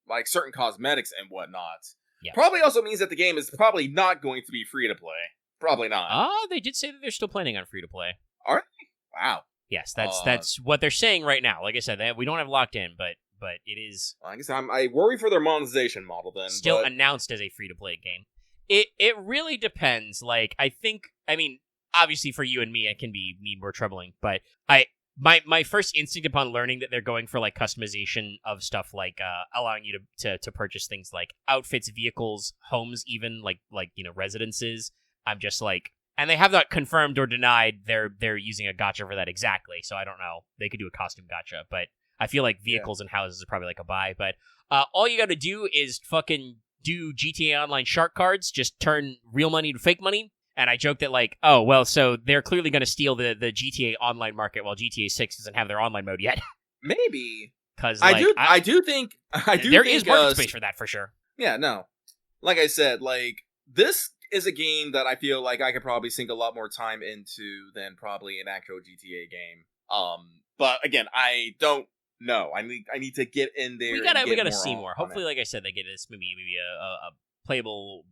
like certain cosmetics and whatnot. Yeah. Probably also means that the game is probably not going to be free to play. Probably not. They did say that they're still planning on free to play. Are they? Wow. Yes, that's what they're saying right now. Like I said, we don't have locked in, but it is. Well, I guess I worry for their monetization model then. Still announced as a free to play game. It really depends. Like I mean, obviously for you and me, it can be more troubling. But my first instinct upon learning that they're going for like customization of stuff, like allowing you to purchase things like outfits, vehicles, homes, even like residences. I'm just like, and they have not confirmed or denied they're using a gacha for that exactly. So I don't know. They could do a costume gacha, but I feel like vehicles and houses are probably like a buy. But all you got to do is fucking do GTA Online shark cards. Just turn real money to fake money. And I joked that like, oh well, so they're clearly going to steal the GTA Online market while GTA 6 doesn't have their online mode yet. Maybe, because I do think there is market space for that for sure. Yeah, no, like I said, like this is a game that I feel like I could probably sink a lot more time into than probably an actual GTA game. But again, I don't know. I need to get in there. We gotta see more. Hopefully, like I said, they get this maybe a playable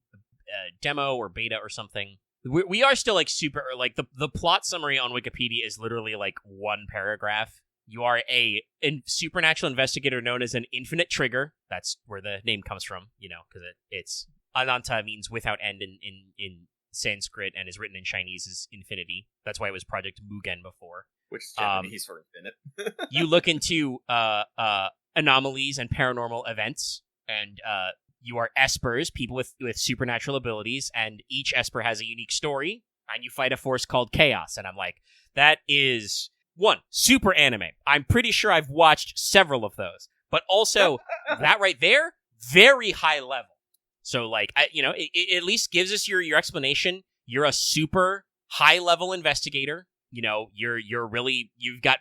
demo or beta or something. We are still like super like the plot summary on Wikipedia is literally like one paragraph. You are a supernatural investigator known as an infinite trigger. That's where the name comes from, because it's Ananta means without end in Sanskrit, and is written in Chinese as infinity. That's why it was Project Mugen before. Which is Japanese for infinite. You look into anomalies and paranormal events, and you are espers, people with supernatural abilities, and each esper has a unique story, and you fight a force called Chaos. And I'm like, that is, one, super anime. I'm pretty sure I've watched several of those. But also, that right there, very high level. So, like, it at least gives us your explanation. You're a super high-level investigator. You've got,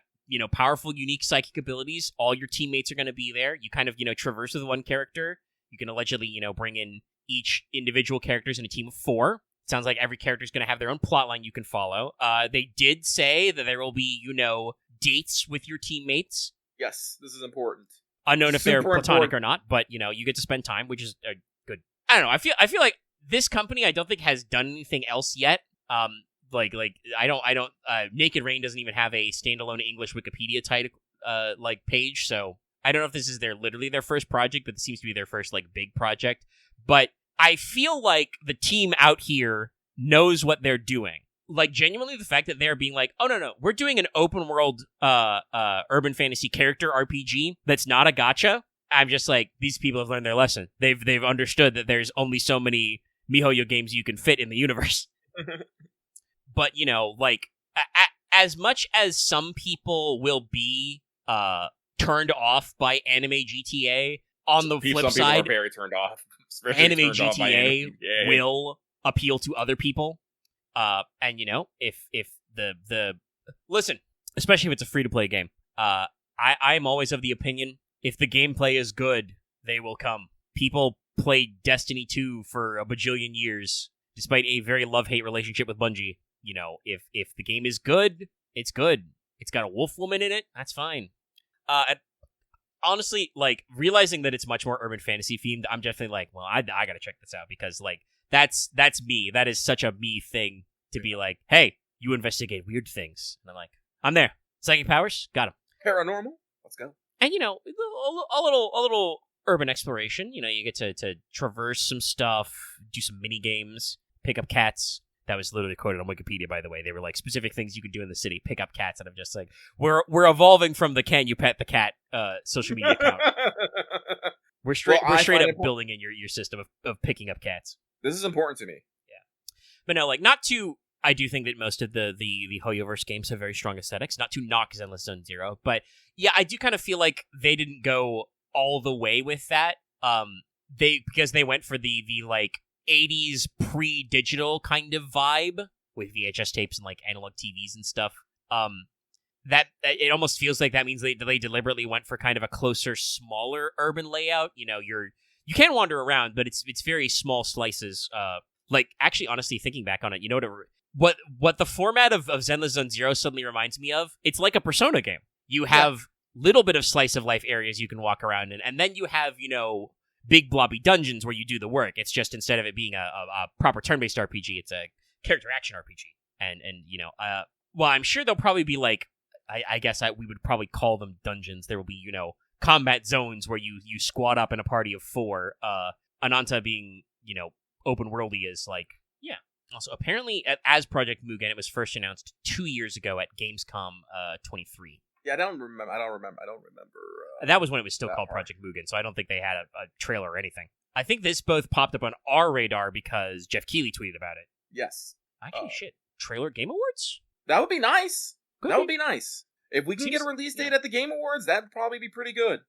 powerful, unique psychic abilities. All your teammates are going to be there. You kind of, traverse with one character. You can allegedly, bring in each individual characters in a team of 4. It sounds like every character is going to have their own plotline you can follow. They did say that there will be, dates with your teammates. Yes, this is important. Unknown if they're platonic or not, but, you get to spend time, which is good. I don't know. I feel like this company, I don't think has done anything else yet. Like I don't. Naked Rain doesn't even have a standalone English Wikipedia title, page, so. I don't know if this is literally their first project, but it seems to be their first, big project. But I feel like the team out here knows what they're doing. Like, genuinely, the fact that they're being like, oh, no, we're doing an open world urban fantasy character RPG that's not a gacha. I'm just like, these people have learned their lesson. They've understood that there's only so many MiHoYo games you can fit in the universe. But, you know, like, as much as some people will be turned off by anime GTA, on the flip some side, people are very turned off. Anime GTA will appeal to other people. And, you know, if the listen, especially if it's a free-to-play game, I'm always of the opinion, if the gameplay is good, they will come. People played Destiny 2 for a bajillion years, despite a very love-hate relationship with Bungie. You know, if the game is good, it's good. It's got a wolf woman in it, that's fine. And honestly, like, realizing that it's much more urban fantasy themed, I'm definitely like, well, I gotta check this out, because, like, that's me. That is such a me thing to be like, hey, you investigate weird things. And I'm like, I'm there. Psychic powers, got him. Paranormal, let's go. And, you know, a little urban exploration. You know, you get to traverse some stuff, do some mini games, pick up cats. That was literally quoted on Wikipedia, by the way. They were like, specific things you could do in the city, pick up cats. And I'm just like, we're evolving from the Can You Pet the Cat social media account. We're straight up building in your system of picking up cats. This is important to me. Yeah. But no, like, not to... I do think that most of the HoYoverse games have very strong aesthetics. Not to knock Zenless Zone Zero, but yeah, I do kind of feel like they didn't go all the way with that. Because they went for the like 80s pre-digital kind of vibe with VHS tapes and like analog TVs and stuff. That it almost feels like that means they deliberately went for kind of a closer, smaller urban layout. You know, you can wander around, but it's very small slices. Like, actually, honestly, thinking back on it, you know what the format of Zenless Zone Zero suddenly reminds me of? It's like a Persona game. You have little bit of slice of life areas you can walk around in, and then you have, you know, big blobby dungeons where you do the work. It's just, instead of it being a proper turn-based RPG, it's a character action RPG. And you know, well, I'm sure there'll probably be like, I guess we would probably call them dungeons. There will be, you know, combat zones where you squad up in a party of 4. Ananta being, you know, open worldy is like, yeah. Also, apparently, as Project Mugen, it was first announced 2 years ago at Gamescom 23. Yeah, I don't remember. That was when it was still called Project Mugen, so I don't think they had a trailer or anything. I think this both popped up on our radar because Jeff Keighley tweeted about it. Yes. Actually, Trailer Game Awards? That would be nice. That would be nice. If we can get a release date at the Game Awards, that'd probably be pretty good.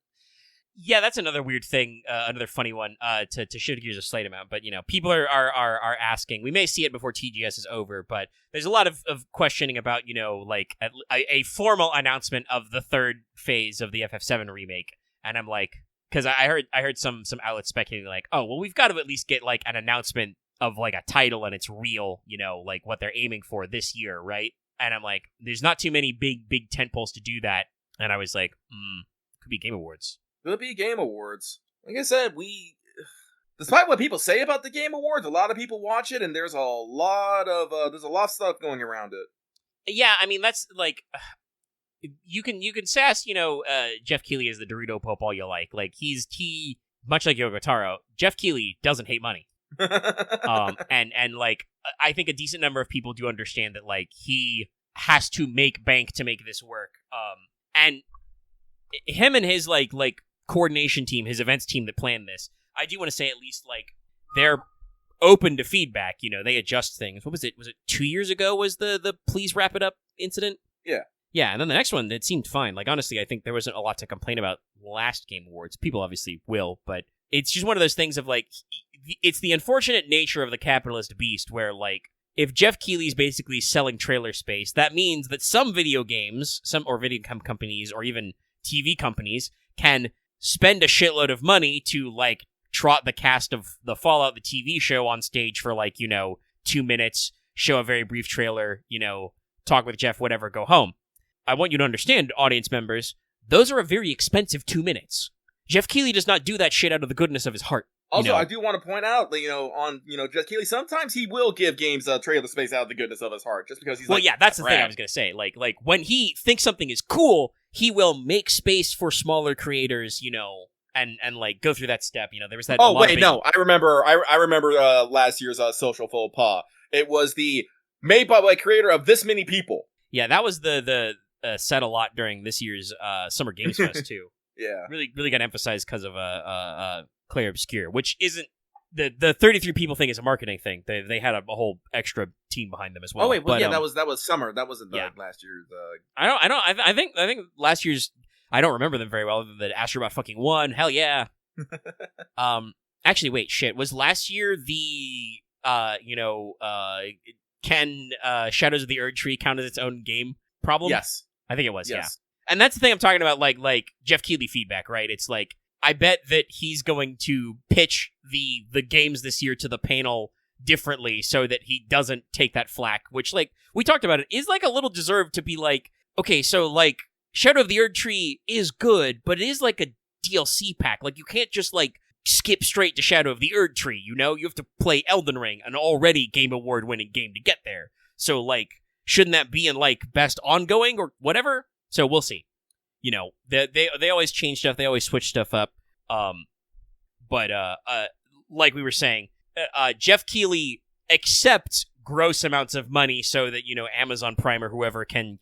Yeah, that's another weird thing, another funny one, to shift gears a slight amount. But, you know, people are asking. We may see it before TGS is over, but there's a lot of questioning about, you know, like, a formal announcement of the third phase of the FF7 remake. And I'm like, because I heard some outlets speculating, like, oh, well, we've got to at least get, like, an announcement of, like, a title and it's real, you know, like, what they're aiming for this year, right? And I'm like, there's not too many big tentpoles to do that. And I was like, could be Game Awards. Will be Game Awards. Like I said, despite what people say about the Game Awards, a lot of people watch it, and there's a lot of stuff going around it. Yeah, I mean, that's like, you can sass, you know, Jeff Keighley as the Dorito Pope all you like. Like, he much like Yoko Taro, Jeff Keighley doesn't hate money. And like, I think a decent number of people do understand that, like, he has to make bank to make this work. And him and his like coordination team, his events team that planned this, I do want to say at least, like, they're open to feedback. You know, they adjust things. What was it? Was it 2 years ago was the please wrap it up incident? Yeah. Yeah, and then the next one, it seemed fine. Like, honestly, I think there wasn't a lot to complain about last Game Awards. People obviously will, but it's just one of those things of, like, it's the unfortunate nature of the capitalist beast where, like, if Jeff Keighley's basically selling trailer space, that means that some video games, or video companies, or even TV companies can spend a shitload of money to, like, trot the cast of the Fallout, the TV show, on stage for, like, you know, 2 minutes, show a very brief trailer, you know, talk with Jeff, whatever, go home. I want you to understand, audience members, those are a very expensive 2 minutes. Jeff Keighley does not do that shit out of the goodness of his heart. Also, you know? I do want to point out that, you know, on, you know, Jeff Keighley, sometimes he will give games trailer space out of the goodness of his heart, just because he's well, yeah, that's the thing I was going to say. Like, when he thinks something is cool, he will make space for smaller creators, you know, and like, go through that step. You know, there was that... Oh, wait, no, I remember last year's social faux pas. It was the made by a creator of this many people. Yeah, that was the said a lot during this year's Summer Games Fest, too. Yeah. Really got emphasized because of Claire Obscure, which isn't the 33 people thing is a marketing thing. They had a whole extra team behind them as well. Oh wait, well, but, yeah, that was summer. That wasn't last year's. I think last year's, I don't remember them very well. Other than Astrobot fucking won. Hell yeah. Actually, wait, shit. Was last year the can Shadows of the Erd Tree count as its own game problem? Yes, I think it was. yes. Yeah, and that's the thing I'm talking about. Like Jeff Keighley feedback, right? It's like, I bet that he's going to pitch the games this year to the panel differently so that he doesn't take that flack, which, like, we talked about, it is like a little deserved to be like, okay, so like Shadow of the Erd Tree is good, but it is like a DLC pack. Like, you can't just like skip straight to Shadow of the Erd Tree, you know? You have to play Elden Ring, an already Game Award winning game, to get there. So like, shouldn't that be in like best ongoing or whatever? So we'll see. You know, they always change stuff. They always switch stuff up. But like we were saying, Jeff Keighley accepts gross amounts of money so that, you know, Amazon Prime or whoever can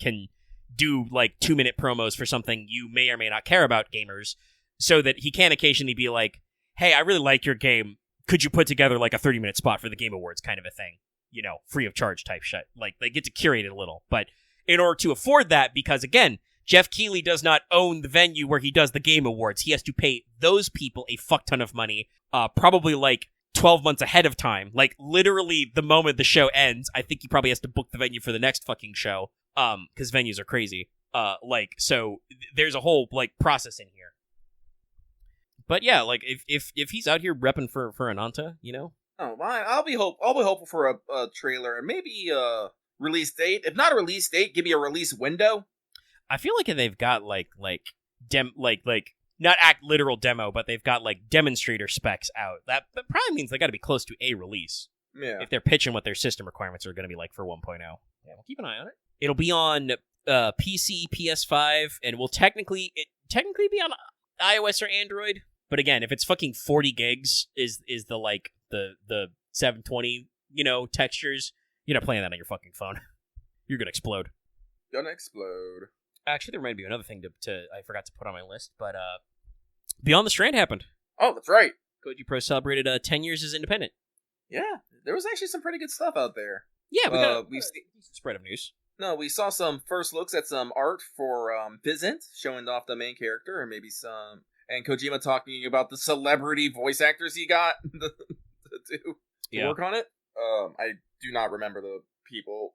do like 2-minute promos for something you may or may not care about, gamers, so that he can occasionally be like, hey, I really like your game. Could you put together like a 30-minute spot for the Game Awards kind of a thing? You know, free of charge type shit. Like, they get to curate it a little. But in order to afford that, because again, Jeff Keighley does not own the venue where he does the Game Awards. He has to pay those people a fuck ton of money, probably like 12 months ahead of time. Like, literally the moment the show ends, I think he probably has to book the venue for the next fucking show, because venues are crazy. So there's a whole, like, process in here. But yeah, like, if he's out here repping for Ananta, you know? Oh, I'll be hopeful for a trailer and maybe a release date. If not a release date, give me a release window. I feel like they've got like not literal demo, but they've got like demonstrator specs out. That probably means they got to be close to a release. Yeah. If they're pitching what their system requirements are going to be like for 1.0. Yeah, we'll keep an eye on it. It'll be on PC, PS5, and will technically be on iOS or Android. But again, if it's fucking 40 gigs is the like the 720, you know, textures, you're not playing that on your fucking phone. You're gonna explode. Gonna explode. Actually, there might be another thing to I forgot to put on my list, but Beyond the Strand happened. Oh, that's right. Koji Pro celebrated 10 years as independent. Yeah, there was actually some pretty good stuff out there. Yeah, we got a decent spread of news. No, we saw some first looks at some art for Vizent, showing off the main character, and maybe and Kojima talking about the celebrity voice actors he got to work on it. I do not remember the people.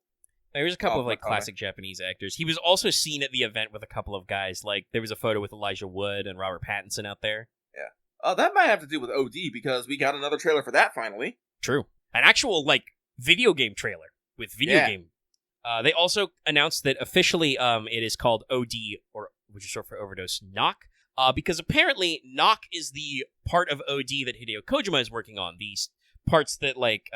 There's a couple of like classic Japanese actors. He was also seen at the event with a couple of guys. Like, there was a photo with Elijah Wood and Robert Pattinson out there. Yeah. That might have to do with OD, because we got another trailer for that finally. True. An actual, like, video game trailer with video game. They also announced that officially it is called OD, or which is short for Overdose, Knock. Because apparently Knock is the part of OD that Hideo Kojima is working on. These parts that, like,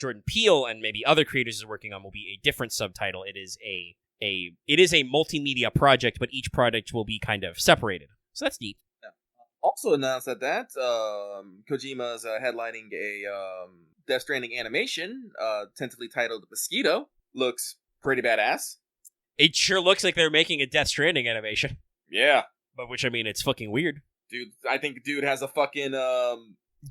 Jordan Peele and maybe other creators is working on will be a different subtitle. It is a multimedia project, but each project will be kind of separated. So that's neat. Yeah. Also announced that Kojima's headlining a Death Stranding animation, tentatively titled Mosquito. Looks pretty badass. It sure looks like they're making a Death Stranding animation. Yeah. But which, I mean, it's fucking weird. Dude, I think dude has a fucking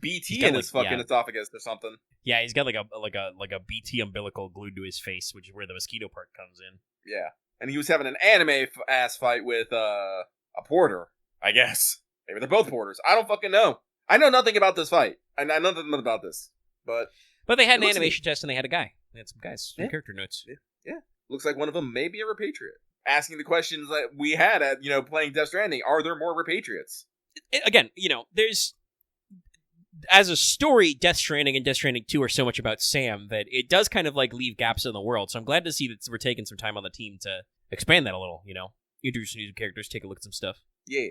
BT in his fucking esophagus or something. Yeah, he's got like a BT umbilical glued to his face, which is where the mosquito part comes in. Yeah, and he was having an anime ass fight with a porter, I guess. Maybe they're both porters. I don't fucking know. I know nothing about this fight. I know nothing about this. But they had an animation test and they had a guy. They had some guys, some character notes. Yeah. Looks like one of them may be a repatriate. Asking the questions that we had at, playing Death Stranding. Are there more repatriates? Again, there's... As a story, Death Stranding and Death Stranding 2 are so much about Sam that it does kind of like leave gaps in the world. So I'm glad to see that we're taking some time on the team to expand that a little, introduce new characters, take a look at some stuff. Yeah.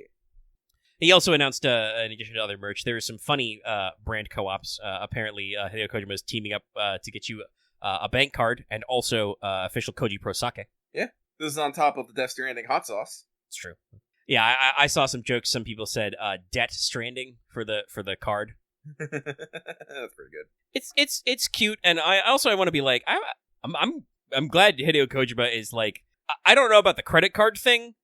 He also announced, in addition to other merch, there are some funny brand co-ops. Apparently, Hideo Kojima is teaming up to get you a bank card and also official Koji Pro sake. Yeah. This is on top of the Death Stranding hot sauce. It's true. Yeah, I saw some jokes. Some people said Debt Stranding for the card. That's pretty good. It's cute, and I want to be like, I'm glad Hideo Kojima is like, I don't know about the credit card thing,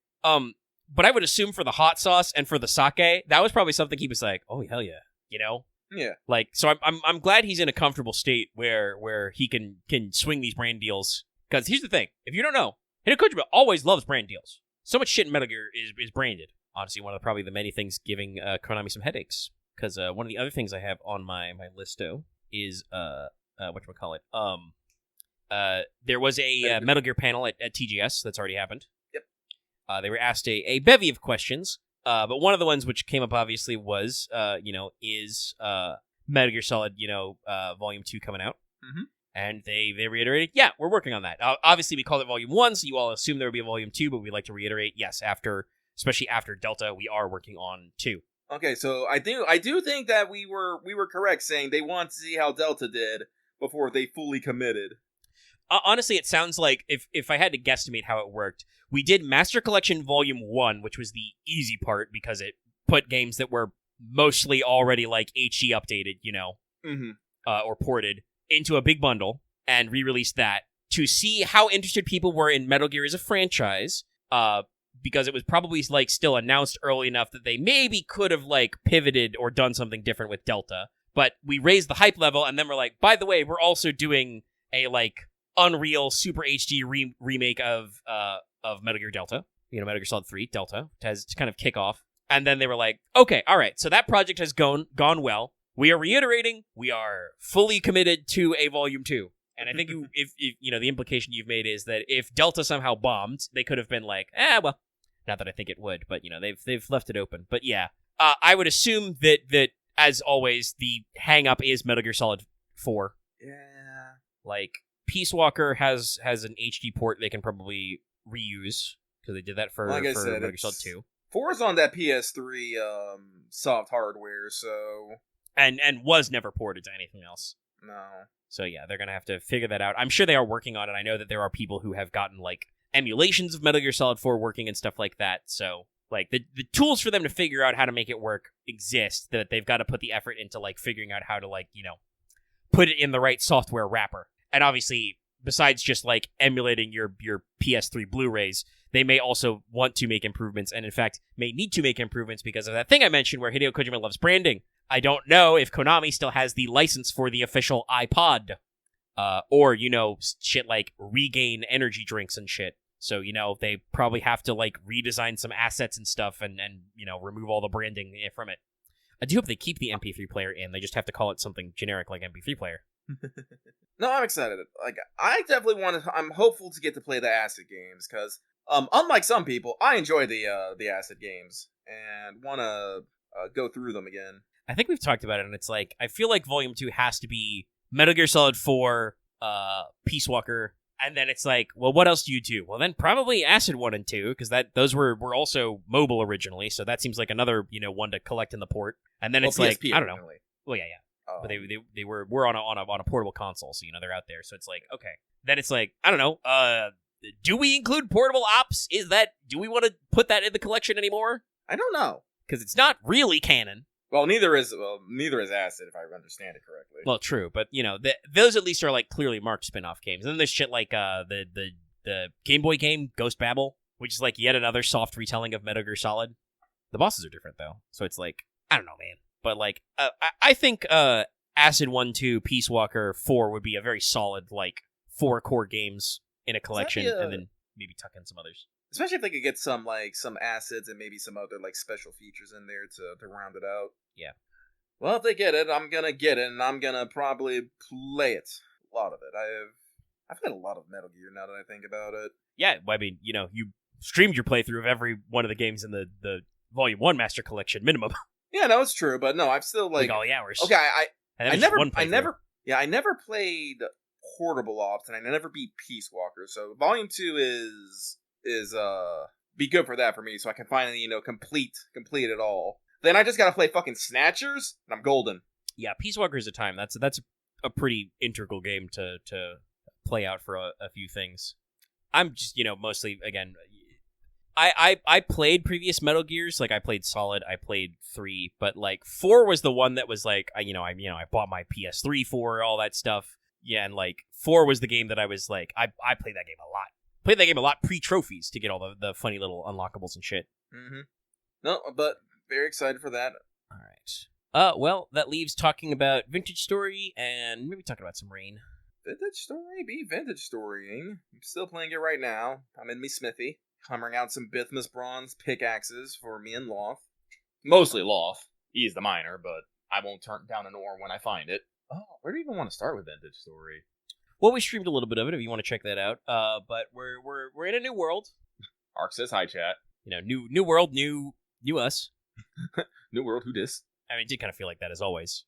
But I would assume for the hot sauce and for the sake, that was probably something he was like, oh, hell yeah, you know? Yeah. Like, so I'm glad he's in a comfortable state where he can swing these brand deals. Because here's the thing, if you don't know, Hideo Kojima always loves brand deals. So much shit in Metal Gear is branded. Honestly, one of the many things giving Konami some headaches. Because one of the other things I have on my listo is, whatchamacallit, there was a Metal Gear panel at TGS that's already happened. Yep. They were asked a bevy of questions, but one of the ones which came up obviously was, is Metal Gear Solid, Volume 2 coming out? Mm-hmm. And they reiterated, yeah, we're working on that. Obviously, we called it Volume 1, so you all assume there would be a Volume 2, but we'd like to reiterate, yes, especially after Delta, we are working on 2. Okay, so I do think that we were correct saying they want to see how Delta did before they fully committed. Honestly, it sounds like, if I had to guesstimate how it worked, we did Master Collection Volume 1, which was the easy part because it put games that were mostly already like HD updated, or ported, into a big bundle and re-released that to see how interested people were in Metal Gear as a franchise, because it was probably like still announced early enough that they maybe could have like pivoted or done something different with Delta. But we raised the hype level, and then we're like, by the way, we're also doing a like Unreal Super HD remake of Metal Gear Delta, Metal Gear Solid 3 Delta, to kind of kick off. And then they were like, okay, all right, so that project has gone well. We are reiterating, we are fully committed to a Volume 2. And I think if the implication you've made is that if Delta somehow bombed, they could have been like, well, not that I think it would, but they've left it open. But yeah, I would assume that as always, the hang up is Metal Gear Solid 4. Yeah. Like, Peace Walker has an HD port they can probably reuse, because they did that for Metal Gear Solid 2. 4 is on that PS3 soft hardware, so... And was never ported to anything else. No. So yeah, they're gonna have to figure that out. I'm sure they are working on it. I know that there are people who have gotten, like, emulations of Metal Gear Solid 4 working and stuff like that, so... Like, the tools for them to figure out how to make it work exist, that they've got to put the effort into, like, figuring out how to, like, put it in the right software wrapper. And obviously, besides just, like, emulating your PS3 Blu-rays, they may also want to make improvements, and in fact, may need to make improvements because of that thing I mentioned where Hideo Kojima loves branding. I don't know if Konami still has the license for the official iPod, or, shit like Regain energy drinks and shit. So, they probably have to, like, redesign some assets and stuff and remove all the branding from it. I do hope they keep the MP3 player in. They just have to call it something generic like MP3 player. No, I'm excited. Like, I definitely I'm hopeful to get to play the Acid games, because, unlike some people, I enjoy the Acid games, and want to go through them again. I think we've talked about it, and it's like, I feel like Volume 2 has to be Metal Gear Solid 4, Peace Walker, and then it's like, well, what else do you do? Well, then probably Acid 1 and 2, because those were also mobile originally, so that seems like another, one to collect in the port. And then it's PSP, like, I don't know. Originally. Well, yeah. But they were on a portable console, so, they're out there. So it's like, okay. Then it's like, I don't know, do we include portable ops? Do we want to put that in the collection anymore? I don't know. Because it's not really canon. Well, neither is Acid, if I understand it correctly. Well, true, but those at least are like clearly marked spin-off games. And then there's shit like the Game Boy game Ghost Babel, which is like yet another soft retelling of Metal Gear Solid. The bosses are different though, so it's like, I don't know, man. But like, I think Acid 1, 2, Peace Walker 4 would be a very solid like 4 core games in a collection, and then maybe tuck in some others. Especially if they could get some acids and maybe some other like special features in there to round it out. Yeah. Well, if they get it, I'm gonna get it, and I'm gonna probably play it. A lot of it. I've played a lot of Metal Gear now that I think about it. Yeah, I mean, you streamed your playthrough of every one of the games in the Volume 1 Master Collection minimum. Yeah, no, it's true, but no, I've still like all the hours. Okay, I never played Portable Ops, and I never beat Peace Walker. So Volume 2 is be good for that for me, so I can finally complete it all. Then I just gotta play fucking Snatchers, and I'm golden. Yeah, Peace Walker is a time. That's a pretty integral game to play out for a few things. I'm just mostly again. I played previous Metal Gears, like I played Solid, I played 3, but like 4 was the one that was like I bought my PS3 for all that stuff. Yeah, and like 4 was the game that I was like I played that game a lot. Played that game a lot pre-trophies to get all the funny little unlockables and shit. Mm-hmm. No, but very excited for that. All right. Well, that leaves talking about Vintage Story and maybe talking about some rain. Vintage Story be vintage storying. I'm still playing it right now. I'm in me smithy, hammering out some Bithmus bronze pickaxes for me and Loth. Mostly Loth. He's the miner, but I won't turn down an ore when I find it. Oh, where do you even want to start with Vintage Story? Well, we streamed a little bit of it if you want to check that out. But we're in a new world. Ark says hi, chat. New world, new us. New world, who dis? I mean, it did kind of feel like that as always.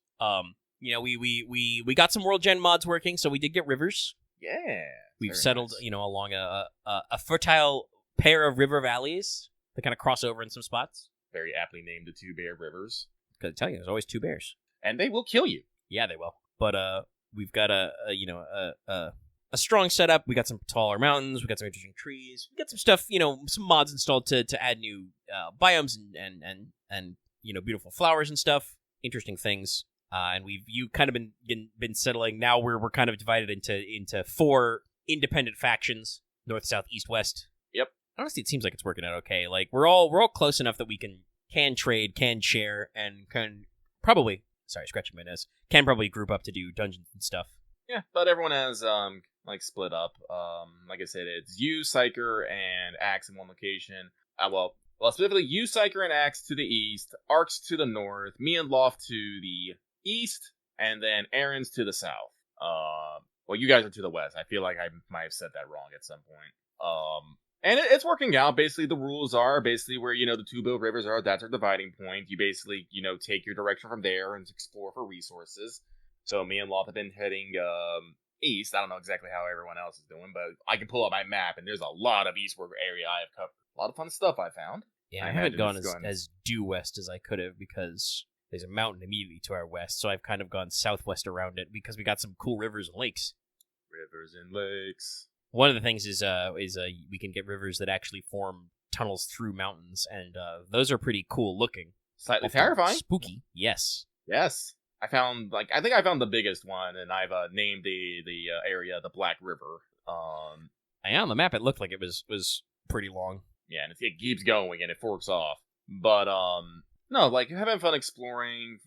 We got some world gen mods working, so we did get rivers. Yeah. We've settled, nice. Along a fertile pair of river valleys that kind of cross over in some spots. Very aptly named the two bear rivers. Because I tell you, there's always two bears, and they will kill you. Yeah, they will. But we've got a strong setup. We got some taller mountains. We got some interesting trees. We got some stuff, some mods installed to add new biomes and beautiful flowers and stuff. Interesting things. And you kind of been settling. Now we're kind of divided into 4 independent factions: north, south, east, west. Yep. Honestly, it seems like it's working out okay. Like we're all close enough that we can trade, can share, and can probably scratching my nose, can probably group up to do dungeons and stuff. Yeah, but everyone has split up. Like I said, it's you, Psyker, and Axe in one location. Well, specifically you, Psyker, and Axe to the east, Arks to the north, me and Loft to the east, and then Aaron's to the south. Well, you guys are to the west. I feel like I might have said that wrong at some point. And it's working out. Basically, the rules are basically where, the 2 big rivers are. That's our dividing point. You basically, take your direction from there and explore for resources. So me and Loth have been heading east. I don't know exactly how everyone else is doing, but I can pull up my map, and there's a lot of eastward area I have covered. A lot of fun stuff I found. Yeah, I haven't gone as due west as I could have because there's a mountain immediately to our west, so I've kind of gone southwest around it because we got some cool rivers and lakes. Rivers and lakes. One of the things is we can get rivers that actually form tunnels through mountains, and those are pretty cool looking. Slightly terrifying. Spooky, yes. Yes. I think I found the biggest one, and I've named the area the Black River. Yeah, on the map it looked like it was pretty long. Yeah, and it keeps going, and it forks off. But, no, having fun exploring,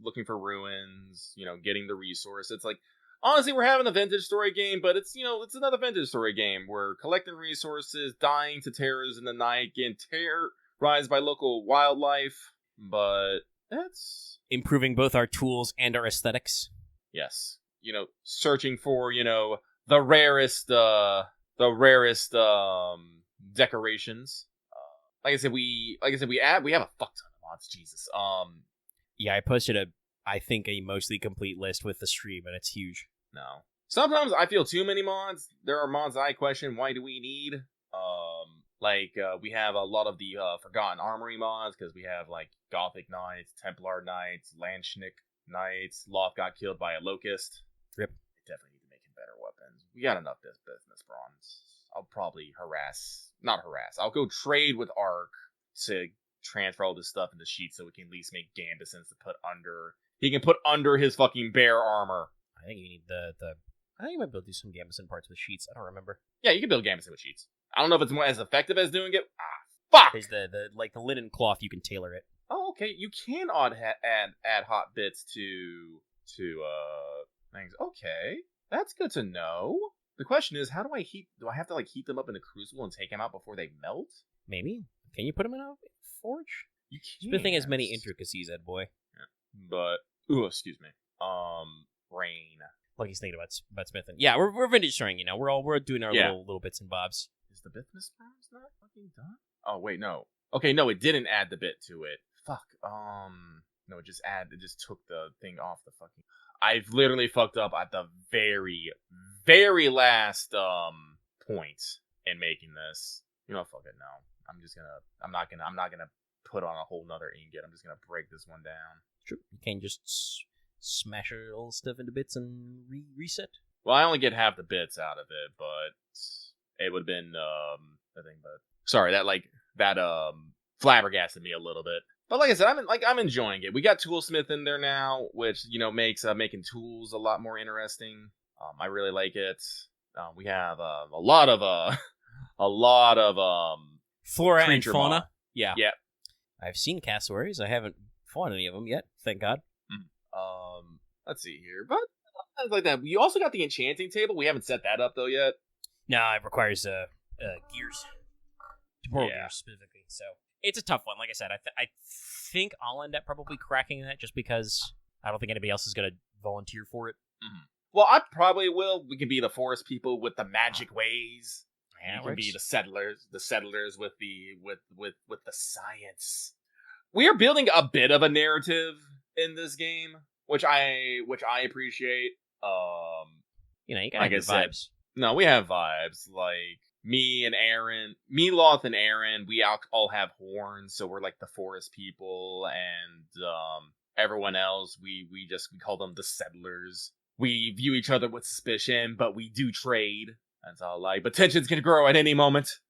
looking for ruins, getting the resource. It's like, honestly, we're having a vintage story game, but it's another vintage story game. We're collecting resources, dying to terrors in the night, getting terrorized by local wildlife, but that's improving both our tools and our aesthetics. Yes. Searching for, the rarest decorations. Like I said, we have a fuck ton of mods, Jesus. Yeah, I posted a mostly complete list with the stream, and it's huge. No. Sometimes I feel too many mods. There are mods I question, why do we need? We have a lot of the Forgotten Armory mods, because we have, Gothic Knights, Templar Knights, Landschnick Knights. Loth got killed by a Locust. Rip. Definitely need to make him better weapons. We got enough business bronze. I'll probably I'll go trade with Ark to transfer all this stuff into sheets so we can at least make Gambesons to put under. He can put under his fucking bear armor. I think you need I think you might be able to do some Gambeson parts with sheets. I don't remember. Yeah, you can build Gambeson with sheets. I don't know if it's more as effective as doing it. Fuck! There's the linen cloth, you can tailor it. Oh, okay. You can add hot bits to things. Okay, that's good to know. The question is, how do I heat? Do I have to heat them up in a crucible and take them out before they melt? Maybe. Can you put them in a forge? You can. This thing has many intricacies, Ed boy. Yeah. But excuse me. Rain. Like he's thinking about smithing. Yeah, we're vintage storing. We're doing our little bits and bobs. Is the Bithmus Bronze not fucking done? Oh wait, no. Okay, no, it didn't add the bit to it. Fuck. No, it just took the thing off the fucking. I've literally fucked up at the very, very last point in making this. Fuck it, no. I'm not gonna put on a whole nother ingot. I'm just gonna break this one down. True. You can't just smash all stuff into bits and reset. Well, I only get half the bits out of it, but it would have been I think. But sorry, that flabbergasted me a little bit. But like I said, I'm enjoying it. We got Toolsmith in there now, which makes making tools a lot more interesting. I really like it. We have a lot of flora and fauna. Yeah. Yeah. I've seen cassowaries. I haven't fought any of them yet, thank God. Let's see here. But like that. You also got the enchanting table. We haven't set that up though yet. No, it requires gears. Temporal gears specifically. So it's a tough one. Like I said, I think I'll end up probably cracking that just because I don't think anybody else is going to volunteer for it. Mm-hmm. Well, I probably will. We can be the forest people with the magic ways. Yeah, we can be the settlers with the science. We are building a bit of a narrative in this game, which I appreciate. You gotta have your vibes. No, we have vibes. Like me, Loth and Aaron, we all have horns, so we're like the forest people, and everyone else, we call them the settlers. We view each other with suspicion, but we do trade. That's all like, but tensions can grow at any moment.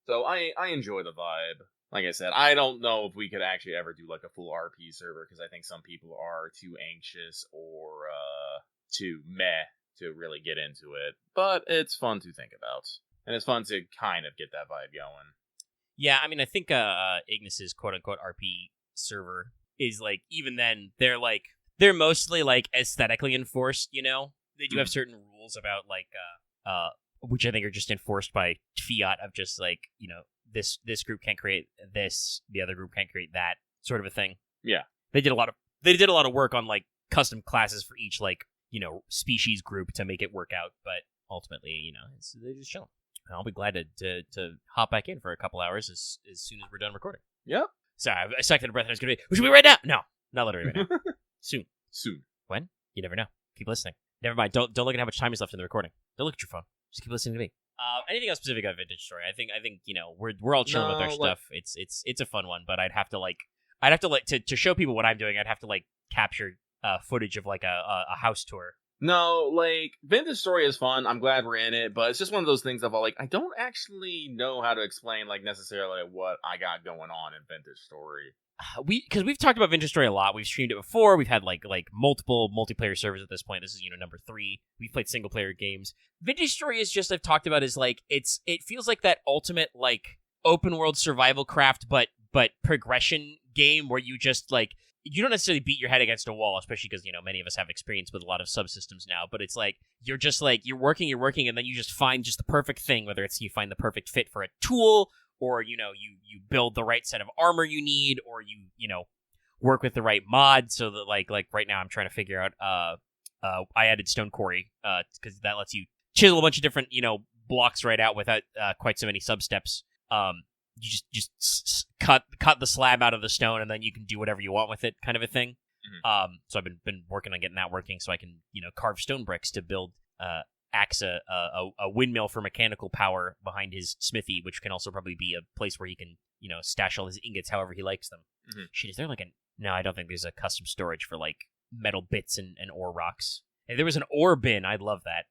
So I enjoy the vibe. Like I said, I don't know if we could actually ever do like a full RP server, because I think some people are too anxious or too meh to really get into it. But it's fun to think about. And it's fun to kind of get that vibe going. Yeah, I mean, I think Ignis's quote-unquote RP server is, like, even then, they're mostly, like, aesthetically enforced, you know? They do have certain rules about, like, which I think are just enforced by fiat of just, like, you know, this group can't create this, the other group can't create that, sort of a thing. Yeah. They did a lot of work on, like, custom classes for each, like, you know, species group to make it work out, but ultimately, you know, they're just chilling. I'll be glad to hop back in for a couple hours as soon as we're done recording. Yep. Sorry, I sucked in a breath and I was going to be, we should be right now! No, not literally right now. Soon. When? You never know. Keep listening. Never mind, don't look at how much time is left in the recording. Don't look at your phone. Just keep listening to me. Anything else specific on Vintage Story? I think you know, we're all chilling with our stuff. It's a fun one, but I'd have to to show people what I'm doing, I'd have to like capture footage of like a house tour. No, like, Vintage Story is fun. I'm glad we're in it, but it's just one of those things of, like, I don't actually know how to explain, like, necessarily what I got going on in Vintage Story. Because we've talked about Vintage Story a lot. We've streamed it before. We've had, like multiple multiplayer servers at this point. This is, you know, number 3. We've played single-player games. Vintage Story is just, I've talked about, is, like, it feels like that ultimate, like, open-world survival craft, but progression game where you just, like, you don't necessarily beat your head against a wall, especially because, you know, many of us have experience with a lot of subsystems now, but it's like, you're just like, you're working, and then you just find just the perfect thing, whether it's you find the perfect fit for a tool, or, you know, you build the right set of armor you need, or you know, work with the right mod, so that, like right now I'm trying to figure out, I added Stone Quarry, because that lets you chisel a bunch of different, you know, blocks right out without quite so many sub-steps. You just cut the slab out of the stone, and then you can do whatever you want with it, kind of a thing. Mm-hmm. So I've been working on getting that working, so I can, you know, carve stone bricks to build Axe a windmill for mechanical power behind his smithy, which can also probably be a place where he can, you know, stash all his ingots however he likes them. Mm-hmm. Shit, is there like no, I don't think there's a custom storage for like metal bits and ore rocks. If there was an ore bin, I'd love that.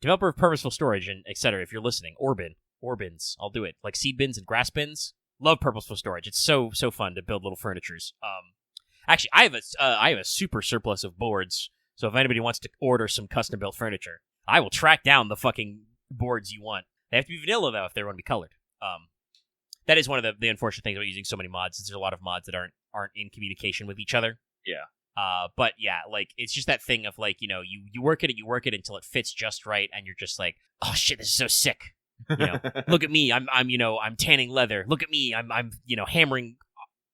Developer of Purposeful Storage and etc. If you're listening, ore bins, I'll do it. Like seed bins and grass bins. Love Purposeful Storage. It's so fun to build little furnitures. Actually, I have a super surplus of boards. So if anybody wants to order some custom built furniture, I will track down the fucking boards you want. They have to be vanilla though if they want to be colored. That is one of the unfortunate things about using so many mods. Is there's a lot of mods that aren't in communication with each other. Yeah. But yeah, like it's just that thing of like, you know, you work it until it fits just right, and you're just like, oh shit, this is so sick. You know, look at me, I'm you know, I'm tanning leather. Look at me, I'm you know, hammering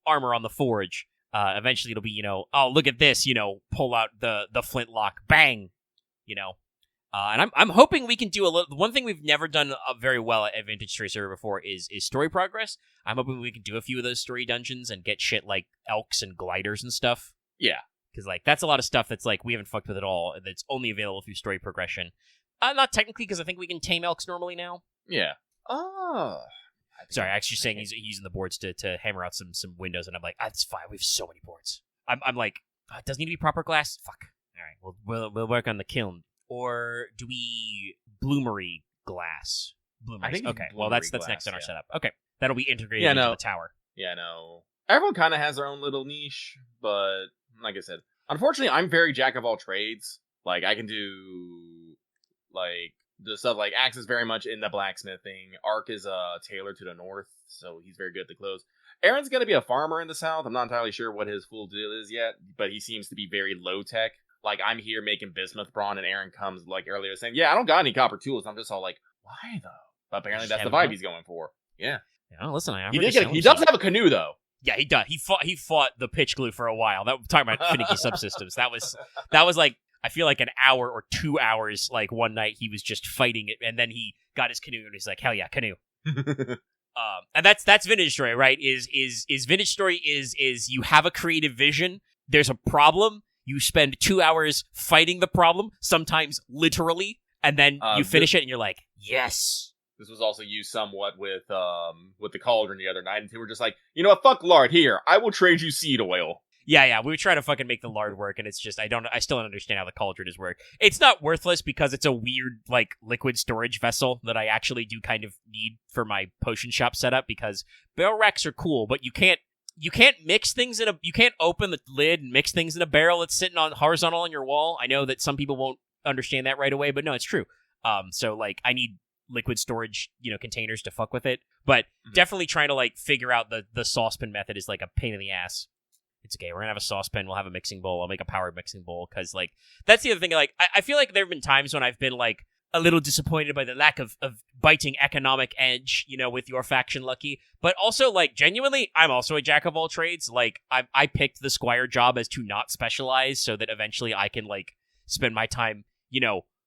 armor on the forge. Eventually it'll be, you know, oh look at this, you know, pull out the flintlock, bang, you know. And I'm hoping we can do a little. One thing we've never done very well at Vintage Story Server before is story progress. I'm hoping we can do a few of those story dungeons and get shit like elks and gliders and stuff. Yeah, because like that's a lot of stuff that's like we haven't fucked with at all. That's only available through story progression. Not technically, because I think we can tame elks normally now. Yeah. Oh. Sorry, actually saying he's using the boards to hammer out some windows, and I'm like, it's fine. We have so many boards. I'm like, it doesn't need to be proper glass. Fuck. All right, we'll work on the kiln. Or do we bloomery glass? I think okay. Well, that's glass, next on our yeah. setup. Okay, that'll be integrated into the tower. Yeah, no. Everyone kind of has their own little niche, but like I said, unfortunately, I'm very jack of all trades. Like I can do like the stuff like Axe is very much in the blacksmithing. Ark is tailored to the north, so he's very good at the clothes. Aaron's gonna be a farmer in the south. I'm not entirely sure what his full deal is yet, but he seems to be very low tech. Like, I'm here making bismuth brawn, and Aaron comes like earlier saying, "Yeah, I don't got any copper tools." I'm just all like, "Why though?" But apparently that's the vibe he's going for. Yeah. Yeah, listen, He does have a canoe though. Yeah, he does. He fought the pitch glue for a while. That talking about finicky subsystems. That was like, I feel like an hour or 2 hours. Like one night he was just fighting it, and then he got his canoe and he's like, hell yeah, canoe. And that's Vintage Story, right? Is Vintage Story is you have a creative vision. There's a problem. You spend 2 hours fighting the problem, sometimes literally, and then you finish it and you're like, yes. This was also used somewhat with the Cauldron the other night, and they were just like, you know what, fuck lard, here, I will trade you seed oil. Yeah, we were trying to fucking make the lard work, and it's just, I still don't understand how the Cauldron is work. It's not worthless because it's a weird, like, liquid storage vessel that I actually do kind of need for my potion shop setup, because barrel racks are cool, but you can't mix things you can't open the lid and mix things in a barrel that's sitting on horizontal on your wall. I know that some people won't understand that right away, but no, it's true. So, like, I need liquid storage, containers to fuck with it. But definitely trying to, like, figure out the saucepan method is, like, a pain in the ass. It's okay. We're gonna have a saucepan. We'll have a mixing bowl. I'll make a powered mixing bowl because, like, that's the other thing. Like, I feel like there have been times when I've been, like, a little disappointed by the lack of biting economic edge, with your faction Lucky. But also, like, genuinely, I'm also a jack of all trades. Like, I picked the squire job as to not specialize so that eventually I can, like, spend my time,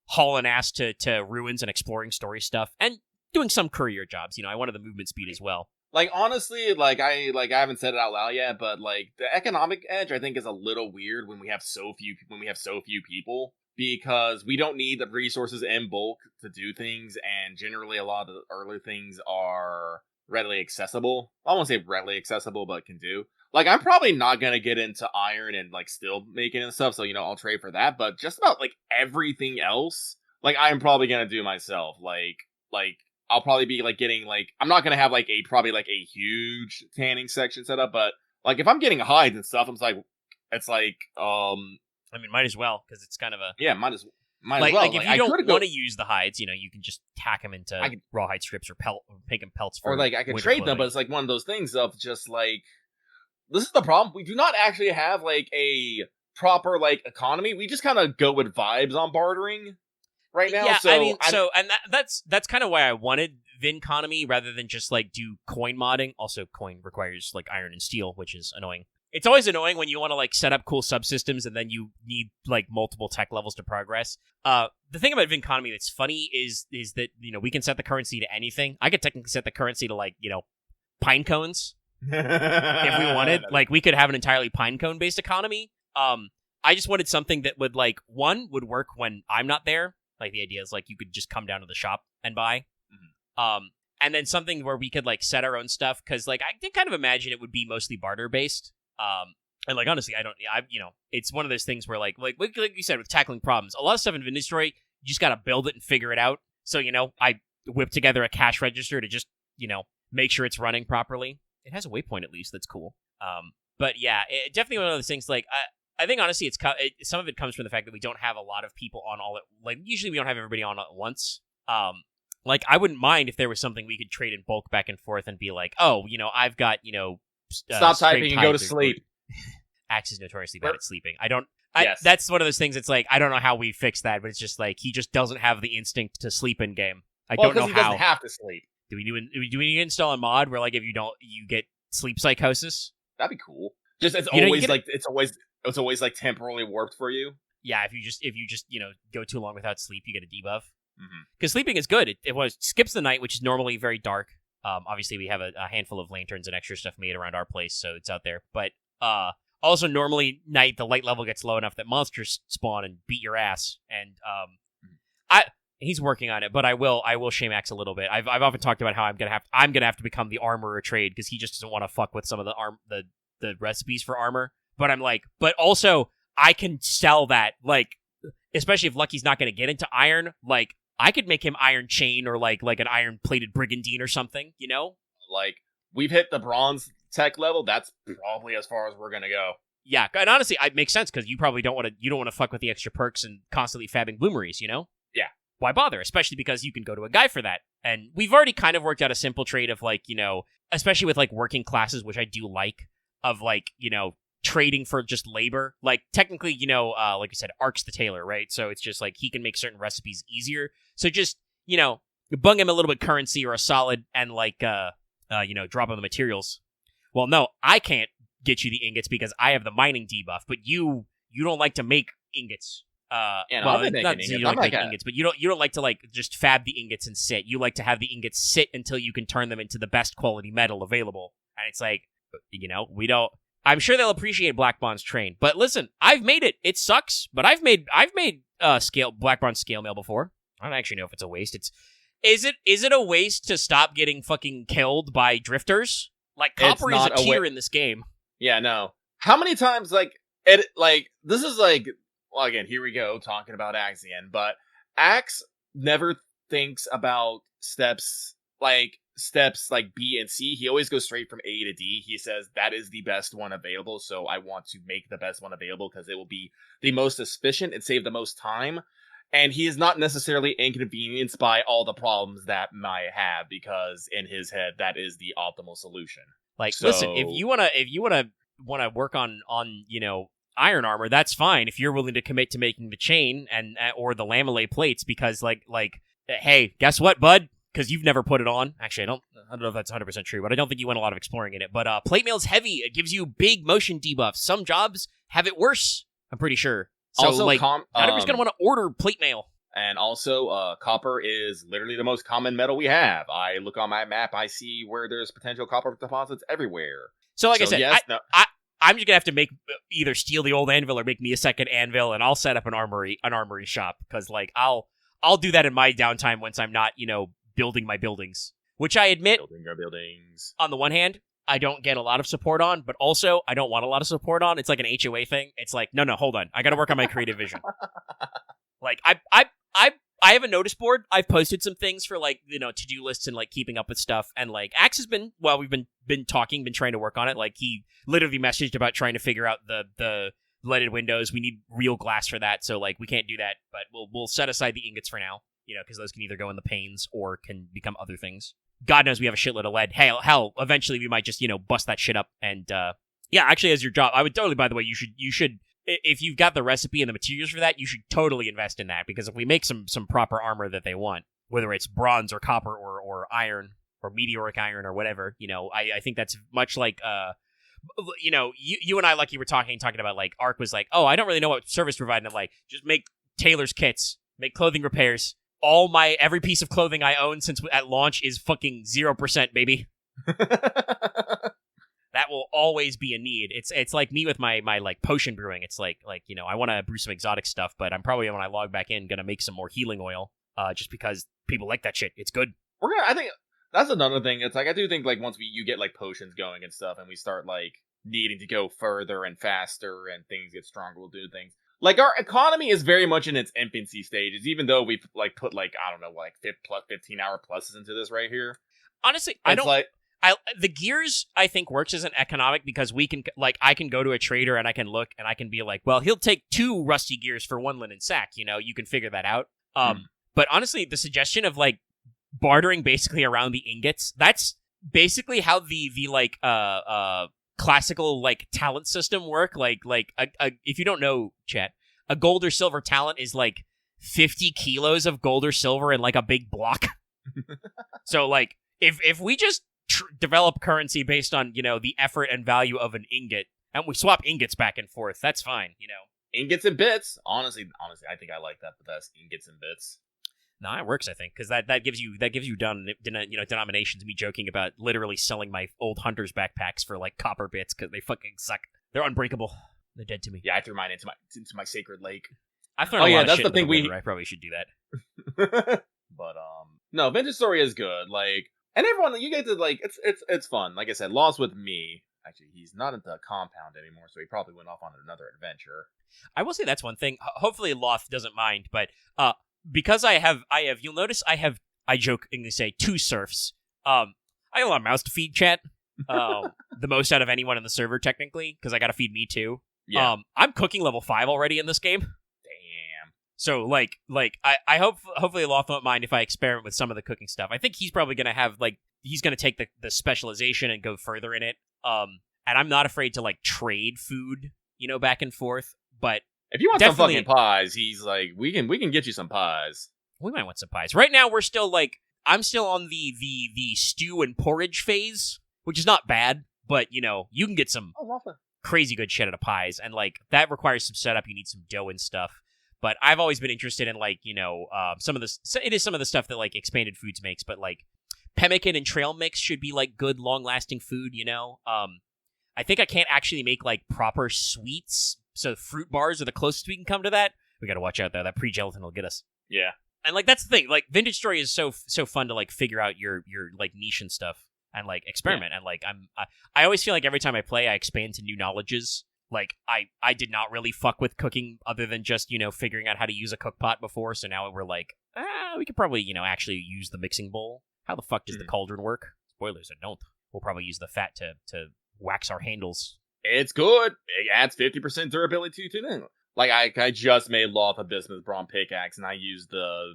hauling ass to ruins and exploring story stuff and doing some courier jobs. I wanted the movement speed as well. Like, honestly, I haven't said it out loud yet, but, like, the economic edge I think is a little weird when we have so few people, because we don't need the resources in bulk to do things, and generally a lot of the early things are readily accessible. I won't say readily accessible, but can do. Like, I'm probably not gonna get into iron and, like, still making and stuff, so, I'll trade for that, but just about, like, everything else, like, I'm probably gonna do myself. Like, I'll probably be, like, getting, like, I'm not gonna have, like, a huge tanning section set up, but, like, if I'm getting hides and stuff, I mean, might as well, because it's kind of a... Yeah, might as well. Like, if you don't want to use the hides, you can just tack them into rawhide strips or make them pelts for... Or, like, I could trade them, but it's, like, one of those things of just, like... This is the problem. We do not actually have, like, a proper, like, economy. We just kind of go with vibes on bartering right now. Yeah, that's kind of why I wanted Vinconomy rather than just, like, do coin modding. Also, coin requires, like, iron and steel, which is annoying. It's always annoying when you want to, like, set up cool subsystems and then you need, like, multiple tech levels to progress. The thing about Vinconomy that's funny is that, we can set the currency to anything. I could technically set the currency to, like, pine cones if we wanted. Like, we could have an entirely pine cone based economy. I just wanted something that would, like, would work when I'm not there. Like, the idea is, like, you could just come down to the shop and buy. Mm-hmm. And then something where we could, like, set our own stuff, because, like, I did kind of imagine it would be mostly barter based. And, like, honestly, it's one of those things where, like you said, with tackling problems, a lot of stuff in Vintage Story, you just gotta build it and figure it out. So, I whipped together a cash register to just, make sure it's running properly. It has a waypoint, at least. That's cool. But yeah, it definitely one of those things, like, I think, honestly, some of it comes from the fact that we don't have a lot of people on usually we don't have everybody on at once. Like, I wouldn't mind if there was something we could trade in bulk back and forth and be like, oh, I've got, stop typing and go to sleep. Axe is notoriously bad at sleeping. Yes. That's one of those things. It's like, I don't know how we fix that, but it's just like, he just doesn't have the instinct to sleep in game. I don't know how. He doesn't have to sleep. Do we need to install a mod where, like, if you don't, you get sleep psychosis? That'd be cool. Just it's always like temporarily warped for you. Yeah, if you just go too long without sleep, you get a debuff. Because sleeping is good. It skips the night, which is normally very dark. Obviously, we have a handful of lanterns and extra stuff made around our place, so it's out there. But also, normally, night, the light level gets low enough that monsters spawn and beat your ass. And he's working on it, but I will shame Axe a little bit. I've often talked about how I'm gonna have to become the armorer trade because he just doesn't want to fuck with some of the recipes for armor. But I'm like, but also I can sell that, like, especially if Lucky's not gonna get into iron, like, I could make him iron chain or like an iron plated brigandine or something, Like, we've hit the bronze tech level. That's probably as far as we're gonna go. Yeah, and honestly, it makes sense because you probably don't want to fuck with the extra perks and constantly fabbing bloomeries, Yeah. why bother? Especially because you can go to a guy for that. And we've already kind of worked out a simple trade of like, especially with like working classes, which I do like, of like, trading for just labor. Like technically, like you said, Ark's the tailor, right? So it's just like he can make certain recipes easier. So just, bung him a little bit currency or a solid and like, drop him the materials. Well, no, I can't get you the ingots because I have the mining debuff, but you don't like to make ingots. I'll be making ingots. You don't like ingots, but you don't like to like just fab the ingots and sit. You like to have the ingots sit until you can turn them into the best quality metal available. And it's like, we don't. I'm sure they'll appreciate Black Bond's train, but listen, I've made it. It sucks, but I've made Black Bond scale mail before. I don't actually know if it's a waste. Is it a waste to stop getting fucking killed by drifters? Like copper is a tier in this game. Yeah, no. How many times this is like. Well, again, here we go, talking about Axe again, but Axe never thinks about steps like B and C. He always goes straight from A to D. He says that is the best one available, so I want to make the best one available because it will be the most efficient and save the most time. And he is not necessarily inconvenienced by all the problems that might have, because in his head, that is the optimal solution. Like, listen, if you wanna work on iron armor, that's fine if you're willing to commit to making the chain and or the lamellate plates, because like hey, guess what, bud? Because you've never put it on. Actually, I don't know if that's 100% true, but I don't think you went a lot of exploring in it. But plate mail's heavy. It gives you big motion debuffs. Some jobs have it worse, I'm pretty sure. So also, like, not everyone's gonna want to order plate mail. And also, copper is literally the most common metal we have. I look on my map, I see where there's potential copper deposits everywhere. So I said, yes, I'm just gonna have to either steal the old anvil or make me a second anvil, and I'll set up an armory shop, because like I'll do that in my downtime once I'm not building my buildings. Which I admit, building our buildings. On the one hand, I don't get a lot of support on, but also I don't want a lot of support on. It's like an HOA thing. It's like, no, hold on, I got to work on my creative vision. Like I have a notice board. I've posted some things for like to-do lists and like keeping up with stuff. And like Axe has been, well, we've been trying to work on it. Like he literally messaged about trying to figure out the leaded windows. We need real glass for that, so like we can't do that. But we'll set aside the ingots for now, because those can either go in the panes or can become other things. God knows we have a shitload of lead. Hell, eventually we might just bust that shit up. And yeah, actually, as your job, I would totally. By the way, you should. If you've got the recipe and the materials for that, you should totally invest in that, because if we make some proper armor that they want, whether it's bronze or copper or iron or meteoric iron or whatever, I think that's much like you and I, like you were talking about like Ark was like, oh, I don't really know what service to provide, and I'm like, just make tailor's kits, make clothing repairs. Every piece of clothing I own since at launch is fucking 0%, baby. That will always be a need. It's like me with my like potion brewing. It's like I want to brew some exotic stuff, but I'm probably, when I log back in, gonna make some more healing oil, just because people like that shit. It's good. I think that's another thing. It's like, I do think like once you get like potions going and stuff, and we start like needing to go further and faster, and things get stronger, we'll do things. Like, our economy is very much in its infancy stages, even though we've like put like, I don't know, like 15-hour pluses into this right here. Honestly, the gears, I think, works as an economic, because we can, like, I can go to a trader and I can look and I can be like, well, he'll take 2 rusty gears for 1 linen sack. You can figure that out. But honestly, the suggestion of like bartering basically around the ingots, that's basically how the like classical like talent system work. Like if you don't know, chat, a gold or silver talent is like 50 kilos of gold or silver in like a big block. So like if we just develop currency based on the effort and value of an ingot, and we swap ingots back and forth, that's fine. Ingots and bits. Honestly, I think I like that the best. Ingots and bits. No, it works, I think, because that gives you denominations. Me joking about literally selling my old hunter's backpacks for like copper bits because they fucking suck. They're unbreakable. They're dead to me. Yeah, I threw mine into my sacred lake. I've thrown a lot of shit into the river. I probably should do that. But no, Vintage Story is good. Like, and everyone, you get to like, it's fun. Like I said, Lost with me. Actually, he's not at the compound anymore, so he probably went off on another adventure. I will say that's one thing. Hopefully, Loth doesn't mind, but because I have, you'll notice I jokingly say 2 serfs. I have a lot of mouths to feed, chat. The most out of anyone in the server, technically, because I got to feed me too. Yeah. I'm cooking level 5 already in this game. Damn. So, I hopefully Loth won't mind if I experiment with some of the cooking stuff. I think he's probably going to have, he's going to take the specialization and go further in it. And I'm not afraid to, trade food, back and forth. But if you want some fucking pies, he's like, we can get you some pies. We might want some pies. Right now, we're still, I'm still on the stew and porridge phase, which is not bad. But, you can get some crazy good shit out of pies. And, that requires some setup. You need some dough and stuff. But I've always been interested in, some of the... It is some of the stuff that, Expanded Foods makes, but, pemmican and trail mix should be, good, long-lasting food, I think I can't actually make, proper sweets, so fruit bars are the closest we can come to that. We gotta watch out, though. That pre-gelatin will get us. Yeah. And, that's the thing. Vintage Story is so fun to, figure out your niche and stuff and, experiment. Yeah. And, I always feel like every time I play, I expand to new knowledges. I did not really fuck with cooking other than just, figuring out how to use a cook pot before. So now we're we could probably, actually use the mixing bowl. How the fuck does the cauldron work? Spoilers, I don't. We'll probably use the fat to wax our handles. It's good. It adds 50% durability to them. I just made Loth a bismuth bronze pickaxe, and I used the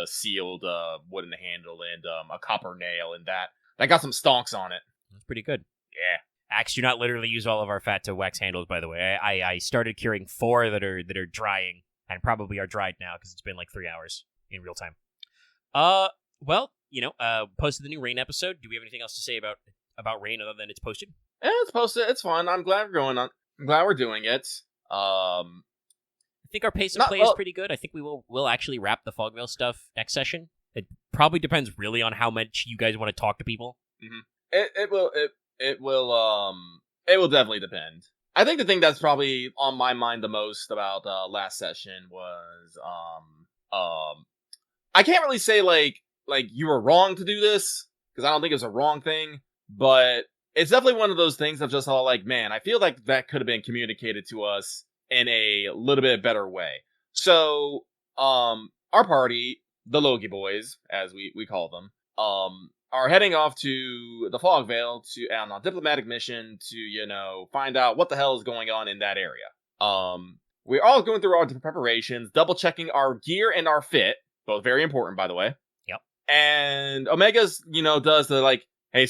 sealed wooden handle and a copper nail, and that got some stonks on it. That's pretty good. Yeah. Axe do not literally use all of our fat to wax handles, by the way. I started curing 4 that are drying, and probably are dried now, because it's been 3 hours in real time. Well, posted the new Rain episode. Do we have anything else to say about Rain other than it's posted? Yeah, it's posted. It's fun. I'm glad we're going on. I'm glad we're doing it. I think our pace of play is pretty good. I think we'll actually wrap the Fogvale stuff next session. It probably depends really on how much you guys want to talk to people. Mm-hmm. It will definitely depend. I think the thing that's probably on my mind the most about last session was I can't really say you were wrong to do this, because I don't think it's a wrong thing, but it's definitely one of those things of just all man, I feel like that could have been communicated to us in a little bit better way. So our party, the Logie boys, as we call them, are heading off to the Fogvale on a diplomatic mission to, find out what the hell is going on in that area. We're all going through our preparations, double-checking our gear and our fit, both very important, by the way. Yep. And Omega's, does the, hey,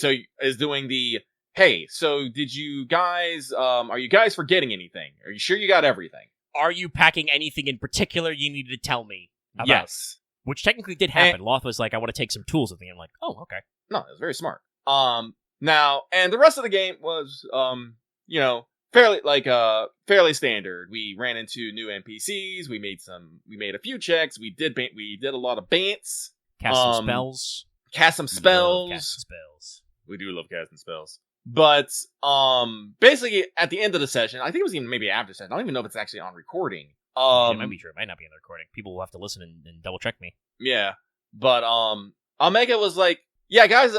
so did you guys, are you guys forgetting anything? Are you sure you got everything? Are you packing anything in particular you needed to tell me about? Yes. Which technically did happen. Loth was like, I want to take some tools with me. I'm like, oh, okay. No, it was very smart. Now, and the rest of the game was, fairly standard. We ran into new NPCs. We made a few checks. We did a lot of bants. Cast some spells. Cast some spells. We do love casting spells. But, basically, at the end of the session, I think it was even maybe after session. I don't even know if it's actually on recording. It might be true. It might not be in the recording. People will have to listen and double check me. Yeah. But, Omega was like, yeah, guys,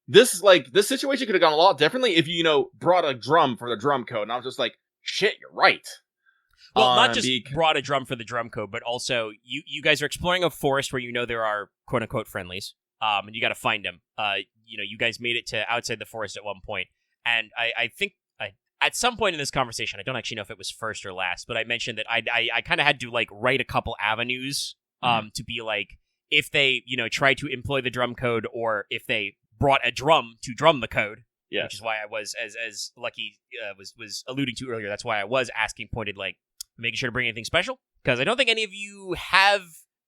this situation could have gone a lot differently if you, brought a drum for the drum code. And I was just like, shit, you're right. Well, not just brought a drum for the drum code, but also you guys are exploring a forest where there are quote unquote friendlies. And you got to find them. You guys made it to outside the forest at one point, and I think at some point in this conversation, I don't actually know if it was first or last, but I mentioned that I kind of had to write a couple avenues to be if they try to employ the drum code, or if they brought a drum to drum the code. Yeah. Which is why I was as Lucky was alluding to earlier. That's why I was asking pointed making sure to bring anything special, because I don't think any of you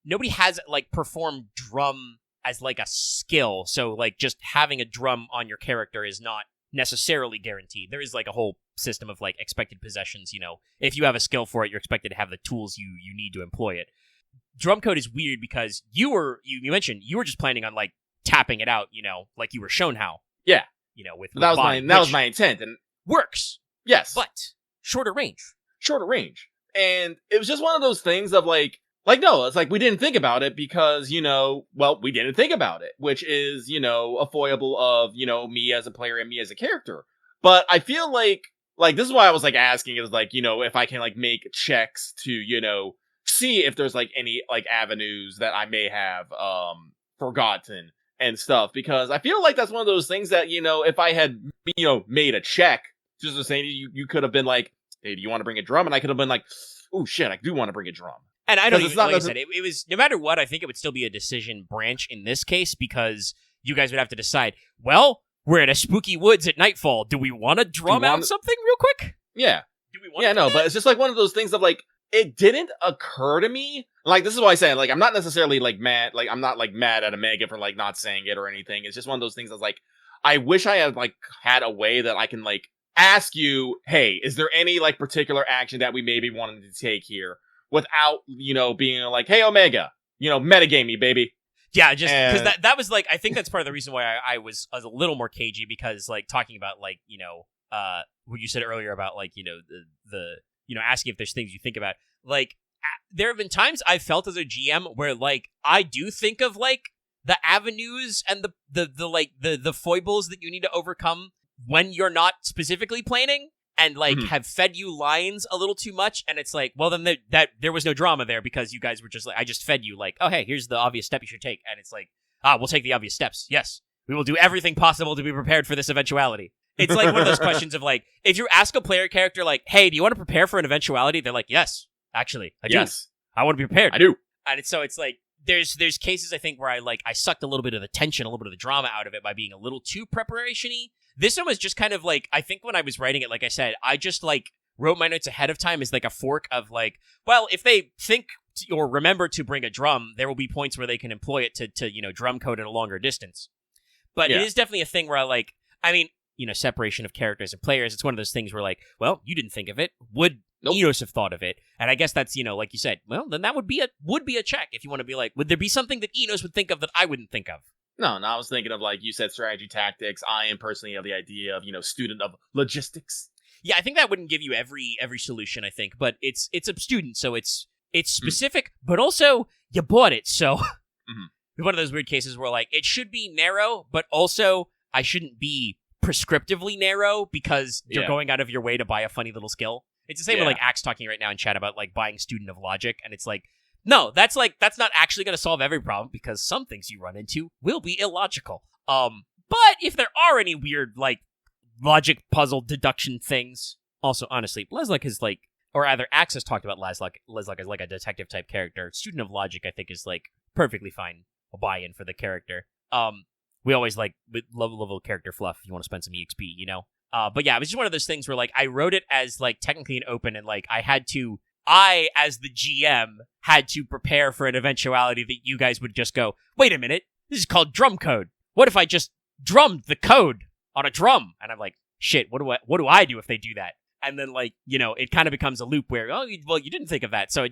nobody has performed drum as a skill, so just having a drum on your character is not necessarily guaranteed. There is a whole system of expected possessions. If you have a skill for it, you're expected to have the tools you need to employ it. Drum code is weird because you mentioned you were just planning on tapping it out, like you were shown how. Yeah. With that was my intent, and works. Yes, but shorter range. And it was just one of those things of no, it's we didn't think about it because, we didn't think about it, which is, a foible of, me as a player and me as a character. But I feel this is why I was asking is if I can make checks to, see if there's any avenues that I may have, forgotten and stuff, because I feel that's one of those things that, if I had, made a check just to say you could have been hey, do you want to bring a drum? And I could have been ooh, shit, I do want to bring a drum. And I don't 'Cause it's even, not like I said, it was, no matter what, I think it would still be a decision branch in this case, because you guys would have to decide, well, we're in a spooky woods at nightfall. Do we want to drum out something real quick? Yeah. Do we want to do that? But it's just like one of those things of like, it didn't occur to me. Like, this is why I say, like, I'm not necessarily like mad, like, I'm not like mad at Omega for like not saying it or anything. It's just one of those things that's like, I wish I had like had a way that I can like ask you, hey, is there any like particular action that we maybe wanted to take here without, being like, hey, Omega, metagame me, baby. Yeah, just because that was like, I think that's part of the reason why I was a little more cagey, because like talking about like, what you said earlier about like, the asking if there's things you think about, like there have been times I felt as a GM where like I do think of like the avenues and the foibles that you need to overcome when you're not specifically planning, and like have fed you lines a little too much, and it's like, well, then there was no drama there because you guys were just like, I just fed you like, oh hey, here's the obvious step you should take, and it's like, we'll take the obvious steps. Yes, we will do everything possible to be prepared for this eventuality. It's like one of those questions of like, if you ask a player character like, hey, do you want to prepare for an eventuality? They're like, yes, actually, I do. Yes, I want to be prepared. I do. And it's like, there's cases I think where I sucked a little bit of the tension, a little bit of the drama out of it by being a little too preparation-y. This one was just kind of like, I think when I was writing it, like I said, I just like wrote my notes ahead of time as like a fork of like, well, if they think or remember to bring a drum, there will be points where they can employ it to drum code at a longer distance. But it is definitely a thing where I mean, separation of characters and players, it's one of those things where like, well, you didn't think of it. Would Enos have thought of it? And I guess that's, like you said, well, then that would be a check if you want to be like, would there be something that Enos would think of that I wouldn't think of? No, I was thinking of, like, you said strategy tactics. I am personally of the idea of, student of logistics. Yeah, I think that wouldn't give you every solution, I think, but it's a student, so it's specific, but also you bought it, so one of those weird cases where, like, it should be narrow, but also I shouldn't be prescriptively narrow because you're going out of your way to buy a funny little skill. It's the same with, like, Axe talking right now in chat about, like, buying student of logic, and it's like, no, that's not actually going to solve every problem, because some things you run into will be illogical. But if there are any weird, like, logic puzzle deduction things, also, honestly, Leslak is like, or either Axe has talked about Leslak as like a detective type character. Student of logic, I think, is like perfectly fine. A buy-in for the character. We always like level character fluff. If you want to spend some EXP, But yeah, it was just one of those things where like I wrote it as like technically an open, and like I, as the GM, had to prepare for an eventuality that you guys would just go, wait a minute, this is called drum code. What if I just drummed the code on a drum? And I'm like, shit, what do I do if they do that? And then, like, it kind of becomes a loop where, well, you didn't think of that. So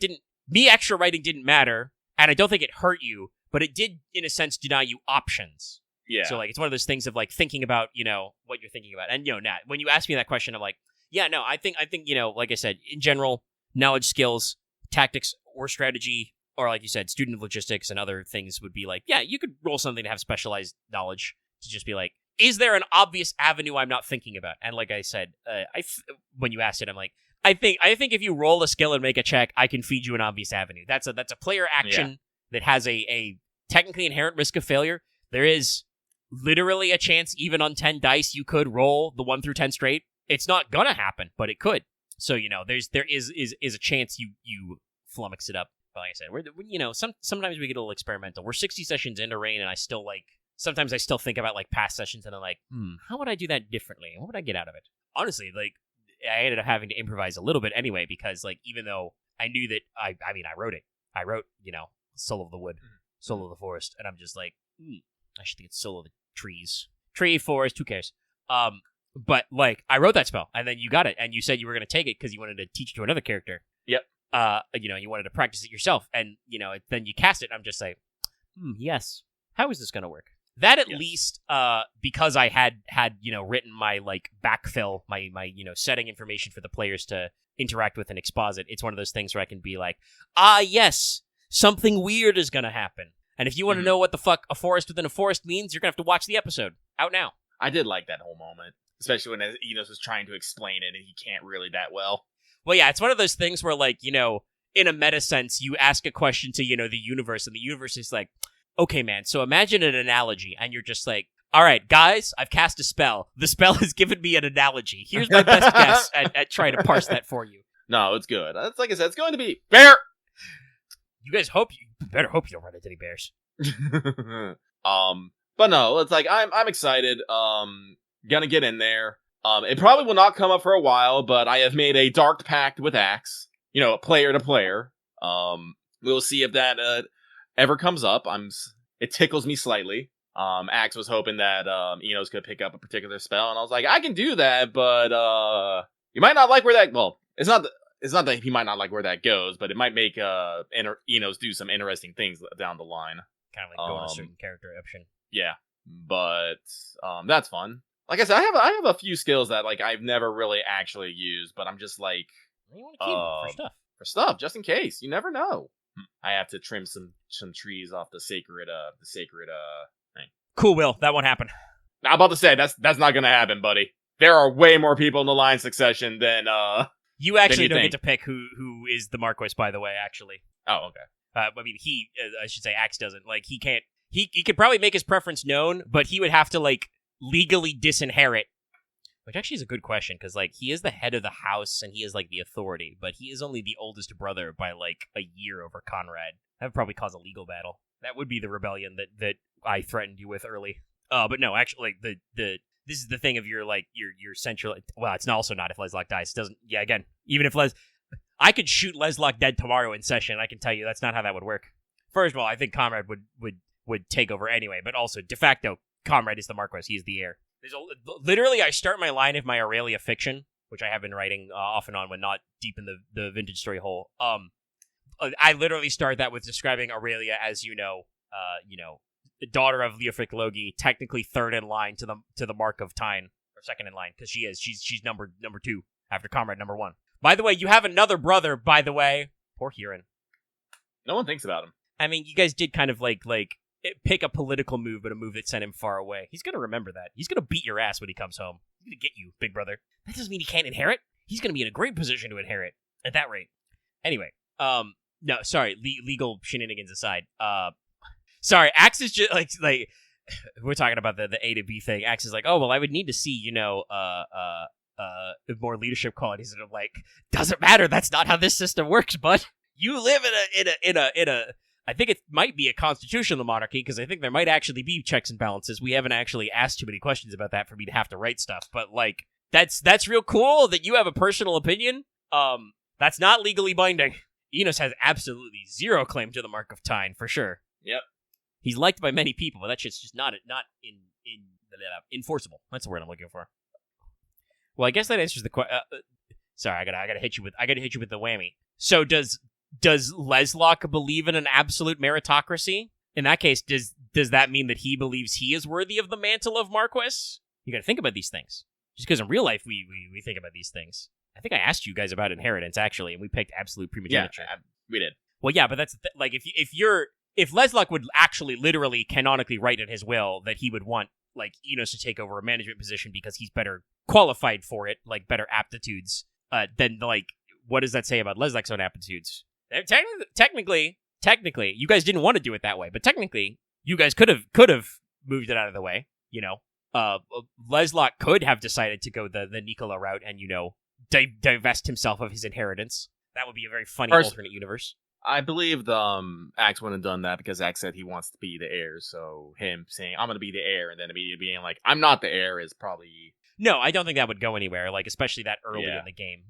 me extra writing didn't matter, and I don't think it hurt you, but it did, in a sense, deny you options. Yeah. So, like, it's one of those things of, like, thinking about, what you're thinking about. And, Nat, when you ask me that question, I'm like, yeah, no, I think, like I said, in general, knowledge, skills, tactics, or strategy, or like you said, student of logistics and other things would be like, yeah, you could roll something to have specialized knowledge to just be like, is there an obvious avenue I'm not thinking about? And like I said, when you asked it, I'm like, I think if you roll a skill and make a check, I can feed you an obvious avenue. That's a player action that has a technically inherent risk of failure. There is literally a chance, even on 10 dice, you could roll the 1 through 10 straight. It's not gonna happen, but it could. So, there is a chance you flummox it up. But like I said, sometimes we get a little experimental. We're 60 sessions into Reign, and I still sometimes I still think about like past sessions, and I'm like, how would I do that differently? What would I get out of it? Honestly, like, I ended up having to improvise a little bit anyway, because like, even though I knew that I wrote it. I wrote, Soul of the Wood, Soul of the Forest, and I'm just like, I should think it's Soul of the Trees. Tree, forest, who cares? But, like, I wrote that spell, and then you got it, and you said you were going to take it because you wanted to teach it to another character. Yep. You wanted to practice it yourself, and, then you cast it, and I'm just like, yes. How is this going to work? That at least, because I had written my, like, backfill, my setting information for the players to interact with and exposit, it's one of those things where I can be like, yes, something weird is going to happen. And if you want to know what the fuck a forest within a forest means, you're going to have to watch the episode. Out now. I did like that whole moment. Especially when Enos was trying to explain it and he can't really that well. Well, yeah, it's one of those things where, like, in a meta sense, you ask a question to, the universe, and the universe is like, okay, man, so imagine an analogy, and you're just like, all right, guys, I've cast a spell. The spell has given me an analogy. Here's my best guess at trying to parse that for you. No, it's good. It's like I said, it's going to be bear. You guys better hope you don't run into any bears. But no, it's like I'm excited. Gonna get in there. It probably will not come up for a while, but I have made a dark pact with Axe. Player to player. We'll see if that ever comes up. It tickles me slightly. Axe was hoping that Enos could pick up a particular spell, and I was like, I can do that, but you might not like where that. Well, it's not that he might not like where that goes, but it might make Enos do some interesting things down the line. Kind of like going a certain character option. Yeah, but that's fun. Like I said, I have a few skills that like I've never really actually used, but I'm just like, you want to keep for stuff, just in case. You never know. I have to trim some trees off the sacred thing. Cool, Will. That won't happen. I'm about to say that's not gonna happen, buddy. There are way more people in the line succession than You actually don't get to pick who is the Marquis, by the way. Actually. Oh, okay. I mean, I should say, Axe doesn't. Like, he can't. He could probably make his preference known, but he would have to like legally disinherit. Which actually is a good question, because like he is the head of the house and he is like the authority, but he is only the oldest brother by like a year over Conrad. That would probably cause a legal battle. That would be the rebellion that I threatened you with early. But no, actually, like this is the thing of your central. Well, it's also not if Leslock dies. It doesn't. Yeah, again, even if I could shoot Leslock dead tomorrow in session. I can tell you that's not how that would work. First of all, I think Conrad would take over anyway, but also de facto, Conrad is the Marquis. He's the heir. Literally, I start my line of my Aurelia fiction, which I have been writing off and on when not deep in the vintage story hole. I literally start that with describing Aurelia as the daughter of Leofric Logi, technically third in line to the Mark of Tyne, or second in line because she's number 2 after Conrad number 1. By the way, you have another brother. By the way, poor Huron. No one thinks about him. I mean, you guys did kind of like pick a political move, but a move that sent him far away. He's gonna remember that. He's gonna beat your ass when he comes home. He's gonna get you, big brother. That doesn't mean he can't inherit. He's gonna be in a great position to inherit at that rate. Anyway, no, sorry. Legal shenanigans aside. Sorry. Axe is just like we're talking about the A to B thing. Axe is like, oh well, I would need to see more leadership qualities, and I'm like, doesn't matter. That's not how this system works, bud. You live in a I think it might be a constitutional monarchy, because I think there might actually be checks and balances. We haven't actually asked too many questions about that for me to have to write stuff, but like that's real cool that you have a personal opinion. That's not legally binding. Enos has absolutely zero claim to the Mark of Tyne, for sure. Yep. He's liked by many people, but that shit's just not enforceable. That's the word I'm looking for. Well, I guess that answers the question. Sorry, I gotta hit you with the whammy. So does Leslock believe in an absolute meritocracy? In that case, does that mean that he believes he is worthy of the mantle of Marquis? You gotta think about these things. Just because in real life we think about these things. I think I asked you guys about inheritance, actually, and we picked absolute primogeniture. Yeah, we did. Well, yeah, but that's like if Leslock would actually literally canonically write in his will that he would want like Enos to take over a management position because he's better qualified for it, like better aptitudes, then like what does that say about Leslock's own aptitudes? Technically, you guys didn't want to do it that way, but technically, you guys could have moved it out of the way. Leslock could have decided to go the Nicola route and divest himself of his inheritance. That would be a very funny alternate universe. I believe the Axe wouldn't have done that because Axe said he wants to be the heir. So him saying I'm going to be the heir and then immediately being like I'm not the heir is probably no. I don't think that would go anywhere. Like especially that early in the game.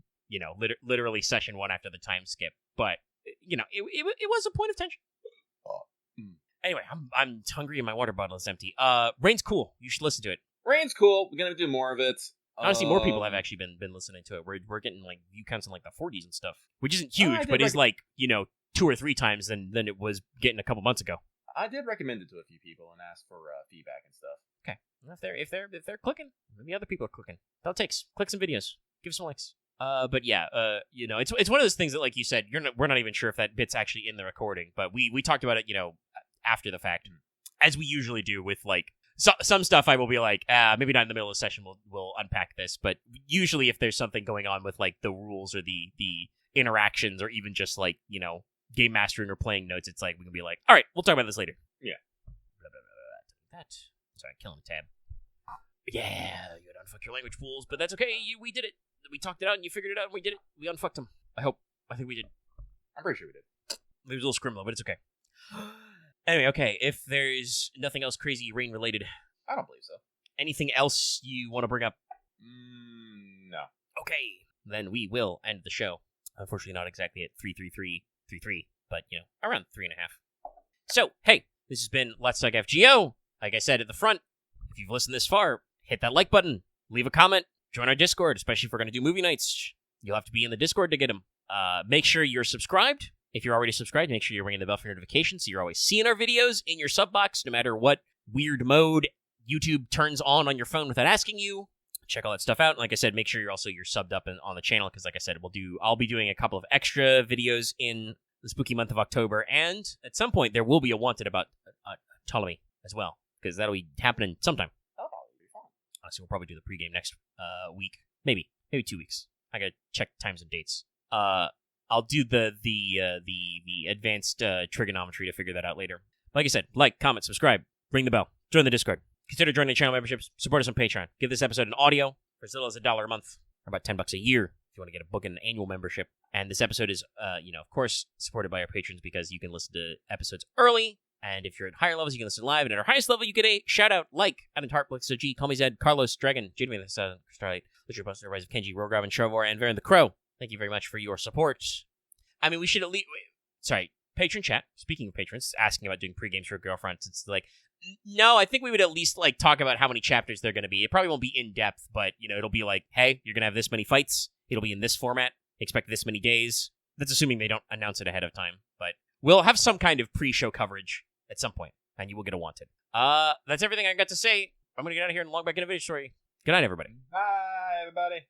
Literally session 1 after the time skip. But it was a point of tension. Anyway, I'm hungry and my water bottle is empty. Rain's cool. You should listen to it. Rain's cool. We're gonna do more of it. Honestly, more people have actually been listening to it. We're getting like view counts in like the 40s and stuff, which isn't huge, but is like 2 or 3 times than it was getting a couple months ago. I did recommend it to a few people and ask for feedback and stuff. Okay, if they're clicking, maybe other people are clicking. All it takes, click some videos, give some likes. But yeah, it's one of those things that, like you said, we're not even sure if that bit's actually in the recording, but we talked about it, after the fact, as we usually do with like some stuff. I will be like, maybe not in the middle of the session. We'll unpack this, but usually if there's something going on with like the rules or the interactions or even just like game mastering or playing notes, it's like we can be like, all right, we'll talk about this later. Yeah. Sorry, killing the tab. Yeah, you gotta unfuck your language fools, but that's okay. We did it. We talked it out and you figured it out and we did it. We unfucked them. I think we did. I'm pretty sure we did. There was a little scrimmage, but it's okay. Anyway, okay, if there's nothing else crazy rain-related, I don't believe so. anything else you want to bring up? No. Okay, then we will end the show. Unfortunately, not exactly at 33333, but, around 3.5. So, hey, this has been Let's Talk FGO. Like I said at the front, if you've listened this far, hit that like button, leave a comment, join our Discord, especially if we're going to do movie nights. You'll have to be in the Discord to get them. Make sure you're subscribed. If you're already subscribed, make sure you're ringing the bell for notifications so you're always seeing our videos in your sub box, no matter what weird mode YouTube turns on your phone without asking you. Check all that stuff out. Like I said, make sure you're subbed up on the channel because, like I said, I'll be doing a couple of extra videos in the spooky month of October, and at some point there will be a Wanted about Ptolemy as well because that'll be happening sometime. That'll probably be fun. So we'll probably do the pregame next week, maybe 2 weeks. I gotta check times and dates. I'll do the advanced trigonometry to figure that out later. Like I said, like, comment, subscribe, ring the bell, join the Discord. Consider joining channel memberships, support us on Patreon. Give this episode an audio for as little as $1 a month, or about $10 a year if you want to get a book and an annual membership. And this episode is, of course, supported by our patrons because you can listen to episodes early. And if you're at higher levels, you can listen live. And at our highest level, you get a shout out like Adam Tarplix, So G, Call Me Zed, Carlos, Dragon, Jademy, Starlight, Richard Buster, Rise of Kenji, Rograb, and Shovor, and Varen the Crow. Thank you very much for your support. I mean, we should at least... patron chat. Speaking of patrons, asking about doing pre-games for girlfriends. It's like, no, I think we would at least, talk about how many chapters they're going to be. It probably won't be in-depth, but, it'll be like, hey, you're going to have this many fights. It'll be in this format. Expect this many days. That's assuming they don't announce it ahead of time. But we'll have some kind of pre-show coverage at some point, and you will get a Wanted. That's everything I got to say. I'm going to get out of here and log back into video story. Good night, everybody. Bye, everybody.